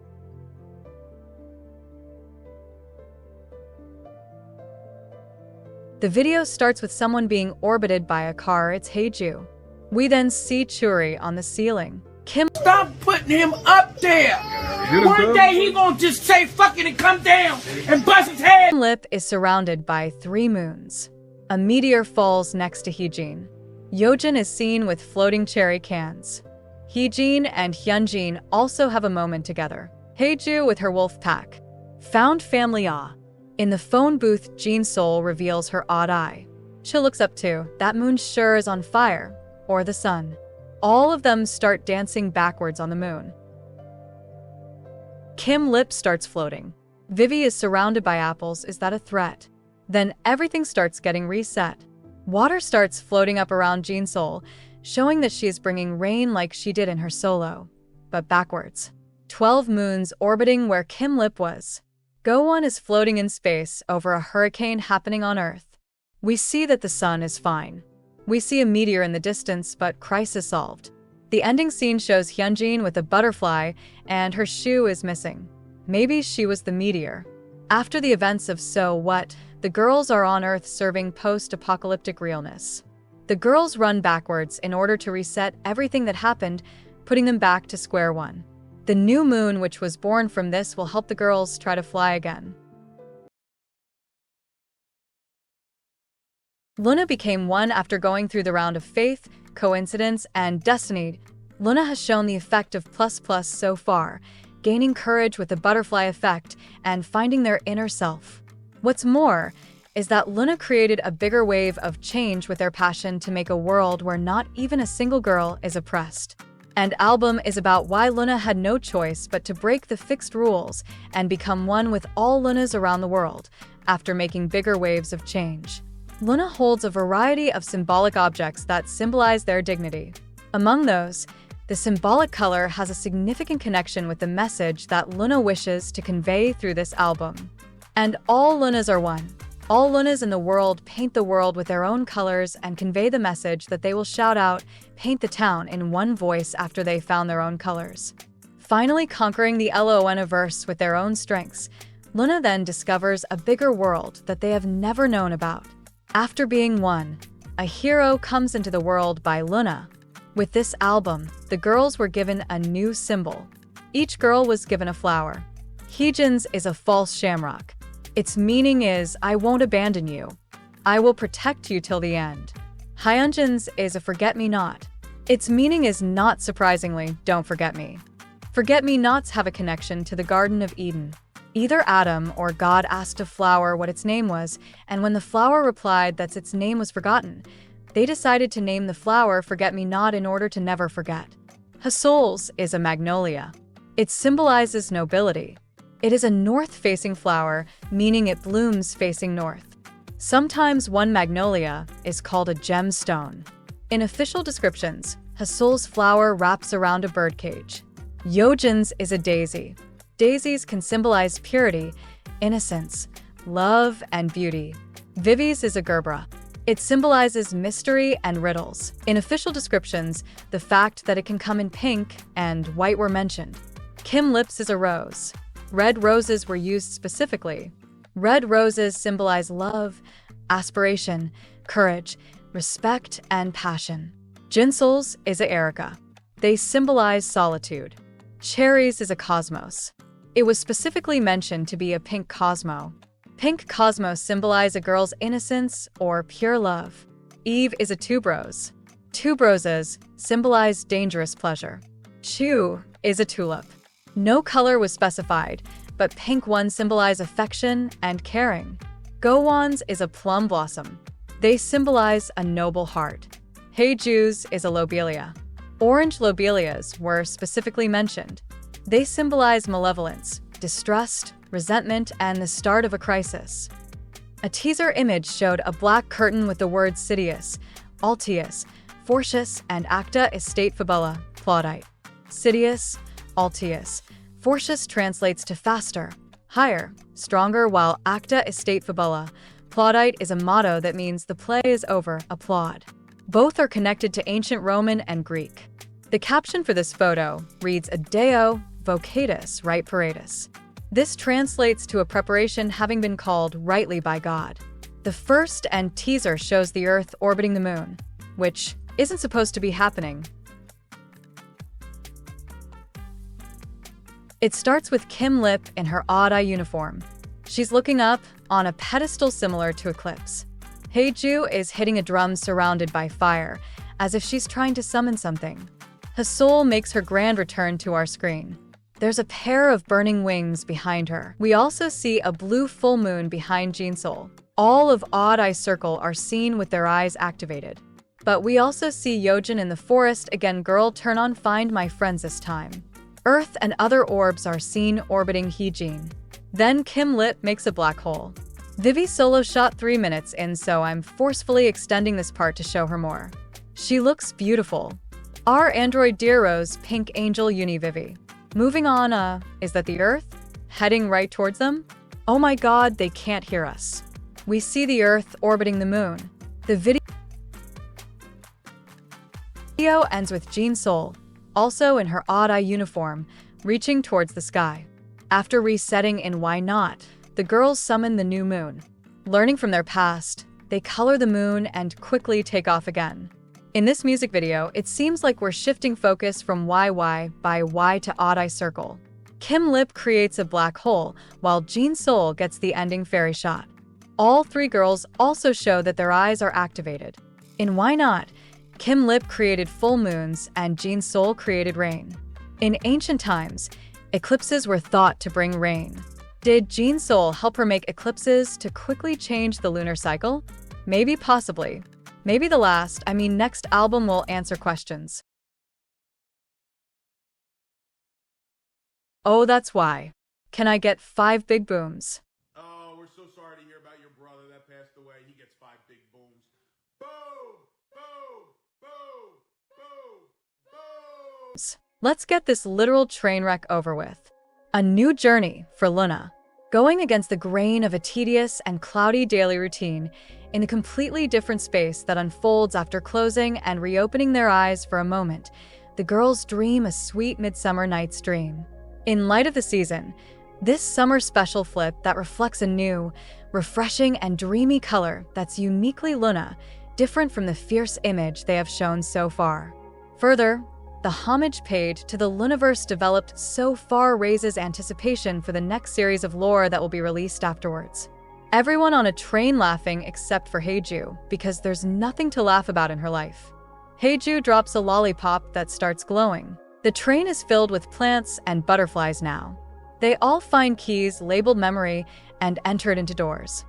The video starts with someone being orbited by a car. It's Heiju. We then see Churi on the ceiling. Stop putting him up there. One day he gonna just say fuck it and come down and bust his head. Lip is surrounded by 3 moons. A meteor falls next to Heejin. Yeojin is seen with floating cherry cans. Heejin and Hyunjin also have a moment together. Heiju with her wolf pack. Found family awe. In the phone booth, Jin Seol reveals her odd eye. She looks up too. That moon sure is on fire. Or the sun. All of them start dancing backwards on the moon. Kim Lip starts floating. Vivi is surrounded by apples. Is that a threat? Then everything starts getting reset. Water starts floating up around Jin Seol, showing that she is bringing rain like she did in her solo, but backwards. 12 moons orbiting where Kim Lip was. Go-won is floating in space over a hurricane happening on Earth. We see that the sun is fine. We see a meteor in the distance, but crisis solved. The ending scene shows Hyunjin with a butterfly, and her shoe is missing. Maybe she was the meteor. After the events of So What, the girls are on Earth serving post-apocalyptic realness. The girls run backwards in order to reset everything that happened, putting them back to square one. The new moon which was born from this will help the girls try to fly again. Loona became one after going through the round of faith, coincidence, and destiny. Loona has shown the effect of plus so far, gaining courage with the butterfly effect and finding their inner self. What's more is that Loona created a bigger wave of change with their passion to make a world where not even a single girl is oppressed. And album is about why Loona had no choice but to break the fixed rules and become one with all Loonas around the world after making bigger waves of change. Loona holds a variety of symbolic objects that symbolize their dignity. Among those, the symbolic color has a significant connection with the message that Loona wishes to convey through this album. And all Loonas are one. All Loonas in the world paint the world with their own colors and convey the message that they will shout out, paint the town in one voice after they found their own colors. Finally conquering the LOONAverse with their own strengths, Loona then discovers a bigger world that they have never known about. After being one, a hero comes into the world by Loona. With this album, the girls were given a new symbol. Each girl was given a flower. Heejin's is a false shamrock. Its meaning is, I won't abandon you. I will protect you till the end. Hyunjin's is a forget-me-not. Its meaning is, not surprisingly, don't forget me. Forget-me-nots have a connection to the Garden of Eden. Either Adam or God asked a flower what its name was, and when the flower replied that its name was forgotten, they decided to name the flower Forget-me-not in order to never forget. Hasol's is a magnolia. It symbolizes nobility. It is a north-facing flower, meaning it blooms facing north. Sometimes one magnolia is called a gemstone. In official descriptions, Hasol's flower wraps around a birdcage. Yeojin's is a daisy. Daisies can symbolize purity, innocence, love, and beauty. Vivi's is a gerbera. It symbolizes mystery and riddles. In official descriptions, the fact that it can come in pink and white were mentioned. Kim Lip's is a rose. Red roses were used specifically. Red roses symbolize love, aspiration, courage, respect, and passion. Jinsol's is a erica. They symbolize solitude. Cherries is a cosmos. It was specifically mentioned to be a pink cosmo. Pink cosmos symbolize a girl's innocence or pure love. Eve is a tuberose. Tuberoses symbolize dangerous pleasure. Chu is a tulip. No color was specified, but pink ones symbolize affection and caring. Gowon's is a plum blossom. They symbolize a noble heart. Hyeju's is a lobelia. Orange lobelias were specifically mentioned. They symbolize malevolence, distrust, resentment, and the start of a crisis. A teaser image showed a black curtain with the words Sidious, Altius, Fortius, and Acta Estate Fabula, Plaudite. Sidious, Altius, Fortius translates to faster, higher, stronger, while Acta Estate Fabula, Plaudite is a motto that means the play is over, applaud. Both are connected to ancient Roman and Greek. The caption for this photo reads Adeo Vocatus Right Paratus. This translates to a preparation having been called rightly by God. The first and teaser shows the Earth orbiting the Moon, which isn't supposed to be happening. It starts with Kim Lip in her odd-eye uniform. She's looking up on a pedestal similar to Eclipse. Hyeju is hitting a drum surrounded by fire, as if she's trying to summon something. Hasol makes her grand return to our screen. There's a pair of burning wings behind her. We also see a blue full moon behind Jinsol. All of Odd Eye Circle are seen with their eyes activated. But we also see Yeojin in the forest again. Girl, turn on Find My Friends this time. Earth and other orbs are seen orbiting Heejin. Then Kim Lip makes a black hole. Vivi solo shot 3 minutes in, so I'm forcefully extending this part to show her more. She looks beautiful. Our android Dear Rose Pink Angel Uni Vivi. Moving on, is that the Earth? Heading right towards them? Oh my god, they can't hear us. We see the Earth orbiting the Moon. The video ends with Jinsol, also in her odd-eye uniform, reaching towards the sky. After resetting in Why Not, the girls summon the new moon. Learning from their past, they color the moon and quickly take off again. In this music video, it seems like we're shifting focus from YY by Y to Odd Eye Circle. Kim Lip creates a black hole, while Jinsol gets the ending fairy shot. All 3 girls also show that their eyes are activated. In Why Not, Kim Lip created full moons and Jinsol created rain. In ancient times, eclipses were thought to bring rain. Did Jinsol help her make eclipses to quickly change the lunar cycle? Maybe, possibly. Maybe the last, next album will answer questions. Oh, that's why. Can I get 5 big booms? Oh, we're so sorry to hear about your brother that passed away. He gets 5 big booms. Boom! Boom! Boom! Boom! Boom! Let's get this literal train wreck over with. A new journey for LOONA. Going against the grain of a tedious and cloudy daily routine in a completely different space that unfolds after closing and reopening their eyes for a moment, the girls dream a sweet midsummer night's dream. In light of the season, this summer special flip that reflects a new, refreshing and dreamy color that's uniquely LOONA, different from the fierce image they have shown so far. Further, The homage paid to the Loonaverse developed so far raises anticipation for the next series of lore that will be released afterwards. Everyone on a train laughing except for Heiju, because there's nothing to laugh about in her life. Heiju drops a lollipop that starts glowing. The train is filled with plants and butterflies now. They all find keys labeled memory and enter it into doors.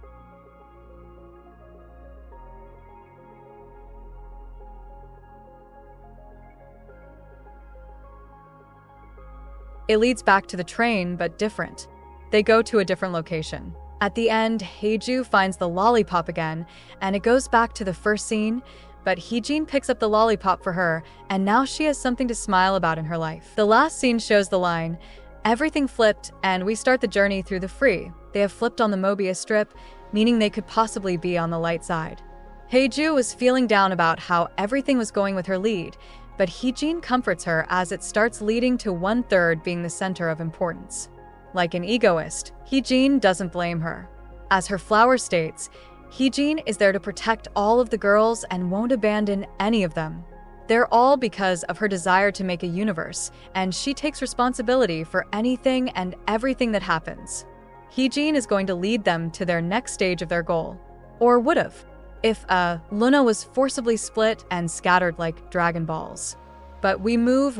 It leads back to the train, but different. They go to a different location. At the end, Heiju finds the lollipop again, and it goes back to the first scene, but Heejin picks up the lollipop for her, and now she has something to smile about in her life. The last scene shows the line, "Everything flipped, and we start the journey through the free." They have flipped on the Mobius strip, meaning they could possibly be on the light side. Heiju was feeling down about how everything was going with her lead, but Heejin comforts her as it starts leading to 1/3 being the center of importance. Like an egoist, Heejin doesn't blame her. As her flower states, Heejin is there to protect all of the girls and won't abandon any of them. They're all because of her desire to make a universe, and she takes responsibility for anything and everything that happens. Heejin is going to lead them to their next stage of their goal. Or would've, if LOONA was forcibly split and scattered like Dragon Balls. But we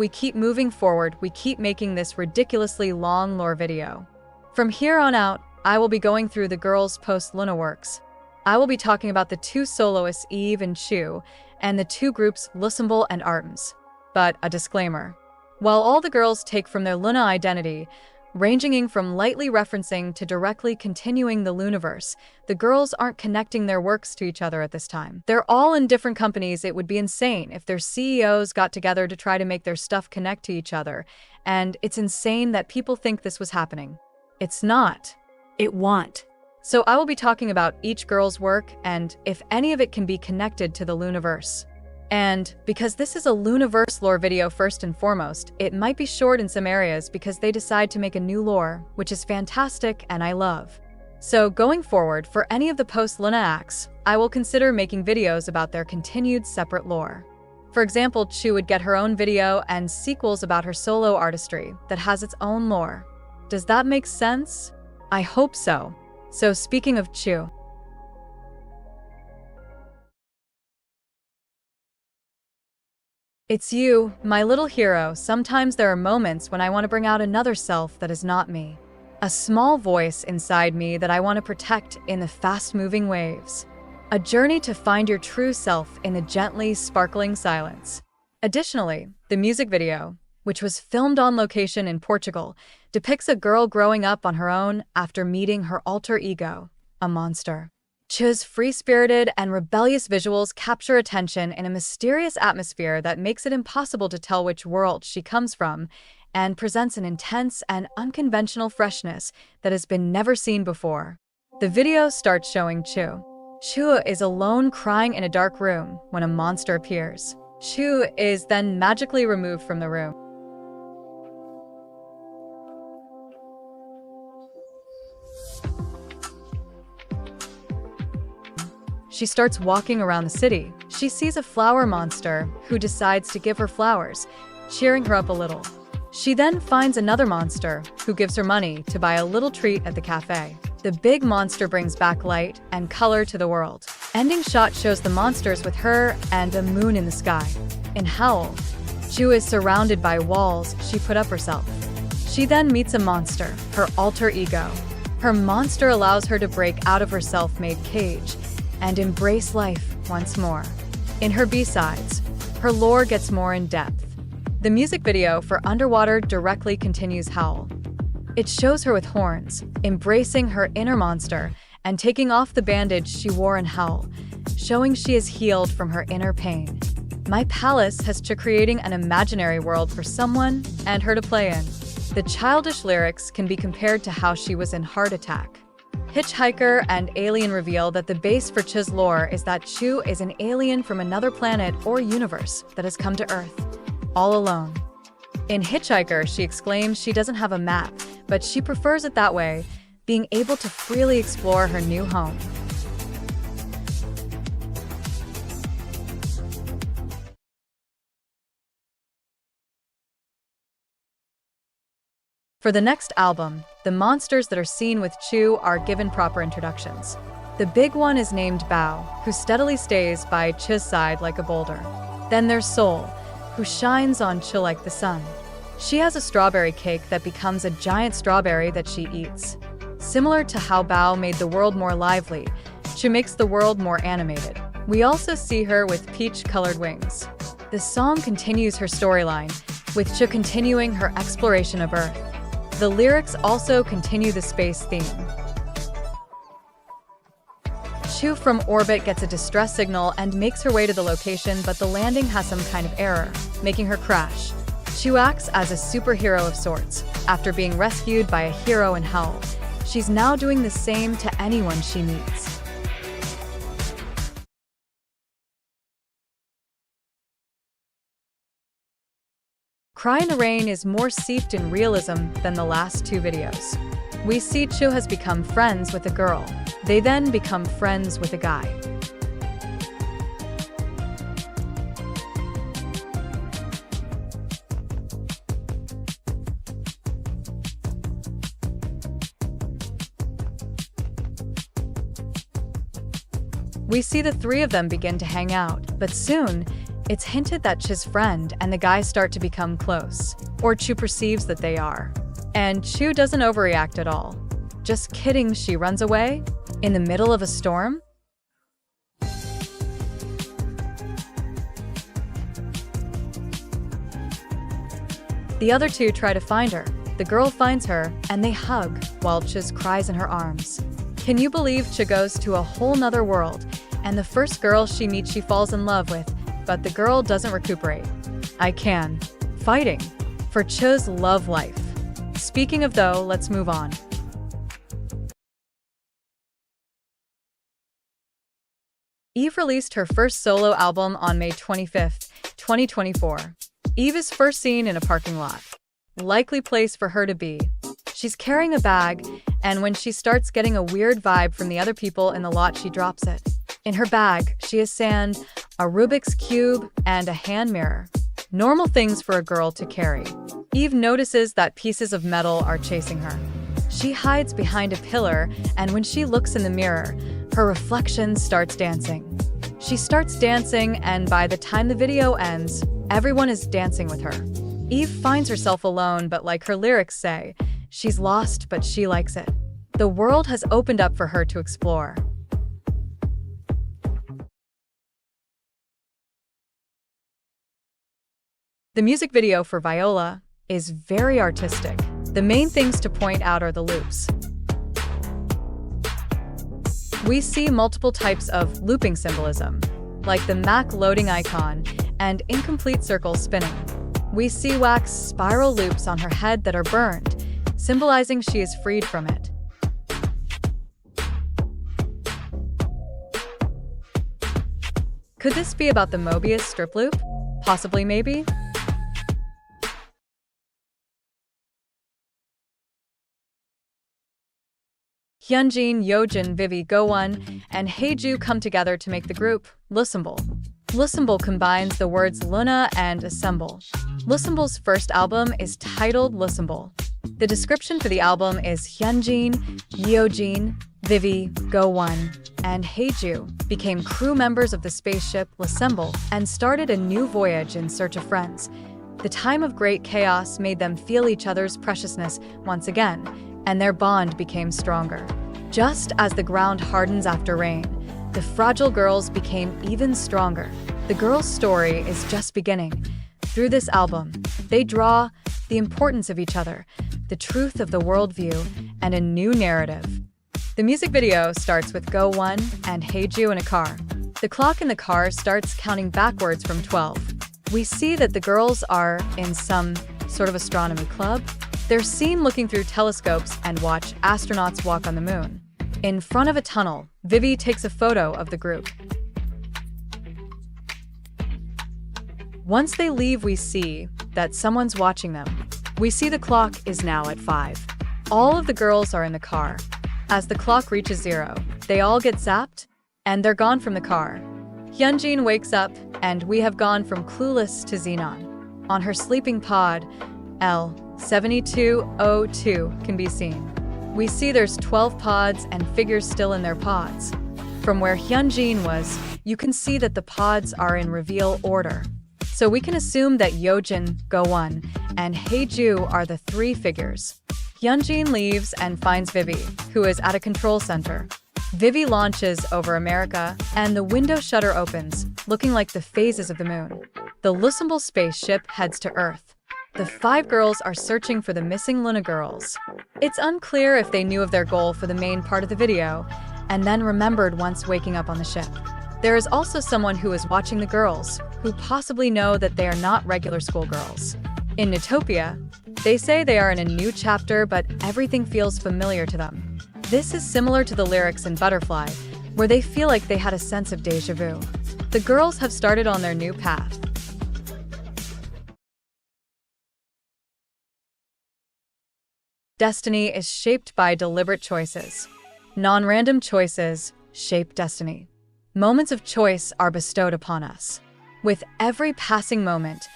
keep moving forward, we keep making this ridiculously long lore video. From here on out, I will be going through the girls' post-LOONA works. I will be talking about the two soloists Eve and Chu, and the two groups Lussemble and ARTMS. But a disclaimer. While all the girls take from their LOONA identity, ranging from lightly referencing to directly continuing the Loonaverse, the girls aren't connecting their works to each other at this time. They're all in different companies. It would be insane if their CEOs got together to try to make their stuff connect to each other, and it's insane that people think this was happening. It's not. It won't. So I will be talking about each girl's work and if any of it can be connected to the Loonaverse. And because this is a Loonaverse lore video first and foremost, it might be short in some areas because they decide to make a new lore, which is fantastic and I love. So going forward, for any of the post-LOONA acts, I will consider making videos about their continued separate lore. For example, Chu would get her own video and sequels about her solo artistry that has its own lore. Does that make sense? I hope so. So speaking of Chu, it's you, my little hero. Sometimes there are moments when I want to bring out another self that is not me. A small voice inside me that I want to protect in the fast-moving waves. A journey to find your true self in the gently sparkling silence. Additionally, the music video, which was filmed on location in Portugal, depicts a girl growing up on her own after meeting her alter ego, a monster. Chu's free-spirited and rebellious visuals capture attention in a mysterious atmosphere that makes it impossible to tell which world she comes from and presents an intense and unconventional freshness that has been never seen before. The video starts showing Chu. Chu is alone crying in a dark room when a monster appears. Chu is then magically removed from the room. She starts walking around the city. She sees a flower monster who decides to give her flowers, cheering her up a little. She then finds another monster who gives her money to buy a little treat at the cafe. The big monster brings back light and color to the world. Ending shot shows the monsters with her and a moon in the sky. In Howl, Chu is surrounded by walls she put up herself. She then meets a monster, her alter ego. Her monster allows her to break out of her self-made cage and embrace life once more. In her B-sides, her lore gets more in depth. The music video for Underwater directly continues Howl. It shows her with horns, embracing her inner monster and taking off the bandage she wore in Howl, showing she is healed from her inner pain. My Palace has Chu creating an imaginary world for someone and her to play in. The childish lyrics can be compared to how she was in Heart Attack. Hitchhiker and Alien reveal that the base for Chu's lore is that Chu is an alien from another planet or universe that has come to Earth, all alone. In Hitchhiker, she exclaims she doesn't have a map, but she prefers it that way, being able to freely explore her new home. For the next album, the monsters that are seen with Chu are given proper introductions. The big one is named Bao, who steadily stays by Chu's side like a boulder. Then there's Sol, who shines on Chu like the sun. She has a strawberry cake that becomes a giant strawberry that she eats. Similar to how Bao made the world more lively, Chu makes the world more animated. We also see her with peach-colored wings. The song continues her storyline, with Chu continuing her exploration of Earth. The lyrics also continue the space theme. Chu from orbit gets a distress signal and makes her way to the location, but the landing has some kind of error, making her crash. Chu acts as a superhero of sorts. After being rescued by a hero in hell, she's now doing the same to anyone she meets. Cry in the Rain is more seeped in realism than the last two videos. We see Chu has become friends with a girl. They then become friends with a guy. We see the three of them begin to hang out, but soon, it's hinted that Chu's friend and the guy start to become close, or Chu perceives that they are. And Chu doesn't overreact at all. Just kidding, she runs away? In the middle of a storm? The other two try to find her. The girl finds her, and they hug, while Chu cries in her arms. Can you believe Chu goes to a whole nother world, and the first girl she meets she falls in love with, but the girl doesn't recuperate? I can. Fighting for Chu's love life. Speaking of though, let's move on. Eve released her first solo album on May 25th, 2024. Eve is first seen in a parking lot. Likely place for her to be. She's carrying a bag, and when she starts getting a weird vibe from the other people in the lot, she drops it. In her bag, she has sand, a Rubik's Cube, and a hand mirror. Normal things for a girl to carry. Eve notices that pieces of metal are chasing her. She hides behind a pillar, and when she looks in the mirror, her reflection starts dancing. She starts dancing, and by the time the video ends, everyone is dancing with her. Eve finds herself alone, but like her lyrics say, she's lost, but she likes it. The world has opened up for her to explore. The music video for Viola is very artistic. The main things to point out are the loops. We see multiple types of looping symbolism, like the Mac loading icon and incomplete circle spinning. We see wax spiral loops on her head that are burned, symbolizing she is freed from it. Could this be about the Mobius strip loop? Possibly, maybe? Hyunjin, Yeojin, Vivi, Go1, and Haeju come together to make the group Loosemble. Loosemble combines the words LOONA and assemble. Loosemble's first album is titled Loosemble. The description for the album is Hyunjin, Yeojin, Vivi, Go1, and Haeju became crew members of the spaceship Loosemble and started a new voyage in search of friends. The time of great chaos made them feel each other's preciousness once again, and their bond became stronger. Just as the ground hardens after rain, the fragile girls became even stronger. The girls' story is just beginning. Through this album, they draw the importance of each other, the truth of the worldview, and a new narrative. The music video starts with Go1 and Haeju in a car. The clock in the car starts counting backwards from 12. We see that the girls are in some sort of astronomy club. They're seen looking through telescopes and watch astronauts walk on the moon. In front of a tunnel, Vivi takes a photo of the group. Once they leave, we see that someone's watching them. We see the clock is now at 5. All of the girls are in the car. As the clock reaches 0, they all get zapped, and they're gone from the car. Hyunjin wakes up, and we have gone from clueless to Xenon. On her sleeping pod, Elle 7202 can be seen. We see there's 12 pods and figures still in their pods. From where Hyunjin was, you can see that the pods are in reveal order. So we can assume that Yojin, Go-won, and Haeju are the 3 figures. Hyunjin leaves and finds Vivi, who is at a control center. Vivi launches over America, and the window shutter opens, looking like the phases of the moon. The Lussemble spaceship heads to Earth. The 5 girls are searching for the missing LOONA girls. It's unclear if they knew of their goal for the main part of the video, and then remembered once waking up on the ship. There is also someone who is watching the girls, who possibly know that they are not regular schoolgirls. In Utopia, they say they are in a new chapter, but everything feels familiar to them. This is similar to the lyrics in Butterfly, where they feel like they had a sense of déjà vu. The girls have started on their new path. Destiny is shaped by deliberate choices. Non-random choices shape destiny. Moments of choice are bestowed upon us. With every passing moment,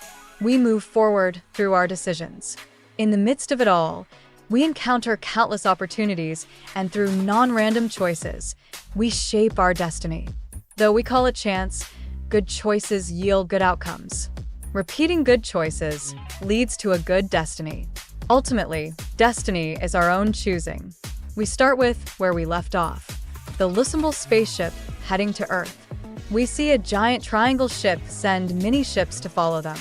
we move forward through our decisions. In the midst of it all, we encounter countless opportunities, and through non-random choices, we shape our destiny. Though we call it chance, good choices yield good outcomes. Repeating good choices leads to a good destiny. Ultimately, destiny is our own choosing. We start with where we left off. The Lussemble spaceship heading to Earth. We see a giant triangle ship send mini ships to follow them.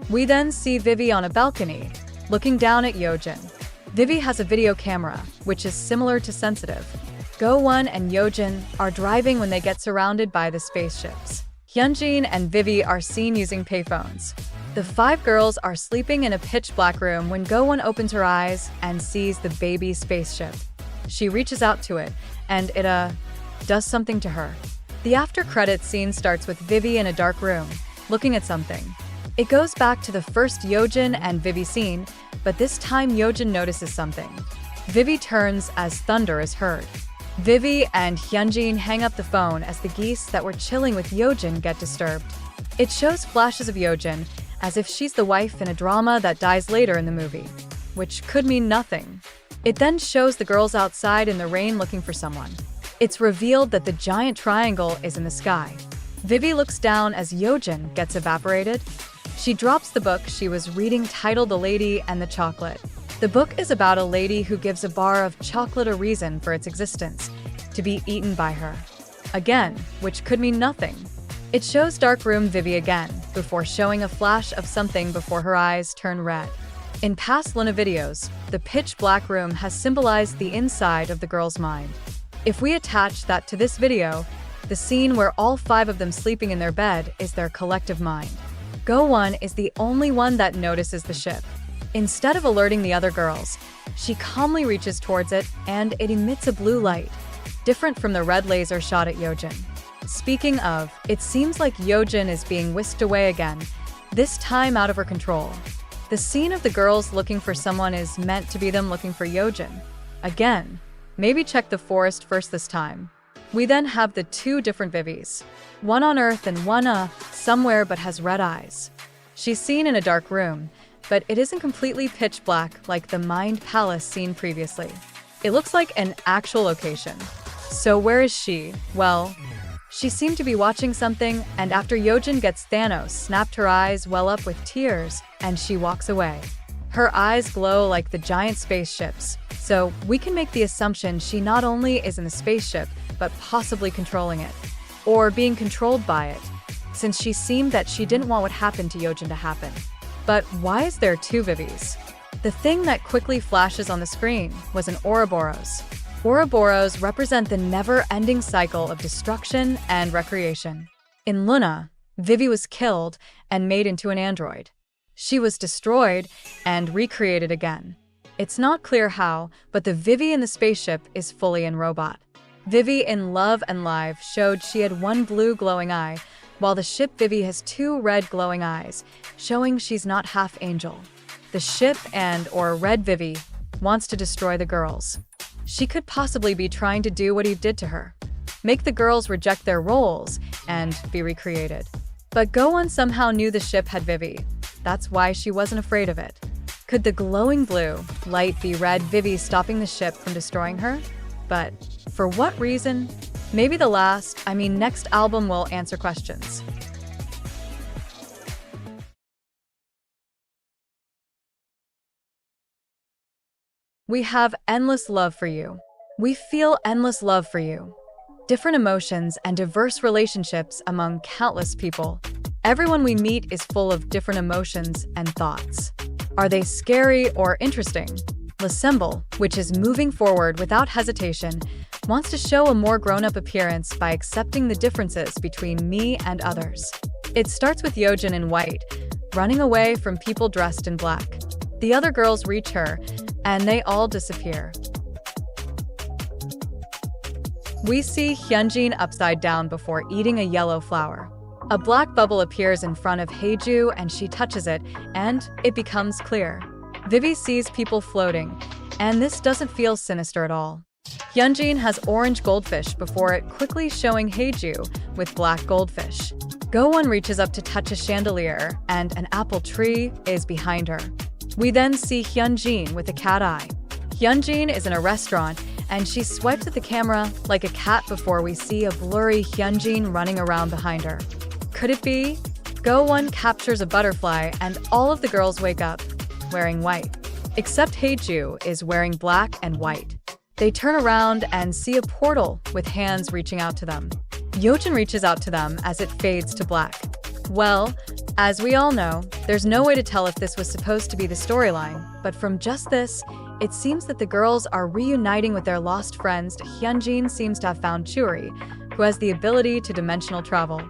We then see Vivi on a balcony, looking down at Yojin. Vivi has a video camera, which is similar to Sensitive. Go-won and Yojin are driving when they get surrounded by the spaceships. Hyunjin and Vivi are seen using payphones. The 5 girls are sleeping in a pitch-black room when Go-won opens her eyes and sees the baby spaceship. She reaches out to it, and it, does something to her. The after-credits scene starts with Vivi in a dark room, looking at something. It goes back to the first Yojin and Vivi scene, but this time Yojin notices something. Vivi turns as thunder is heard. Vivi and Hyunjin hang up the phone as the geese that were chilling with Yojin get disturbed. It shows flashes of Yojin, as if she's the wife in a drama that dies later in the movie, which could mean nothing. It then shows the girls outside in the rain looking for someone. It's revealed that the giant triangle is in the sky. Vivi looks down as Yojin gets evaporated. She drops the book she was reading titled The Lady and the Chocolate. The book is about a lady who gives a bar of chocolate a reason for its existence, to be eaten by her. Again, which could mean nothing. It shows dark room Vivi again, before showing a flash of something before her eyes turn red. In past LOONA videos, the pitch black room has symbolized the inside of the girl's mind. If we attach that to this video, the scene where all 5 of them sleeping in their bed is their collective mind. Go-won is the only one that notices the ship. Instead of alerting the other girls, she calmly reaches towards it, and it emits a blue light, different from the red laser shot at Yojin. Speaking of, it seems like Yojin is being whisked away again, this time out of her control. The scene of the girls looking for someone is meant to be them looking for Yojin. Again, maybe check the forest first this time. We then have the 2 different Vivis. One on Earth and one somewhere but has red eyes. She's seen in a dark room, but it isn't completely pitch black like the Mind Palace seen previously. It looks like an actual location. So where is she? Well, she seemed to be watching something, and after Yojin gets Thanos snapped, her eyes well up with tears, and she walks away. Her eyes glow like the giant spaceships, so we can make the assumption she not only is in the spaceship, but possibly controlling it, or being controlled by it, since she seemed that she didn't want what happened to Yojin to happen. But why is there 2 Vivis? The thing that quickly flashes on the screen was an Ouroboros. Ouroboros represent the never-ending cycle of destruction and recreation. In LOONA, Vivi was killed and made into an android. She was destroyed and recreated again. It's not clear how, but the Vivi in the spaceship is fully in robot. Vivi in Love and Live showed she had 1 blue glowing eye, while the ship Vivi has 2 red glowing eyes, showing she's not half angel. The ship or red Vivi wants to destroy the girls. She could possibly be trying to do what he did to her, make the girls reject their roles and be recreated. But Go-won somehow knew the ship had Vivi. That's why she wasn't afraid of it. Could the glowing blue light be red Vivi stopping the ship from destroying her? But for what reason? Maybe the next album will answer questions. We have endless love for you. We feel endless love for you. Different emotions and diverse relationships among countless people. Everyone we meet is full of different emotions and thoughts. Are they scary or interesting? L'Assemble, which is moving forward without hesitation, wants to show a more grown-up appearance by accepting the differences between me and others. It starts with Yeojin in white, running away from people dressed in black. The other girls reach her, and they all disappear. We see Hyunjin upside down before eating a yellow flower. A black bubble appears in front of Haeju and she touches it, and it becomes clear. Vivi sees people floating, and this doesn't feel sinister at all. Hyunjin has orange goldfish before it quickly showing Haeju with black goldfish. Go-won reaches up to touch a chandelier, and an apple tree is behind her. We then see Hyunjin with a cat eye. Hyunjin is in a restaurant, and she swipes at the camera like a cat before we see a blurry Hyunjin running around behind her. Could it be? Go-won captures a butterfly, and all of the girls wake up, wearing white. Except Haeju is wearing black and white. They turn around and see a portal with hands reaching out to them. Yeojin reaches out to them as it fades to black. Well, as we all know, there's no way to tell if this was supposed to be the storyline, but from just this, it seems that the girls are reuniting with their lost friends. Hyunjin seems to have found Churi, who has the ability to dimensional travel.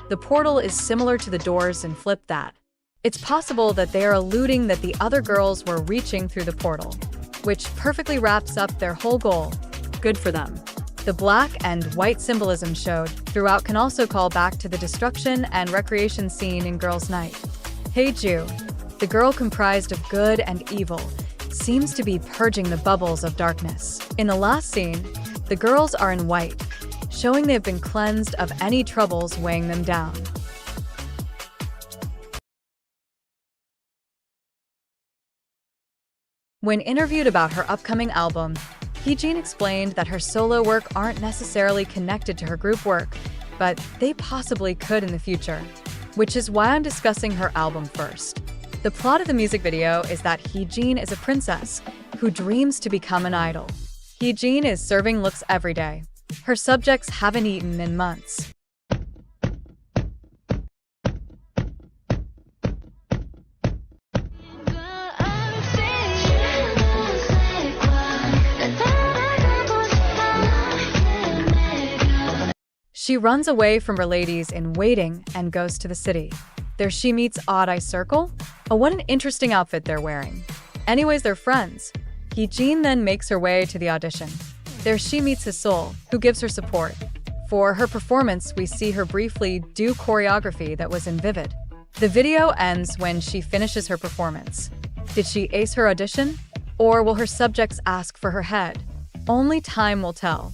The portal is similar to the doors in Flip That. It's possible that they are alluding that the other girls were reaching through the portal, which perfectly wraps up their whole goal. Good for them. The black and white symbolism showed throughout can also call back to the destruction and recreation scene in Girls' Night. Haeju, the girl comprised of good and evil, seems to be purging the bubbles of darkness. In the last scene, the girls are in white, showing they have been cleansed of any troubles weighing them down. When interviewed about her upcoming album, Hyejin explained that her solo work aren't necessarily connected to her group work, but they possibly could in the future, which is why I'm discussing her album first. The plot of the music video is that Hyejin is a princess who dreams to become an idol. Hyejin is serving looks every day. Her subjects haven't eaten in months. She runs away from her ladies in waiting and goes to the city. There she meets Odd Eye Circle. Oh, what an interesting outfit they're wearing. Anyways, they're friends. Hyejin then makes her way to the audition. There she meets his soul, who gives her support. For her performance, we see her briefly do choreography that was in Vivid. The video ends when she finishes her performance. Did she ace her audition? Or will her subjects ask for her head? Only time will tell.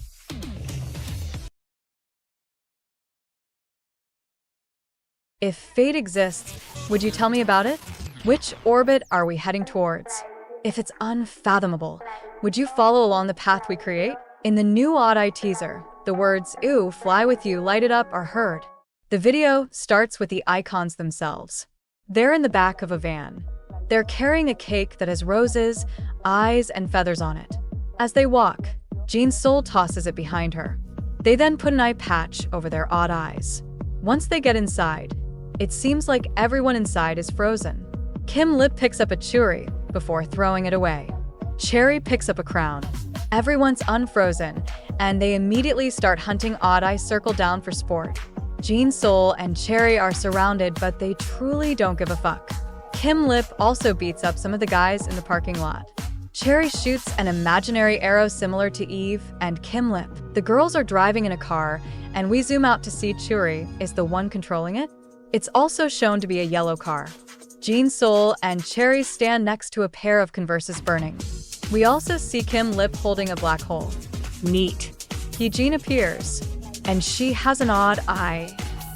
If fate exists, would you tell me about it? Which orbit are we heading towards? If it's unfathomable, would you follow along the path we create? In the new Odd Eye teaser, the words, "Ooh, fly with you, light it up" are heard. The video starts with the icons themselves. They're in the back of a van. They're carrying a cake that has roses, eyes, and feathers on it. As they walk, Jin's soul tosses it behind her. They then put an eye patch over their odd eyes. Once they get inside, it seems like everyone inside is frozen. Kim Lip picks up a churi before throwing it away. Cherry picks up a crown. Everyone's unfrozen, and they immediately start hunting Odd Eye Circle down for sport. Jin, Soul, and Cherry are surrounded, but they truly don't give a fuck. Kim Lip also beats up some of the guys in the parking lot. Cherry shoots an imaginary arrow similar to Eve and Kim Lip. The girls are driving in a car, and we zoom out to see Churi is the one controlling it. It's also shown to be a yellow car. Jin, Soul, and Cherry stand next to a pair of Converses burning. We also see Kim Lip holding a black hole. Neat. Hyejin appears, and she has an odd eye.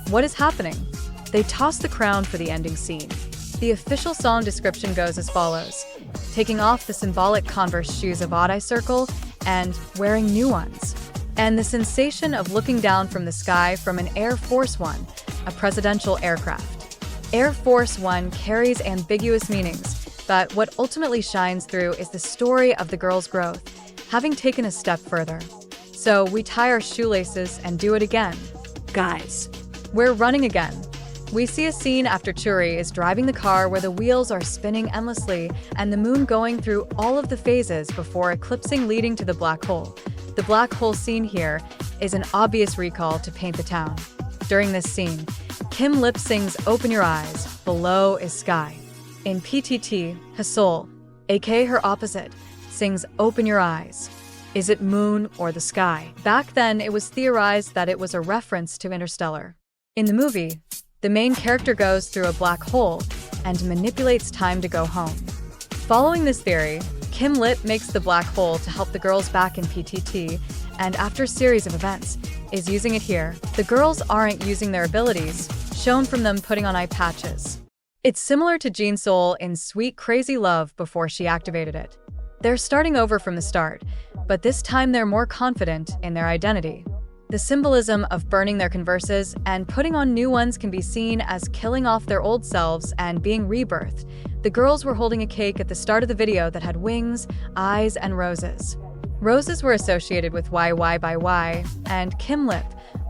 What is happening? They toss the crown for the ending scene. The official song description goes as follows. taking off the symbolic Converse shoes of Odd Eye Circle and wearing new ones. And the sensation of looking down from the sky from an Air Force One, a presidential aircraft. Air Force One carries ambiguous meanings, but what ultimately shines through is the story of the girl's growth, having taken a step further. So we tie our shoelaces and do it again. Guys, we're running again. We see a scene after Churi is driving the car where the wheels are spinning endlessly and the moon going through all of the phases before eclipsing, leading to the black hole. The black hole scene here is an obvious recall to Paint the Town. During this scene, Kim lip sings "Open Your Eyes, Below is Sky." In PTT, Hasol, aka her opposite, sings "Open Your Eyes." Is it moon or the sky? Back then, it was theorized that it was a reference to Interstellar. In the movie, the main character goes through a black hole and manipulates time to go home. Following this theory, Kim Lip makes the black hole to help the girls back in PTT, and after a series of events, is using it here. The girls aren't using their abilities, shown from them putting on eye patches. It's similar to Jin Soul in Sweet Crazy Love before she activated it. They're starting over from the start, but this time they're more confident in their identity. The symbolism of burning their Converses and putting on new ones can be seen as killing off their old selves and being rebirthed. The girls were holding a cake at the start of the video that had wings, eyes, and roses. Roses were associated with YY by Y and Kim Lip,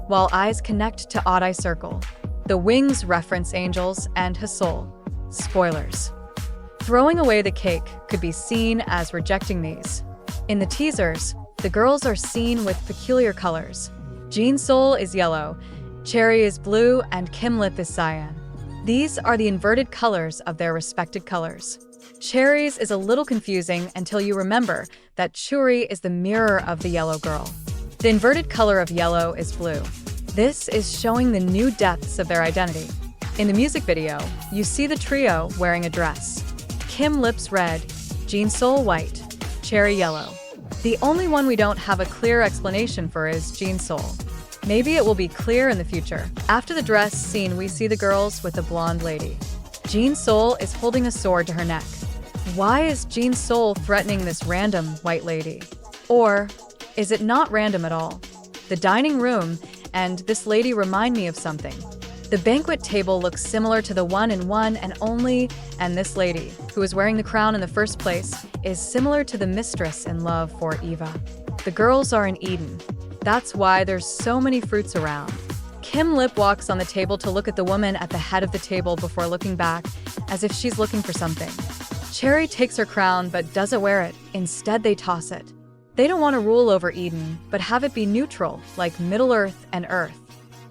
while eyes connect to Odd Eye Circle. The wings reference angels and Hasol. Spoilers. Throwing away the cake could be seen as rejecting these. In the teasers, the girls are seen with peculiar colors. Jin Soul is yellow, Cherry is blue, and Kim Lip is cyan. These are the inverted colors of their respected colors. Cherry's is a little confusing until you remember that Churi is the mirror of the yellow girl. The inverted color of yellow is blue. This is showing the new depths of their identity. In the music video, you see the trio wearing a dress. Kim Lip's red, Jin Soul white, Cherry yellow. The only one we don't have a clear explanation for is Jin Soul. Maybe it will be clear in the future. After the dress scene, we see the girls with the blonde lady. Jin Soul is holding a sword to her neck. Why is Jin Soul threatening this random white lady? Or is it not random at all? The dining room and this lady remind me of something. The banquet table looks similar to the one in One and Only, and this lady, who is wearing the crown in the first place, is similar to the mistress in Love for Eva. The girls are in Eden. That's why there's so many fruits around. Kim Lip walks on the table to look at the woman at the head of the table before looking back, as if she's looking for something. Cherry takes her crown but doesn't wear it. Instead, they toss it. They don't want to rule over Eden, but have it be neutral, like Middle-earth and Earth.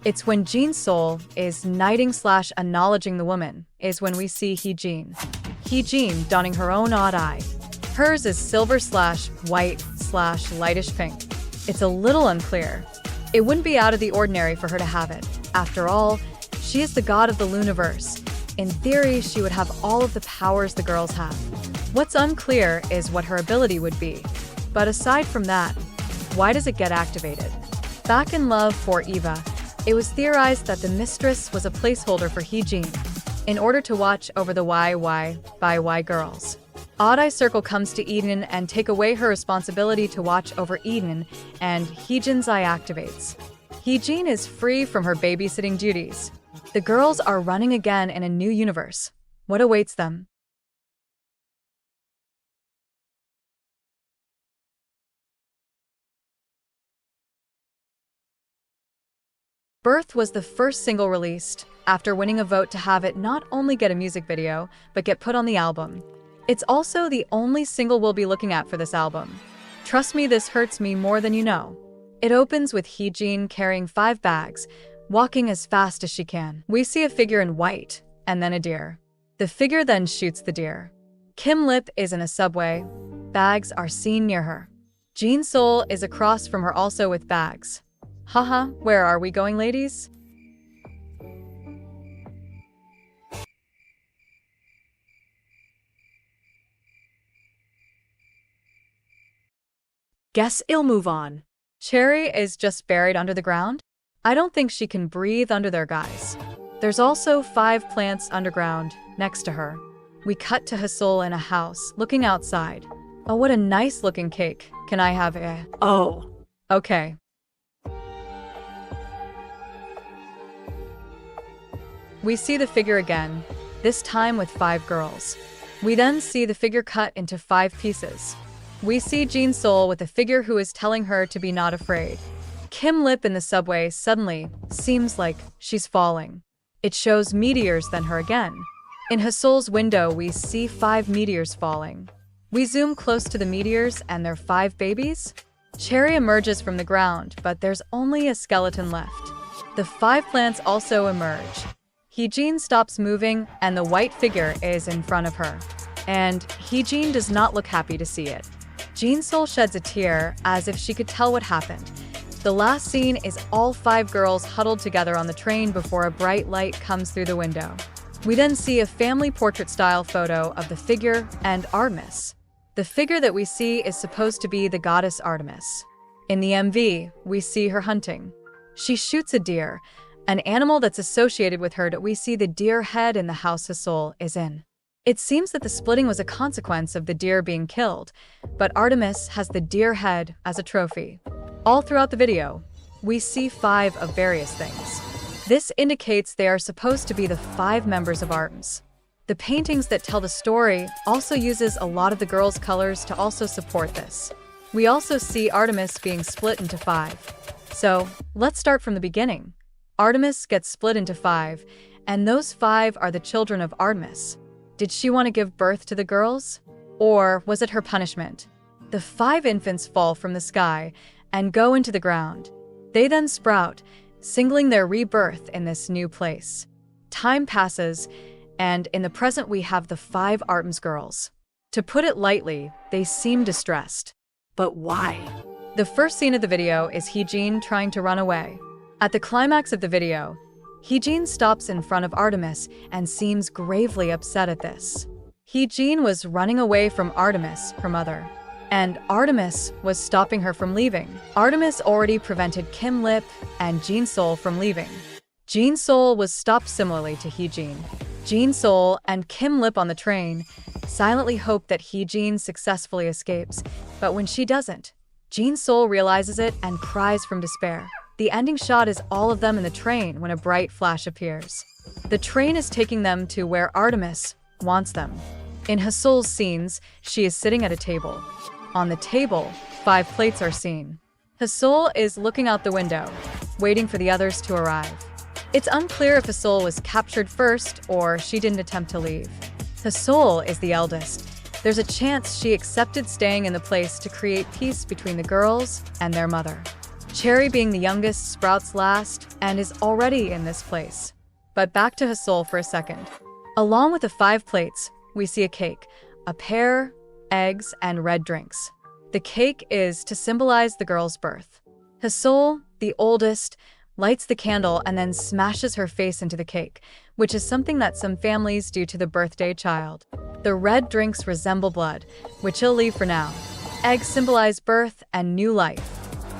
It's when Jin Soul is knighting/acknowledging the woman, is when we see Hee-Jin donning her own odd eye. Hers is silver/white/lightish pink. It's a little unclear. It wouldn't be out of the ordinary for her to have it. After all, she is the god of the loonaverse. In theory, she would have all of the powers the girls have. What's unclear is what her ability would be. But aside from that, why does it get activated? Back in Love for Eva, it was theorized that the mistress was a placeholder for Hee-Jin in order to watch over the YY by Y girls. Odd Eye Circle comes to Eden and take away her responsibility to watch over Eden, and Hee-Jin's eye activates. Hee-Jin is free from her babysitting duties. The girls are running again in a new universe. What awaits them? Birth was the first single released, after winning a vote to have it not only get a music video, but get put on the album. It's also the only single we'll be looking at for this album. Trust me, this hurts me more than you know. It opens with Hee-Jin carrying 5 bags, walking as fast as she can. We see a figure in white, and then a deer. The figure then shoots the deer. Kim Lip is in a subway. Bags are seen near her. Jin Soul is across from her also with bags. Haha, where are we going, ladies? Guess I'll move on. Cherry is just buried under the ground? I don't think she can breathe under there, guys. There's also 5 plants underground next to her. We cut to Hasol in a house, looking outside. Oh, what a nice looking cake. Can I have it? Oh. Okay. We see the figure again, this time with 5 girls. We then see the figure cut into 5 pieces. We see Jin Sol with a figure who is telling her to be not afraid. Kim Lip in the subway suddenly seems like she's falling. It shows meteors then her again. In Hasol's window, we see 5 meteors falling. We zoom close to the meteors and their 5 babies. Cherry emerges from the ground, but there's only a skeleton left. The 5 plants also emerge. Heejin stops moving and the white figure is in front of her. And Heejin does not look happy to see it. Jin Sol sheds a tear as if she could tell what happened. The last scene is all 5 girls huddled together on the train before a bright light comes through the window. We then see a family portrait-style photo of the figure and ARTMS. The figure that we see is supposed to be the goddess ARTMS. In the MV, we see her hunting. She shoots a deer, an animal that's associated with her that we see the deer head in the house Hasol is in. It seems that the splitting was a consequence of the deer being killed, but ARTMS has the deer head as a trophy. All throughout the video, we see 5 of various things. This indicates they are supposed to be the 5 members of ARTMS. The paintings that tell the story also uses a lot of the girls' colors to also support this. We also see ARTMS being split into 5. So, let's start from the beginning. ARTMS gets split into 5, and those 5 are the children of ARTMS. Did she want to give birth to the girls? Or was it her punishment? The 5 infants fall from the sky and go into the ground. They then sprout, singling their rebirth in this new place. Time passes, and in the present we have the 5 ARTMS girls. To put it lightly, they seem distressed. But why? The first scene of the video is Heejin trying to run away. At the climax of the video, Heejin stops in front of ARTMS and seems gravely upset at this. Heejin was running away from ARTMS, her mother, and ARTMS was stopping her from leaving. ARTMS already prevented Kim Lip and Jin Sol from leaving. Jin Sol was stopped similarly to Heejin. Jin Sol and Kim Lip on the train silently hope that Heejin successfully escapes, but when she doesn't, Jin Sol realizes it and cries from despair. The ending shot is all of them in the train when a bright flash appears. The train is taking them to where ARTMS wants them. In Hasol's scenes, she is sitting at a table. On the table, 5 plates are seen. Hasol is looking out the window, waiting for the others to arrive. It's unclear if Hasol was captured first or she didn't attempt to leave. Hasol is the eldest. There's a chance she accepted staying in the place to create peace between the girls and their mother. Cherry, being the youngest, sprouts last and is already in this place. But back to Hasol for a second. Along with the 5 plates, we see a cake, a pear, eggs, and red drinks. The cake is to symbolize the girl's birth. Hasol, the oldest, lights the candle and then smashes her face into the cake, which is something that some families do to the birthday child. The red drinks resemble blood, which he'll leave for now. Eggs symbolize birth and new life.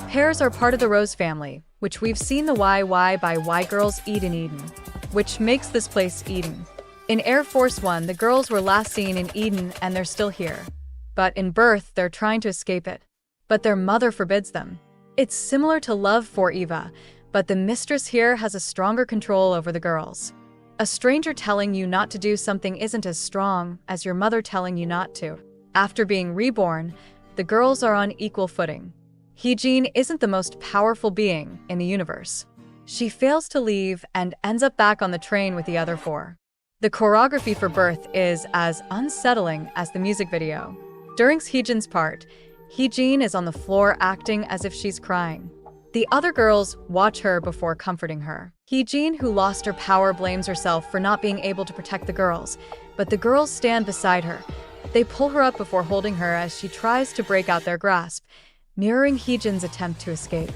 Pears are part of the Rose family, which we've seen the YY by Why Girls Eat in Eden, which makes this place Eden. In Air Force One, the girls were last seen in Eden and they're still here. But in birth, they're trying to escape it. But their mother forbids them. It's similar to Love for Eva, but the mistress here has a stronger control over the girls. A stranger telling you not to do something isn't as strong as your mother telling you not to. After being reborn, the girls are on equal footing. Heejin isn't the most powerful being in the universe. She fails to leave and ends up back on the train with the other 4. The choreography for birth is as unsettling as the music video. During Heejin's part, Heejin is on the floor acting as if she's crying. The other girls watch her before comforting her. Heejin, who lost her power, blames herself for not being able to protect the girls, but the girls stand beside her. They pull her up before holding her as she tries to break out their grasp, mirroring Heejin's attempt to escape.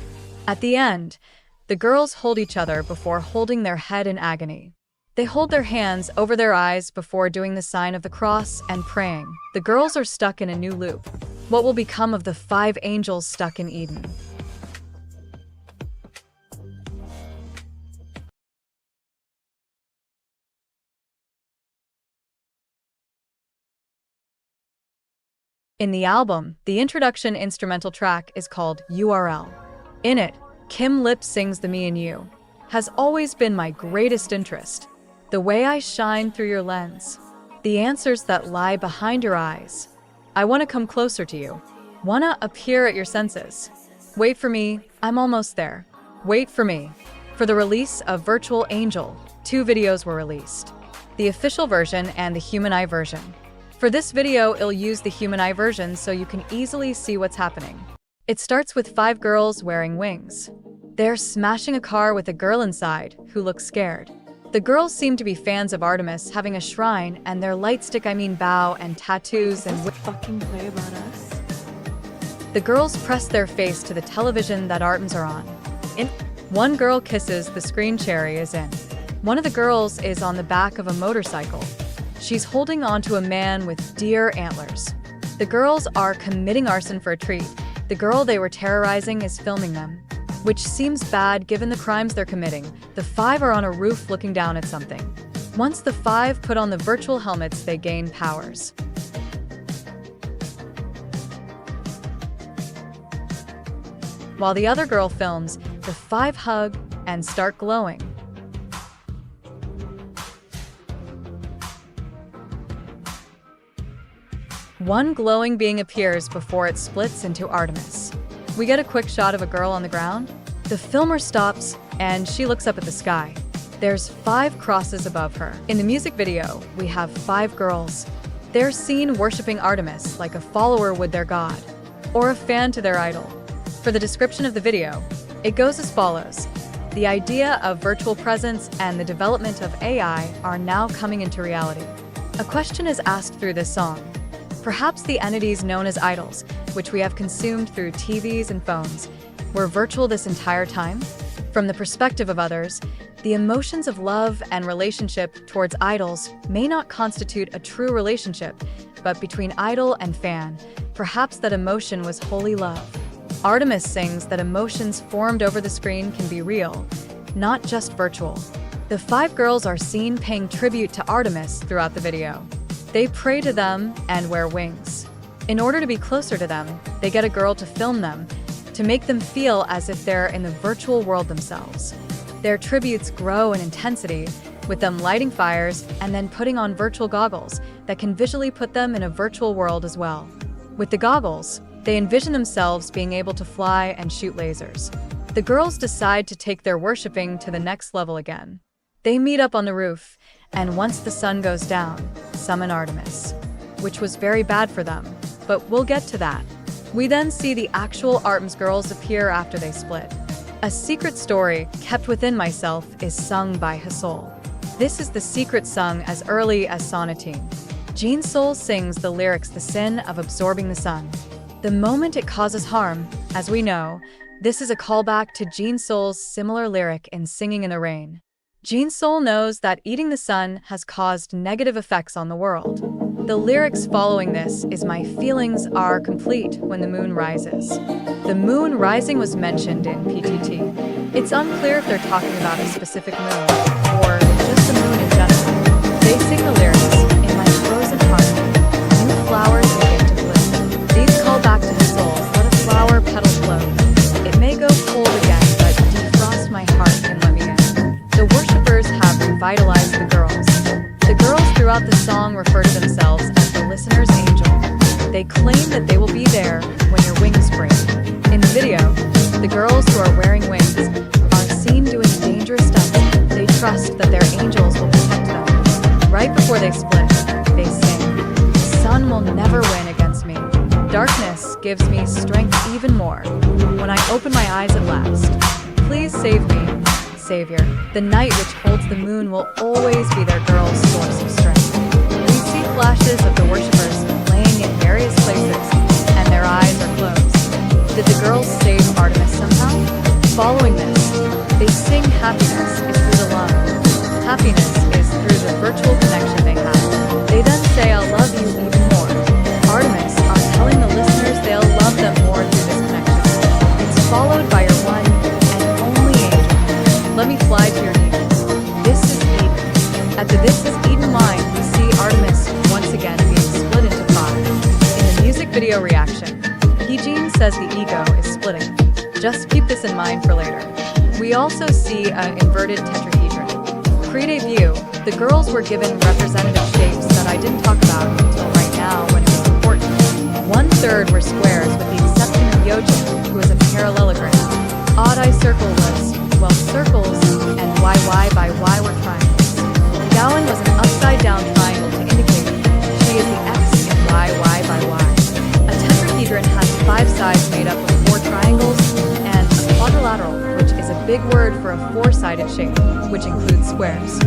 At the end, the girls hold each other before holding their head in agony. They hold their hands over their eyes before doing the sign of the cross and praying. The girls are stuck in a new loop. What will become of the 5 angels stuck in Eden? In the album, the introduction instrumental track is called URL. In it, Kim lip sings the Me and You. Has always been my greatest interest. The way I shine through your lens. The answers that lie behind your eyes. I want to come closer to you. Wanna appear at your senses. Wait for me, I'm almost there. Wait for me. For the release of Virtual Angel, 2 videos were released. The official version and the human eye version. For this video, it'll use the human eye version so you can easily see what's happening. It starts with 5 girls wearing wings. They're smashing a car with a girl inside who looks scared. The girls seem to be fans of ARTMS, having a shrine, and their bow and tattoos and Fucking play about us. the girls press their face to the television that ARTMS are on. One girl kisses the screen Cherry is in. One of the girls is on the back of a motorcycle. She's holding onto a man with deer antlers. The girls are committing arson for a treat. The girl they were terrorizing is filming them, which seems bad given the crimes they're committing. The 5 are on a roof looking down at something. Once the 5 put on the virtual helmets, they gain powers. While the other girl films, the 5 hug and start glowing. One glowing being appears before it splits into ARTMS. We get a quick shot of a girl on the ground. The filmer stops, and she looks up at the sky. There's 5 crosses above her. In the music video, we have 5 girls. They're seen worshipping ARTMS like a follower would their god, or a fan to their idol. For the description of the video, it goes as follows. The idea of virtual presence and the development of AI are now coming into reality. A question is asked through this song. Perhaps the entities known as idols, which we have consumed through TVs and phones, were virtual this entire time? From the perspective of others, the emotions of love and relationship towards idols may not constitute a true relationship, but between idol and fan, perhaps that emotion was holy love. ARTMS sings that emotions formed over the screen can be real, not just virtual. The 5 girls are seen paying tribute to ARTMS throughout the video. They pray to them and wear wings. In order to be closer to them, they get a girl to film them, to make them feel as if they're in the virtual world themselves. Their tributes grow in intensity, with them lighting fires and then putting on virtual goggles that can visually put them in a virtual world as well. With the goggles, they envision themselves being able to fly and shoot lasers. The girls decide to take their worshipping to the next level again. They meet up on the roof, and once the sun goes down, summon ARTMS, which was very bad for them, but we'll get to that. We then see the actual ARTMS girls appear after they split. A secret story kept within myself is sung by Hasol. This is the secret sung as early as Sonatine. Jean Soul sings the lyrics "The sin of absorbing the sun." The moment it causes harm, as we know, this is a callback to Jean Soul's similar lyric in Singing in the Rain. Jean Soul knows that eating the sun has caused negative effects on the world. The lyrics following this is "My feelings are complete when the moon rises." The moon rising was mentioned in PTT. It's unclear if they're talking about a specific moon, or just the moon in general. They sing the lyrics, "In my frozen heart, new flowers begin to bloom." These call back to the souls, let a flower petal float. It may go cold again, but defrost my heart and let me in. The worshippers have revitalized the girls. The girls throughout the song refer to themselves as the listener's angel. They claim that they will be there when your wings break. In the video, the girls who are wearing wings are seen doing dangerous stuff. They trust that their angels will protect them. Right before they split, they sing, "The sun will never win against me. Darkness gives me strength even more. When I open my eyes at last, please save me, Savior." The night which holds the moon will always be their girls' source of strength. We see flashes of the worshippers laying in various places, and their eyes are closed. Did the girls save ARTMS somehow? Following this, they sing "Happiness is through the love." Happiness is through the virtual connection they have. They then say, "I'll love you even more." ARTMS are telling the listeners they'll love them more through this connection. It's followed by your one and only angel. "Let me fly to your Eden. This is Eden." At the "This is Eden" line, we see ARTMS once again being split into 5. In the music video video reaction. Heejin says the ego is splitting. Just keep this in mind for later. We also see an inverted tetrahedron. Pre-debut, the girls were given representative shapes that I didn't talk about until right now when it was important. 1/3 were squares with the exception of Yojin, who is a parallelogram. Odd eye circle was, well, circles, and YY by Y were triangles. Gowan was an upside-down triangle to indicate she is the X in YY by Y. A tetrahedron has 5 sides made up of 4 triangles, and a quadrilateral, which is a big word for a 4-sided shape, which includes squares.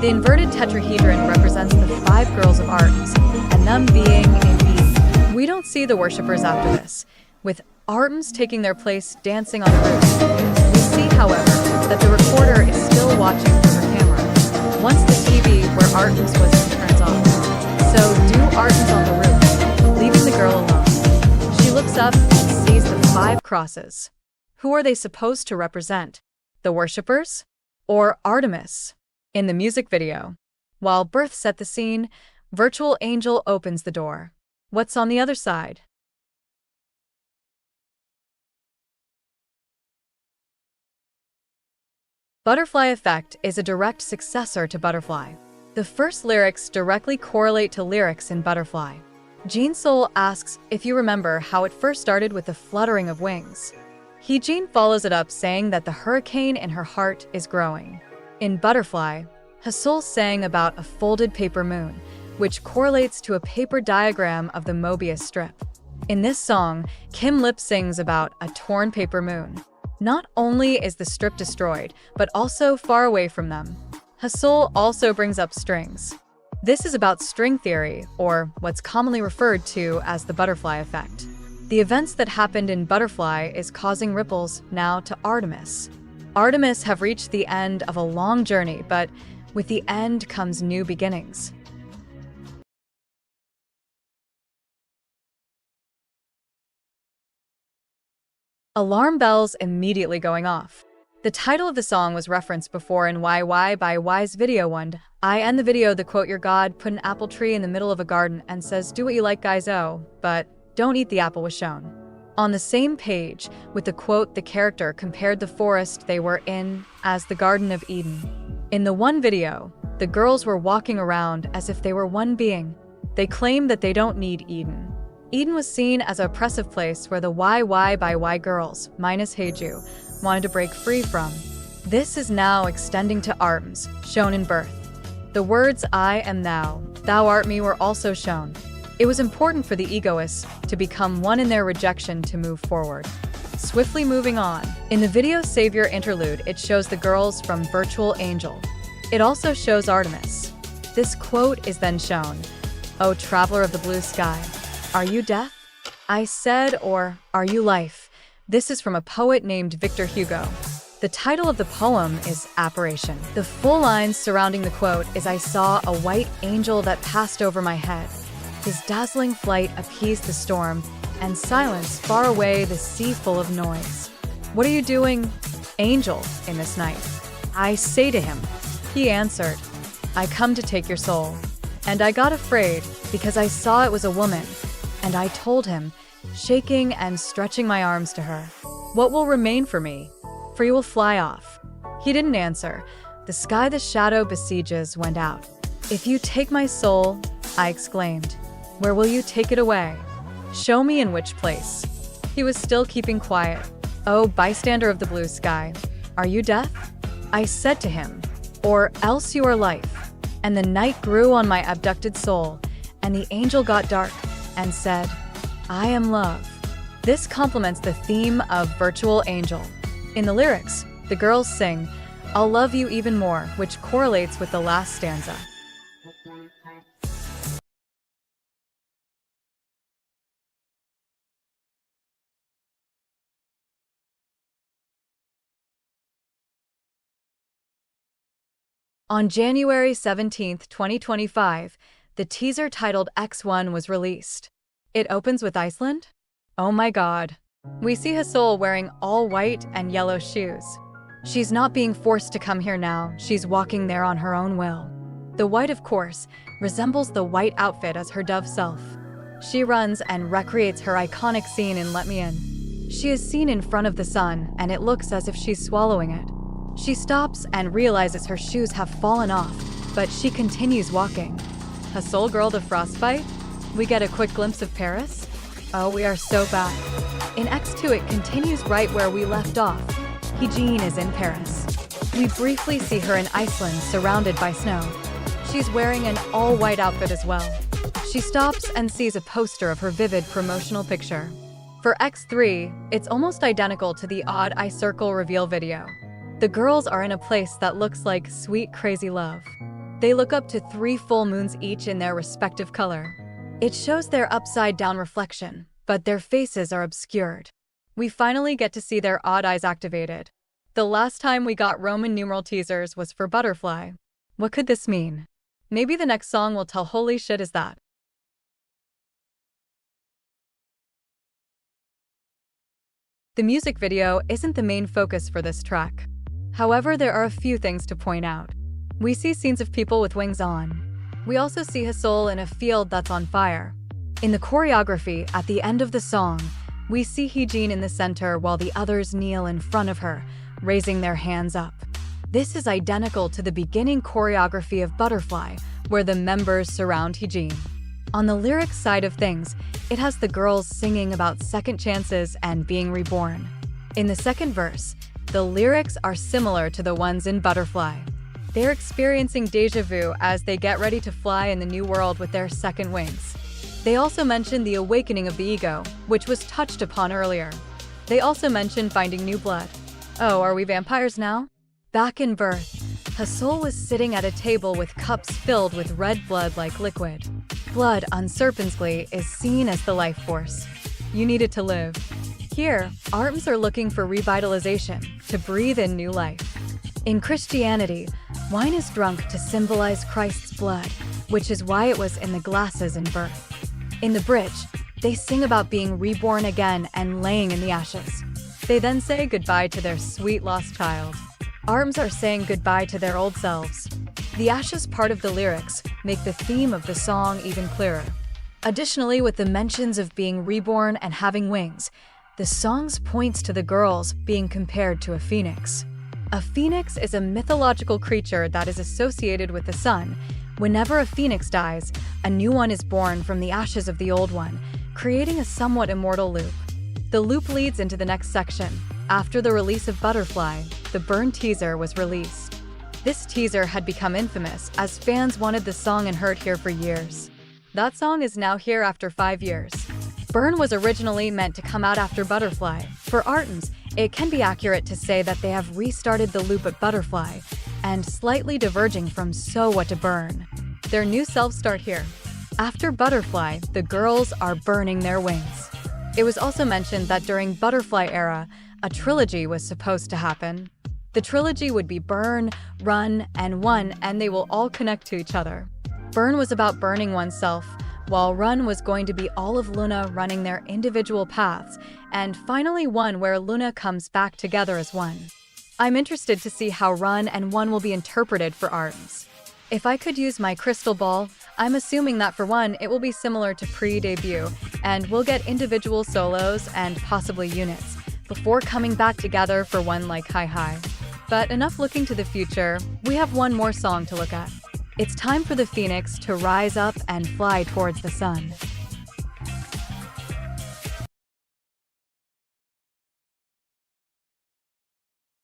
The inverted tetrahedron represents the 5 girls of ARTMS, and them being in E. We don't see the worshippers after this, with ARTMS taking their place dancing on the roof. We see, however, that the recorder is still watching from her camera. Once the TV where ARTMS was in turns off. So do ARTMS on the roof, leaving the girl alone. She looks up and sees the 5 crosses. Who are they supposed to represent? The worshippers? Or Artemis? In the music video, while Birth set the scene, Virtual Angel opens the door. What's on the other side? Butterfly Effect is a direct successor to Butterfly. The first lyrics directly correlate to lyrics in Butterfly. Jean Soul asks if you remember how it first started with the fluttering of wings. Heejin follows it up saying that the hurricane in her heart is growing. In Butterfly, Hasul sang about a folded paper moon, which correlates to a paper diagram of the Mobius strip. In this song, Kim Lip sings about a torn paper moon. Not only is the strip destroyed, but also far away from them. Hasul also brings up strings. This is about string theory, or what's commonly referred to as the butterfly effect. The events that happened in Butterfly is causing ripples now to ARTMS. ARTMS have reached the end of a long journey, but with the end comes new beginnings. Alarm bells immediately going off. The title of the song was referenced before in YY by Y's video one. I end the video the quote your God put an apple tree in the middle of a garden and says do what you like guys but don't eat the apple was shown. On the same page, with the quote the character compared the forest they were in as the Garden of Eden. In the one video, the girls were walking around as if they were one being. They claim that they don't need Eden. Eden was seen as an oppressive place where the YY by Y girls, minus Heiju, wanted to break free from. This is now extending to ARTMS, shown in Birth. The words I am thou art me were also shown. It was important for the egoists to become one in their rejection to move forward. Swiftly moving on. In the video Savior interlude, it shows the girls from Virtual Angel. It also shows Artemis. This quote is then shown. O traveler of the blue sky, are you death? I said, or are you life? This is from a poet named Victor Hugo. The title of the poem is Apparition. The full lines surrounding the quote is I saw a white angel that passed over my head. His dazzling flight appeased the storm, and silence far away the sea full of noise. What are you doing, angel, in this night? I say to him. He answered, I come to take your soul. And I got afraid because I saw it was a woman, and I told him, shaking and stretching my arms to her, what will remain for me? For you will fly off. He didn't answer. The sky the shadow besieges went out. If you take my soul, I exclaimed, where will you take it away? Show me in which place. He was still keeping quiet. Oh, bystander of the blue sky, are you death? I said to him, or else you are life. And the night grew on my abducted soul, and the angel got dark and said, I am love. This complements the theme of Virtual Angel. In the lyrics, the girls sing, I'll love you even more, which correlates with the last stanza. On January 17, 2025, the teaser titled X1 was released. It opens with Iceland? Oh my god. We see Hasul wearing all white and yellow shoes. She's not being forced to come here now, she's walking there on her own will. The white, of course, resembles the white outfit as her dove self. She runs and recreates her iconic scene in Let Me In. She is seen in front of the sun, and it looks as if she's swallowing it. She stops and realizes her shoes have fallen off, but she continues walking. Hustle Girl to Frostbite? We get a quick glimpse of Paris? Oh, we are so back. In X2, it continues right where we left off. Hee-jin is in Paris. We briefly see her in Iceland, surrounded by snow. She's wearing an all-white outfit as well. She stops and sees a poster of her vivid promotional picture. For X3, it's almost identical to the Odd Eye Circle reveal video. The girls are in a place that looks like sweet, crazy love. They look up to 3 full moons each in their respective color. It shows their upside-down reflection, but their faces are obscured. We finally get to see their odd eyes activated. The last time we got Roman numeral teasers was for Butterfly. What could this mean? Maybe the next song will tell holy shit is that. The music video isn't the main focus for this track. However, there are a few things to point out. We see scenes of people with wings on. We also see Hasol in a field that's on fire. In the choreography, at the end of the song, we see Hee-jin in the center while the others kneel in front of her, raising their hands up. This is identical to the beginning choreography of Butterfly, where the members surround Hee-jin. On the lyrics side of things, it has the girls singing about second chances and being reborn. In the second verse, the lyrics are similar to the ones in Butterfly. They're experiencing déjà vu as they get ready to fly in the new world with their second wings. They also mention the awakening of the ego, which was touched upon earlier. They also mention finding new blood. Oh, are we vampires now? Back in Birth, Hasol was sitting at a table with cups filled with red blood-like liquid. Blood, unsurprisingly, is seen as the life force. You need it to live. Here, ARTMS are looking for revitalization, to breathe in new life. In Christianity, wine is drunk to symbolize Christ's blood, which is why it was in the glasses in Birth. In the bridge, they sing about being reborn again and laying in the ashes. They then say goodbye to their sweet lost child. ARTMS are saying goodbye to their old selves. The ashes part of the lyrics make the theme of the song even clearer. Additionally, with the mentions of being reborn and having wings, the songs points to the girls being compared to a phoenix. A phoenix is a mythological creature that is associated with the sun. Whenever a phoenix dies, a new one is born from the ashes of the old one, creating a somewhat immortal loop. The loop leads into the next section. After the release of Butterfly, the Burn teaser was released. This teaser had become infamous as fans wanted the song and heard here for years. That song is now here after 5 years. Burn was originally meant to come out after Butterfly. For ARTMS, it can be accurate to say that they have restarted the loop at Butterfly, and slightly diverging from So What to Burn. Their new selves start here. After Butterfly, the girls are burning their wings. It was also mentioned that during Butterfly era, a trilogy was supposed to happen. The trilogy would be Burn, Run, and One, and they will all connect to each other. Burn was about burning oneself, while Run was going to be all of LOONA running their individual paths, and finally One, where LOONA comes back together as one. I'm interested to see how Run and One will be interpreted for ARTMS. If I could use my crystal ball, I'm assuming that for One, it will be similar to pre-debut, and we'll get individual solos and possibly units, before coming back together for one like Hi Hi. But enough looking to the future, we have one more song to look at. It's time for the Phoenix to rise up and fly towards the sun.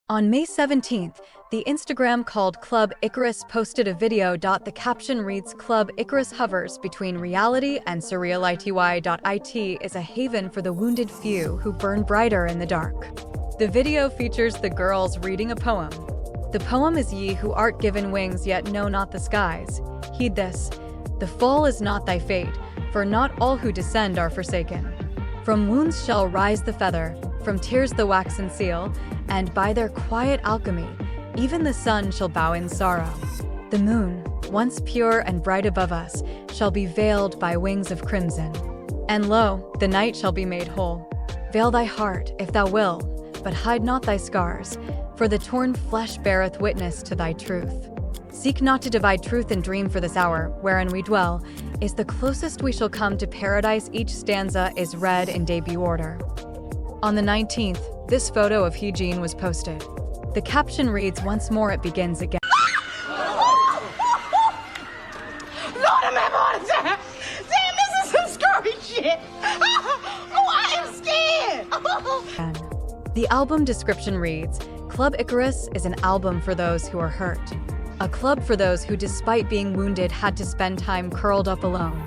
On May 17th, the Instagram called Club Icarus posted a video. The caption reads, "Club Icarus hovers between reality and surreal. IT is a haven for the wounded few who burn brighter in the dark." The video features the girls reading a poem. The poem is "Ye who art given wings yet know not the skies. Heed this, the fall is not thy fate, for not all who descend are forsaken. From wounds shall rise the feather, from tears the waxen seal, and by their quiet alchemy, even the sun shall bow in sorrow. The moon, once pure and bright above us, shall be veiled by wings of crimson. And lo, the night shall be made whole. Veil thy heart, if thou will, but hide not thy scars, for the torn flesh beareth witness to thy truth. Seek not to divide truth and dream, for this hour, wherein we dwell, is the closest we shall come to paradise. Each stanza is read in debut order. On the 19th, this photo of Hyejin was posted. The caption reads, "Once more it begins again." Lord, I'm having a heart attack. Damn, this is some scary shit. Oh, I am scared. The album description reads, "Club Icarus is an album for those who are hurt. A club for those who, despite being wounded, had to spend time curled up alone.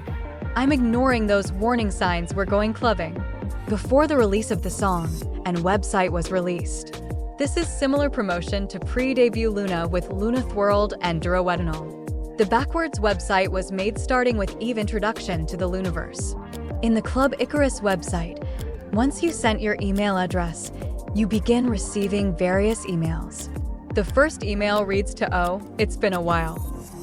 I'm ignoring those warning signs, we're going clubbing." Before the release of the song, and website was released. This is similar promotion to pre-debut LOONA with loonathearchive and duroetanol. The backwards website was made starting with Eve introduction to the loonaverse. In the Club Icarus website, once you sent your email address, you begin receiving various emails. The first email reads to "Oh, it's been a while.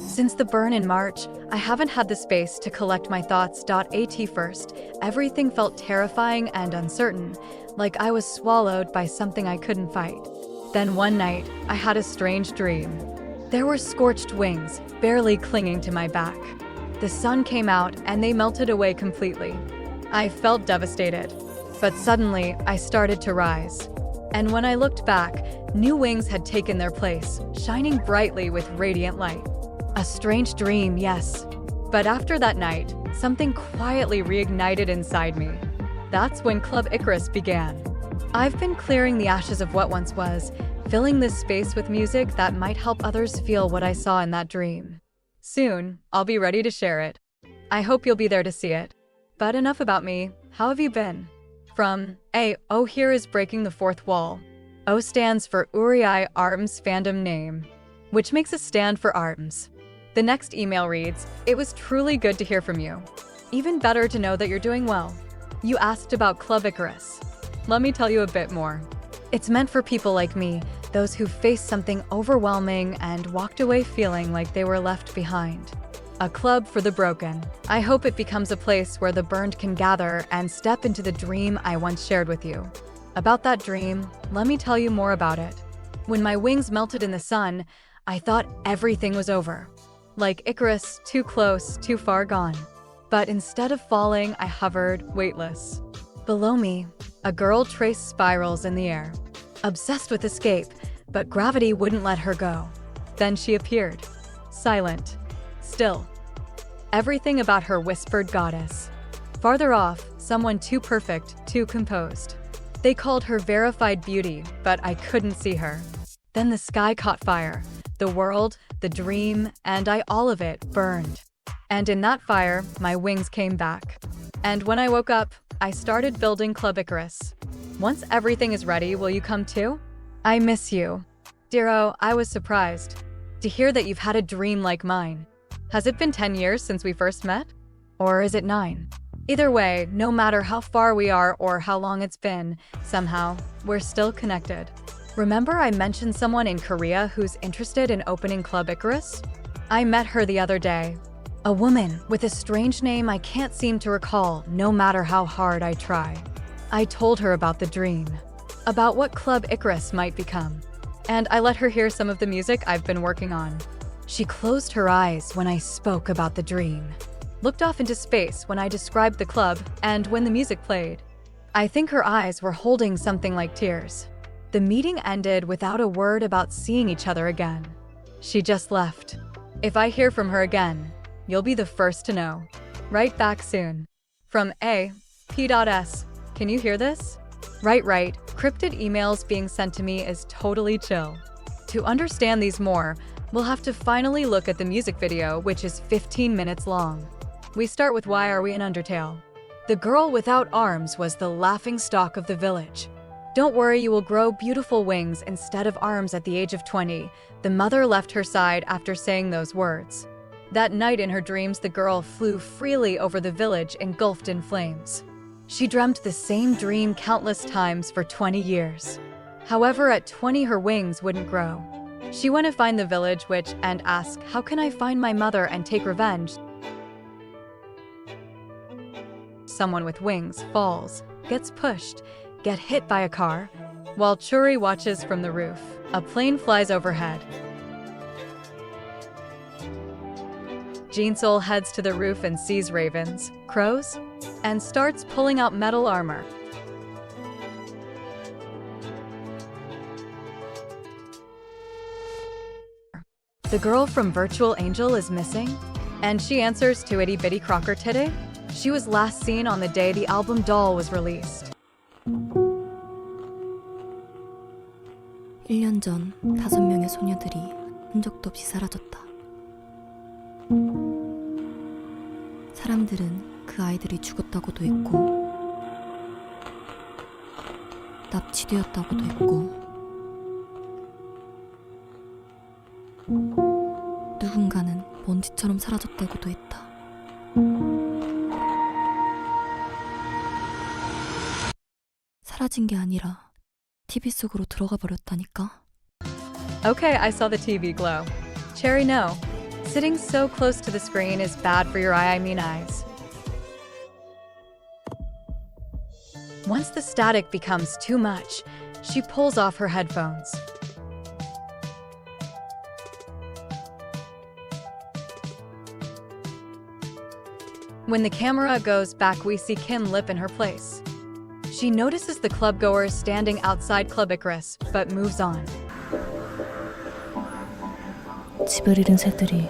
Since the burn in March, I haven't had the space to collect my thoughts. At first, everything felt terrifying and uncertain, like I was swallowed by something I couldn't fight. Then one night, I had a strange dream. There were scorched wings, barely clinging to my back. The sun came out and they melted away completely. I felt devastated, but suddenly I started to rise. And when I looked back, new wings had taken their place, shining brightly with radiant light. A strange dream, yes. But after that night, something quietly reignited inside me. That's when Club Icarus began. I've been clearing the ashes of what once was, filling this space with music that might help others feel what I saw in that dream. Soon, I'll be ready to share it. I hope you'll be there to see it. But enough about me. How have you been? From A. O here is breaking the fourth wall. O stands for Uri ARTMS fandom name, which makes a stand for ARTMS. The next email reads, "It was truly good to hear from you. Even better to know that you're doing well. You asked about Club Icarus. Let me tell you a bit more. It's meant for people like me, those who faced something overwhelming and walked away feeling like they were left behind. A club for the broken. I hope it becomes a place where the burned can gather and step into the dream I once shared with you. About that dream, let me tell you more about it. When my wings melted in the sun, I thought everything was over. Like Icarus, too close, too far gone. But instead of falling, I hovered, weightless. Below me, a girl traced spirals in the air, obsessed with escape, but gravity wouldn't let her go. Then she appeared, silent, still. Everything about her whispered goddess. Farther off, someone too perfect, too composed. They called her verified beauty, but I couldn't see her. Then the sky caught fire. The world, the dream, and all of it burned. And in that fire, my wings came back. And when I woke up, I started building Club Icarus. Once everything is ready, will you come too? I miss you. Dearo, I was surprised to hear that you've had a dream like mine. Has it been 10 years since we first met? Or is it 9? Either way, no matter how far we are or how long it's been, somehow, we're still connected. Remember I mentioned someone in Korea who's interested in opening Club Icarus? I met her the other day. A woman with a strange name I can't seem to recall, no matter how hard I try. I told her about the dream, about what Club Icarus might become, and I let her hear some of the music I've been working on. She closed her eyes when I spoke about the dream, looked off into space when I described the club, and when the music played. I think her eyes were holding something like tears. The meeting ended without a word about seeing each other again. She just left. If I hear from her again, you'll be the first to know. Right back soon. From A. P.S. Can you hear this? Right. Cryptid emails being sent to me is totally chill. To understand these more, we'll have to finally look at the music video, which is 15 minutes long. We start with Why Are We in Undertale? The girl without arms was the laughingstock of the village. Don't worry, you will grow beautiful wings instead of arms at the age of 20. The mother left her side after saying those words. That night in her dreams, the girl flew freely over the village engulfed in flames. She dreamt the same dream countless times for 20 years. However, at 20, her wings wouldn't grow. She went to find the village witch and asked, "How can I find my mother and take revenge?" Someone with wings falls, gets pushed, get hit by a car. While Churi watches from the roof, a plane flies overhead. Jean-Soul heads to the roof and sees ravens, crows, and starts pulling out metal armor. The girl from Virtual Angel is missing, and she answers to Itty Bitty Crocker today. She was last seen on the day the album Doll was released. 1년 전 5명의 소녀들이 흔적도 없이 사라졌다. 사람들은 그 아이들이 죽었다고도 했고 납치되었다고도 했고 누군가는 먼지처럼 사라졌다고도 했다. 사라진 게 아니라 TV 속으로 들어가 버렸다니까. Okay, I saw the TV glow. Cherry, no. Sitting so close to the screen is bad for your I mean eyes. Once the static becomes too much, she pulls off her headphones. When the camera goes back, we see Kim Lip in her place. She notices the clubgoers standing outside Club Icarus, but moves on. 집을 잃은 새들이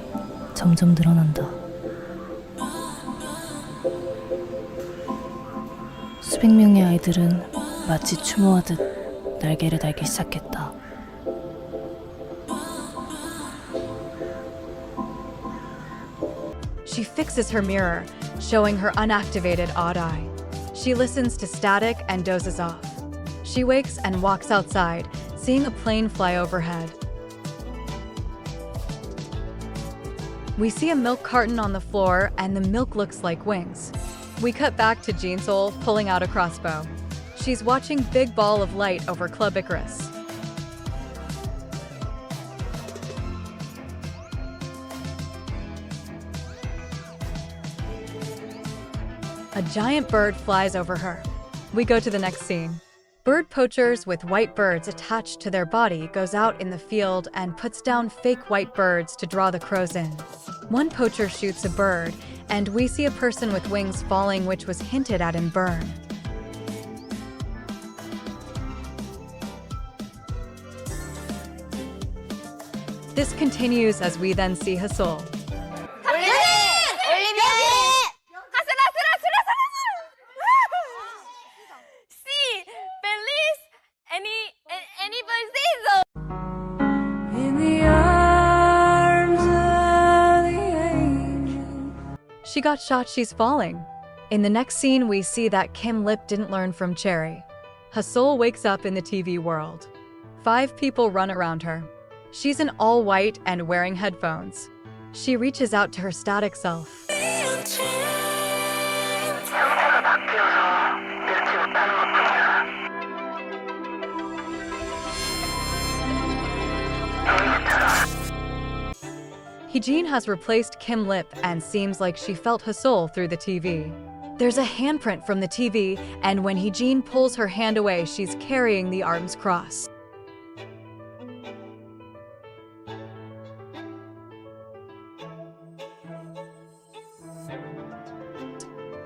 점점 늘어난다. 수백 명의 아이들은 마치 추모하듯 날개를 달기 시작했다. She fixes her mirror, showing her unactivated odd eye. She listens to static and dozes off. She wakes and walks outside, seeing a plane fly overhead. We see a milk carton on the floor, and the milk looks like wings. We cut back to Jean-Soul pulling out a crossbow. She's watching Big Ball of Light over Club Icarus. A giant bird flies over her. We go to the next scene. Bird poachers with white birds attached to their body goes out in the field and puts down fake white birds to draw the crows in. One poacher shoots a bird, and we see a person with wings falling, which was hinted at in Burn. This continues as we then see Hasul. She got shot, she's falling. In the next scene, we see that Kim Lip didn't learn from Cherry. Hasul wakes up in the TV world. 5 people run around her. She's in all white and wearing headphones. She reaches out to her static self. Heejin has replaced Kim Lip and seems like she felt Hasul through the TV. There's a handprint from the TV, and when Heejin pulls her hand away, she's carrying the ARTMS cross.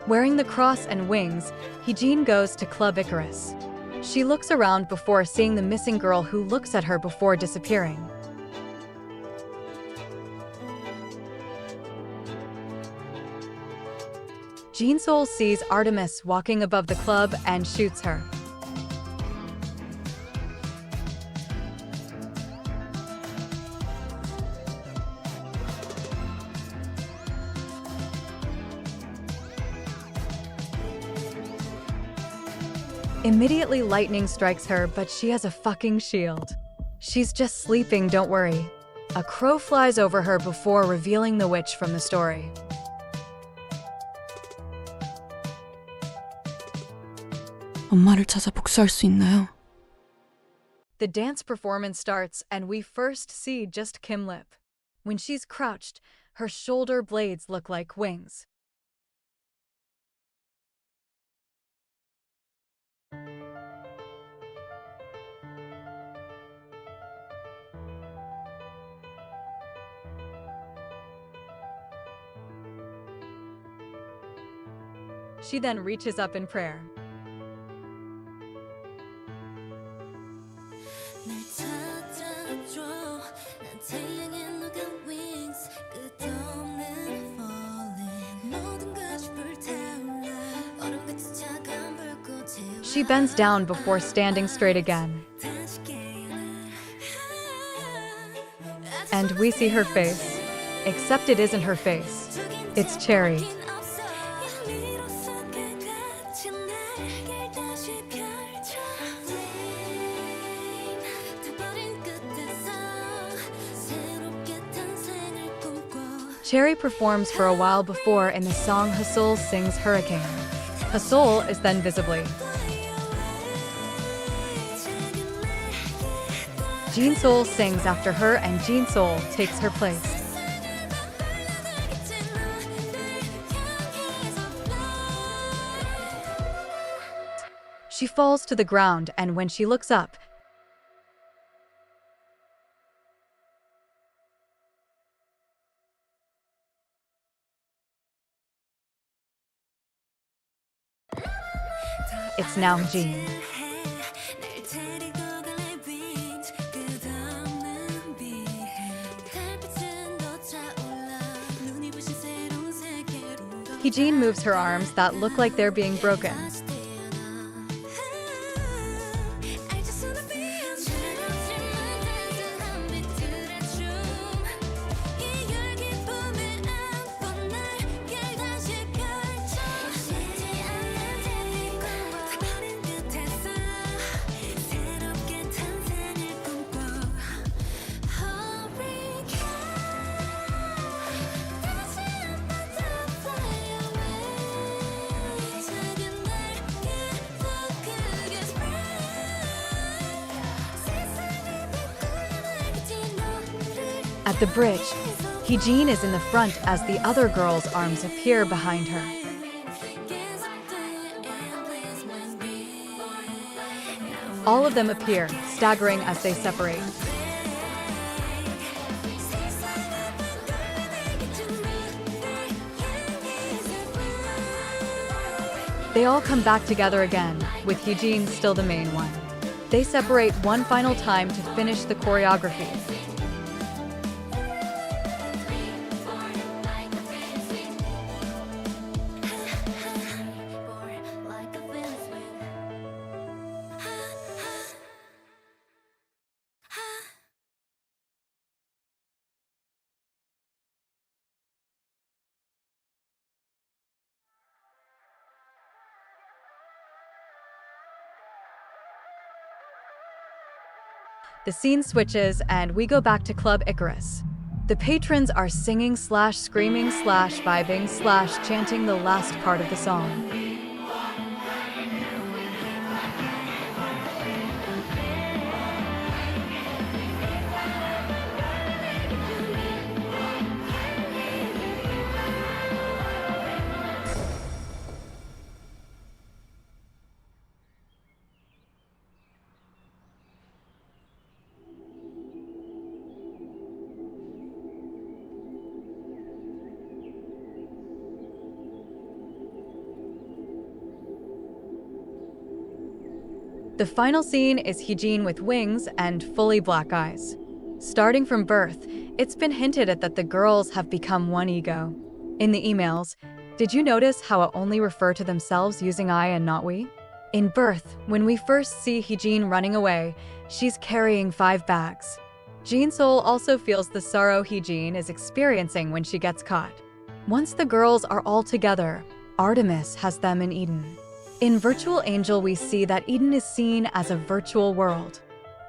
Wearing the cross and wings, Heejin goes to Club Icarus. She looks around before seeing the missing girl, who looks at her before disappearing. Jean-Soul sees ARTMS walking above the club and shoots her. Immediately, lightning strikes her, but she has a fucking shield. She's just sleeping, don't worry. A crow flies over her before revealing the witch from the story. 엄마를 찾아 복수할 수 있나요? The dance performance starts, and we first see just Kim Lip. When she's crouched, her shoulder blades look like wings. She then reaches up in prayer. She bends down before standing straight again. And we see her face. Except it isn't her face. It's Cherry. Cherry performs for a while before in the song Hasol sings Hurricane. Hasol is then visibly. Jin Sol sings after her and Jin Sol takes her place. She falls to the ground, and when she looks up, it's now Jin. Heejin moves her arms that look like they're being broken. At the bridge, Heejin is in the front as the other girl's arms appear behind her. All of them appear, staggering as they separate. They all come back together again, with Heejin still the main one. They separate one final time to finish the choreography. The scene switches and we go back to Club Icarus. The patrons are singing / screaming / vibing / chanting the last part of the song. The final scene is Heejin with wings and fully black eyes. Starting from birth, it's been hinted at that the girls have become one ego. In the emails, did you notice how it only refer to themselves using I and not we? In birth, when we first see Heejin running away, she's carrying 5 bags. Jin Sol also feels the sorrow Heejin is experiencing when she gets caught. Once the girls are all together, ARTMS has them in Eden. In Virtual Angel, we see that Eden is seen as a virtual world.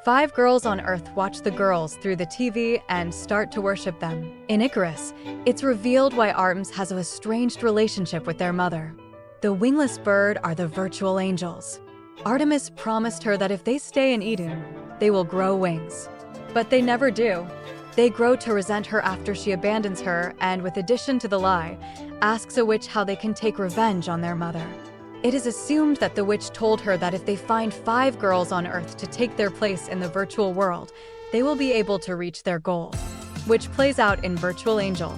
5 girls on Earth watch the girls through the TV and start to worship them. In Icarus, it's revealed why ARTMS has a estranged relationship with their mother. The wingless bird are the virtual angels. Artemis promised her that if they stay in Eden, they will grow wings. But they never do. They grow to resent her after she abandons her and, with addition to the lie, asks a witch how they can take revenge on their mother. It is assumed that the witch told her that if they find 5 girls on Earth to take their place in the virtual world, they will be able to reach their goal, which plays out in Virtual Angel.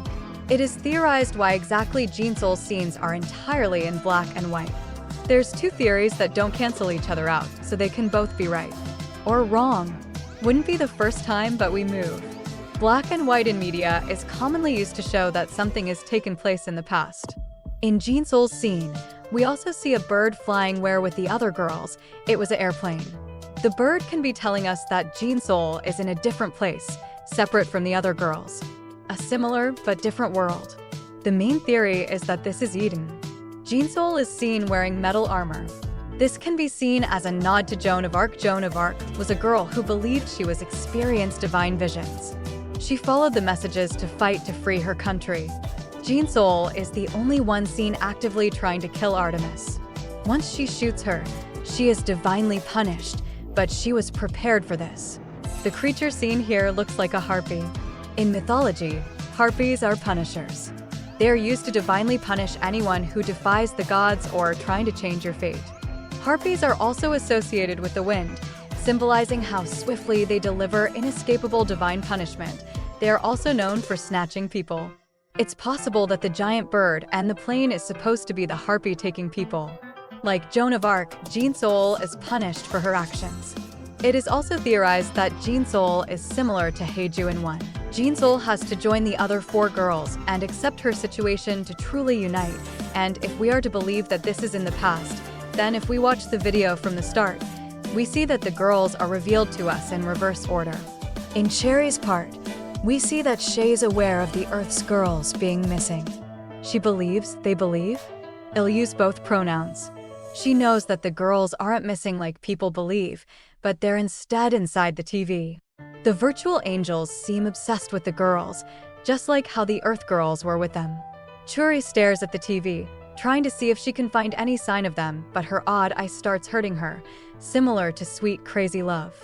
It is theorized why exactly Jinseol's scenes are entirely in black and white. There's two theories that don't cancel each other out, so they can both be right. Or wrong. Wouldn't be the first time, but we move. Black and white in media is commonly used to show that something has taken place in the past. In Jinseol's scene, we also see a bird flying where with the other girls, it was an airplane. The bird can be telling us that Jinseol is in a different place, separate from the other girls. A similar but different world. The main theory is that this is Eden. Jinseol is seen wearing metal armor. This can be seen as a nod to Joan of Arc. Joan of Arc was a girl who believed she was experienced divine visions. She followed the messages to fight to free her country. Jinseol is the only one seen actively trying to kill ARTMS. Once she shoots her, she is divinely punished, but she was prepared for this. The creature seen here looks like a harpy. In mythology, harpies are punishers. They are used to divinely punish anyone who defies the gods or trying to change your fate. Harpies are also associated with the wind, symbolizing how swiftly they deliver inescapable divine punishment. They are also known for snatching people. It's possible that the giant bird and the plane is supposed to be the harpy taking people. Like Joan of Arc, Jinseol is punished for her actions. It is also theorized that Jinseol is similar to Haeju in one. Jinseol has to join the other 4 girls and accept her situation to truly unite, and if we are to believe that this is in the past, then if we watch the video from the start, we see that the girls are revealed to us in reverse order. In Cherry's part, we see that Shay's aware of the Earth's girls being missing. She believes they believe. I'll use both pronouns. She knows that the girls aren't missing like people believe, but they're instead inside the TV. The virtual angels seem obsessed with the girls, just like how the Earth girls were with them. Churi stares at the TV, trying to see if she can find any sign of them, but her odd eye starts hurting her, similar to Sweet Crazy Love.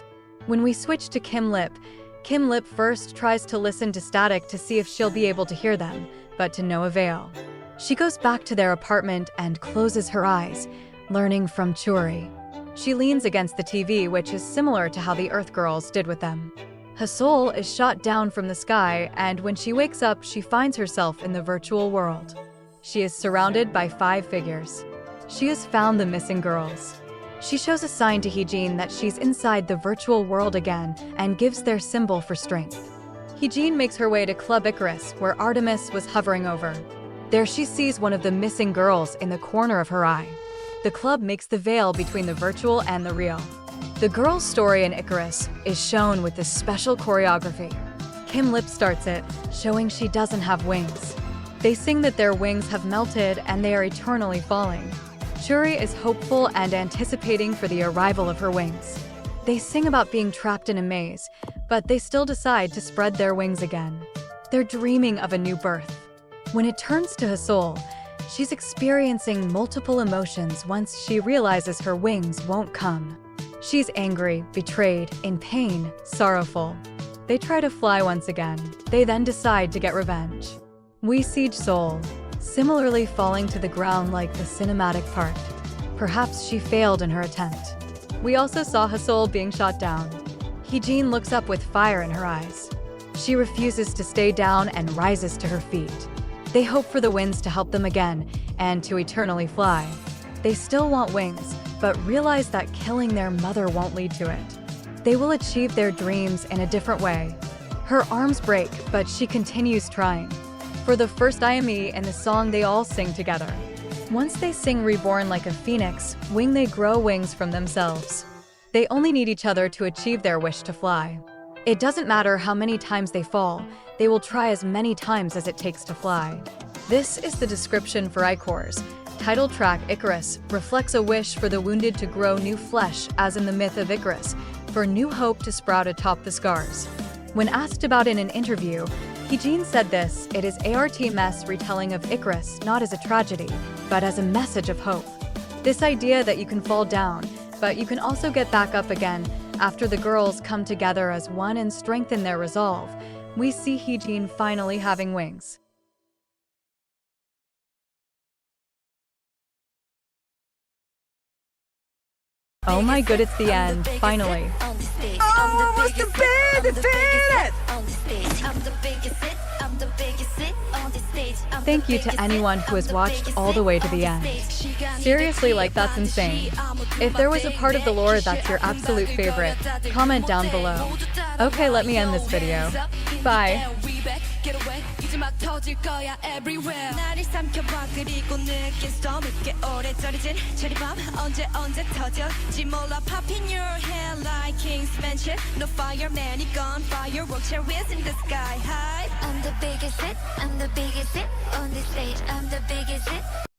When we switch to Kim Lip first tries to listen to static to see if she'll be able to hear them, but to no avail. She goes back to their apartment and closes her eyes, learning from Churi. She leans against the TV, which is similar to how the Earth girls did with them. Hasol is shot down from the sky, and when she wakes up, she finds herself in the virtual world. She is surrounded by 5 figures. She has found the missing girls. She shows a sign to Heejin that she's inside the virtual world again and gives their symbol for strength. Heejin makes her way to Club Icarus, where ARTMS was hovering over. There she sees one of the missing girls in the corner of her eye. The club makes the veil between the virtual and the real. The girl's story in Icarus is shown with this special choreography. Kim Lip starts it, showing she doesn't have wings. They sing that their wings have melted and they are eternally falling. Churi is hopeful and anticipating for the arrival of her wings. They sing about being trapped in a maze, but they still decide to spread their wings again. They're dreaming of a new birth. When it turns to Hasol, she's experiencing multiple emotions once she realizes her wings won't come. She's angry, betrayed, in pain, sorrowful. They try to fly once again. They then decide to get revenge. We see Sol, similarly falling to the ground like the cinematic part. Perhaps she failed in her attempt. We also saw Hasol being shot down. Heejin looks up with fire in her eyes. She refuses to stay down and rises to her feet. They hope for the winds to help them again and to eternally fly. They still want wings, but realize that killing their mother won't lead to it. They will achieve their dreams in a different way. Her arms break, but she continues trying. For the first IME in the song, they all sing together. Once they sing Reborn like a phoenix, they grow wings from themselves. They only need each other to achieve their wish to fly. It doesn't matter how many times they fall, they will try as many times as it takes to fly. This is the description for Icor's. Title track Icarus reflects a wish for the wounded to grow new flesh, as in the myth of Icarus, for new hope to sprout atop the scars. When asked about in an interview, Heejin said this: it is ARTMS retelling of Icarus not as a tragedy, but as a message of hope. This idea that you can fall down, but you can also get back up again after the girls come together as one and strengthen their resolve. We see Heejin finally having wings. Oh my god, it's the end, finally. Oh, what's the benefit? Thank you to anyone who has watched all the way to the end. Seriously, like, that's insane. If there was a part of the lore that's your absolute favorite, comment down below. Okay, let me end this video. Bye. Get away 이제 막 터질 거야 everywhere 나를 삼켜봐 그리고 느낀 storm 꽤 오래 떨어진 저리밤 언제 터질지 몰라 pop in your head like King's Mansion No fireman 이건 fireworks share wheels in the sky high I'm the biggest hit on the stage I'm the biggest hit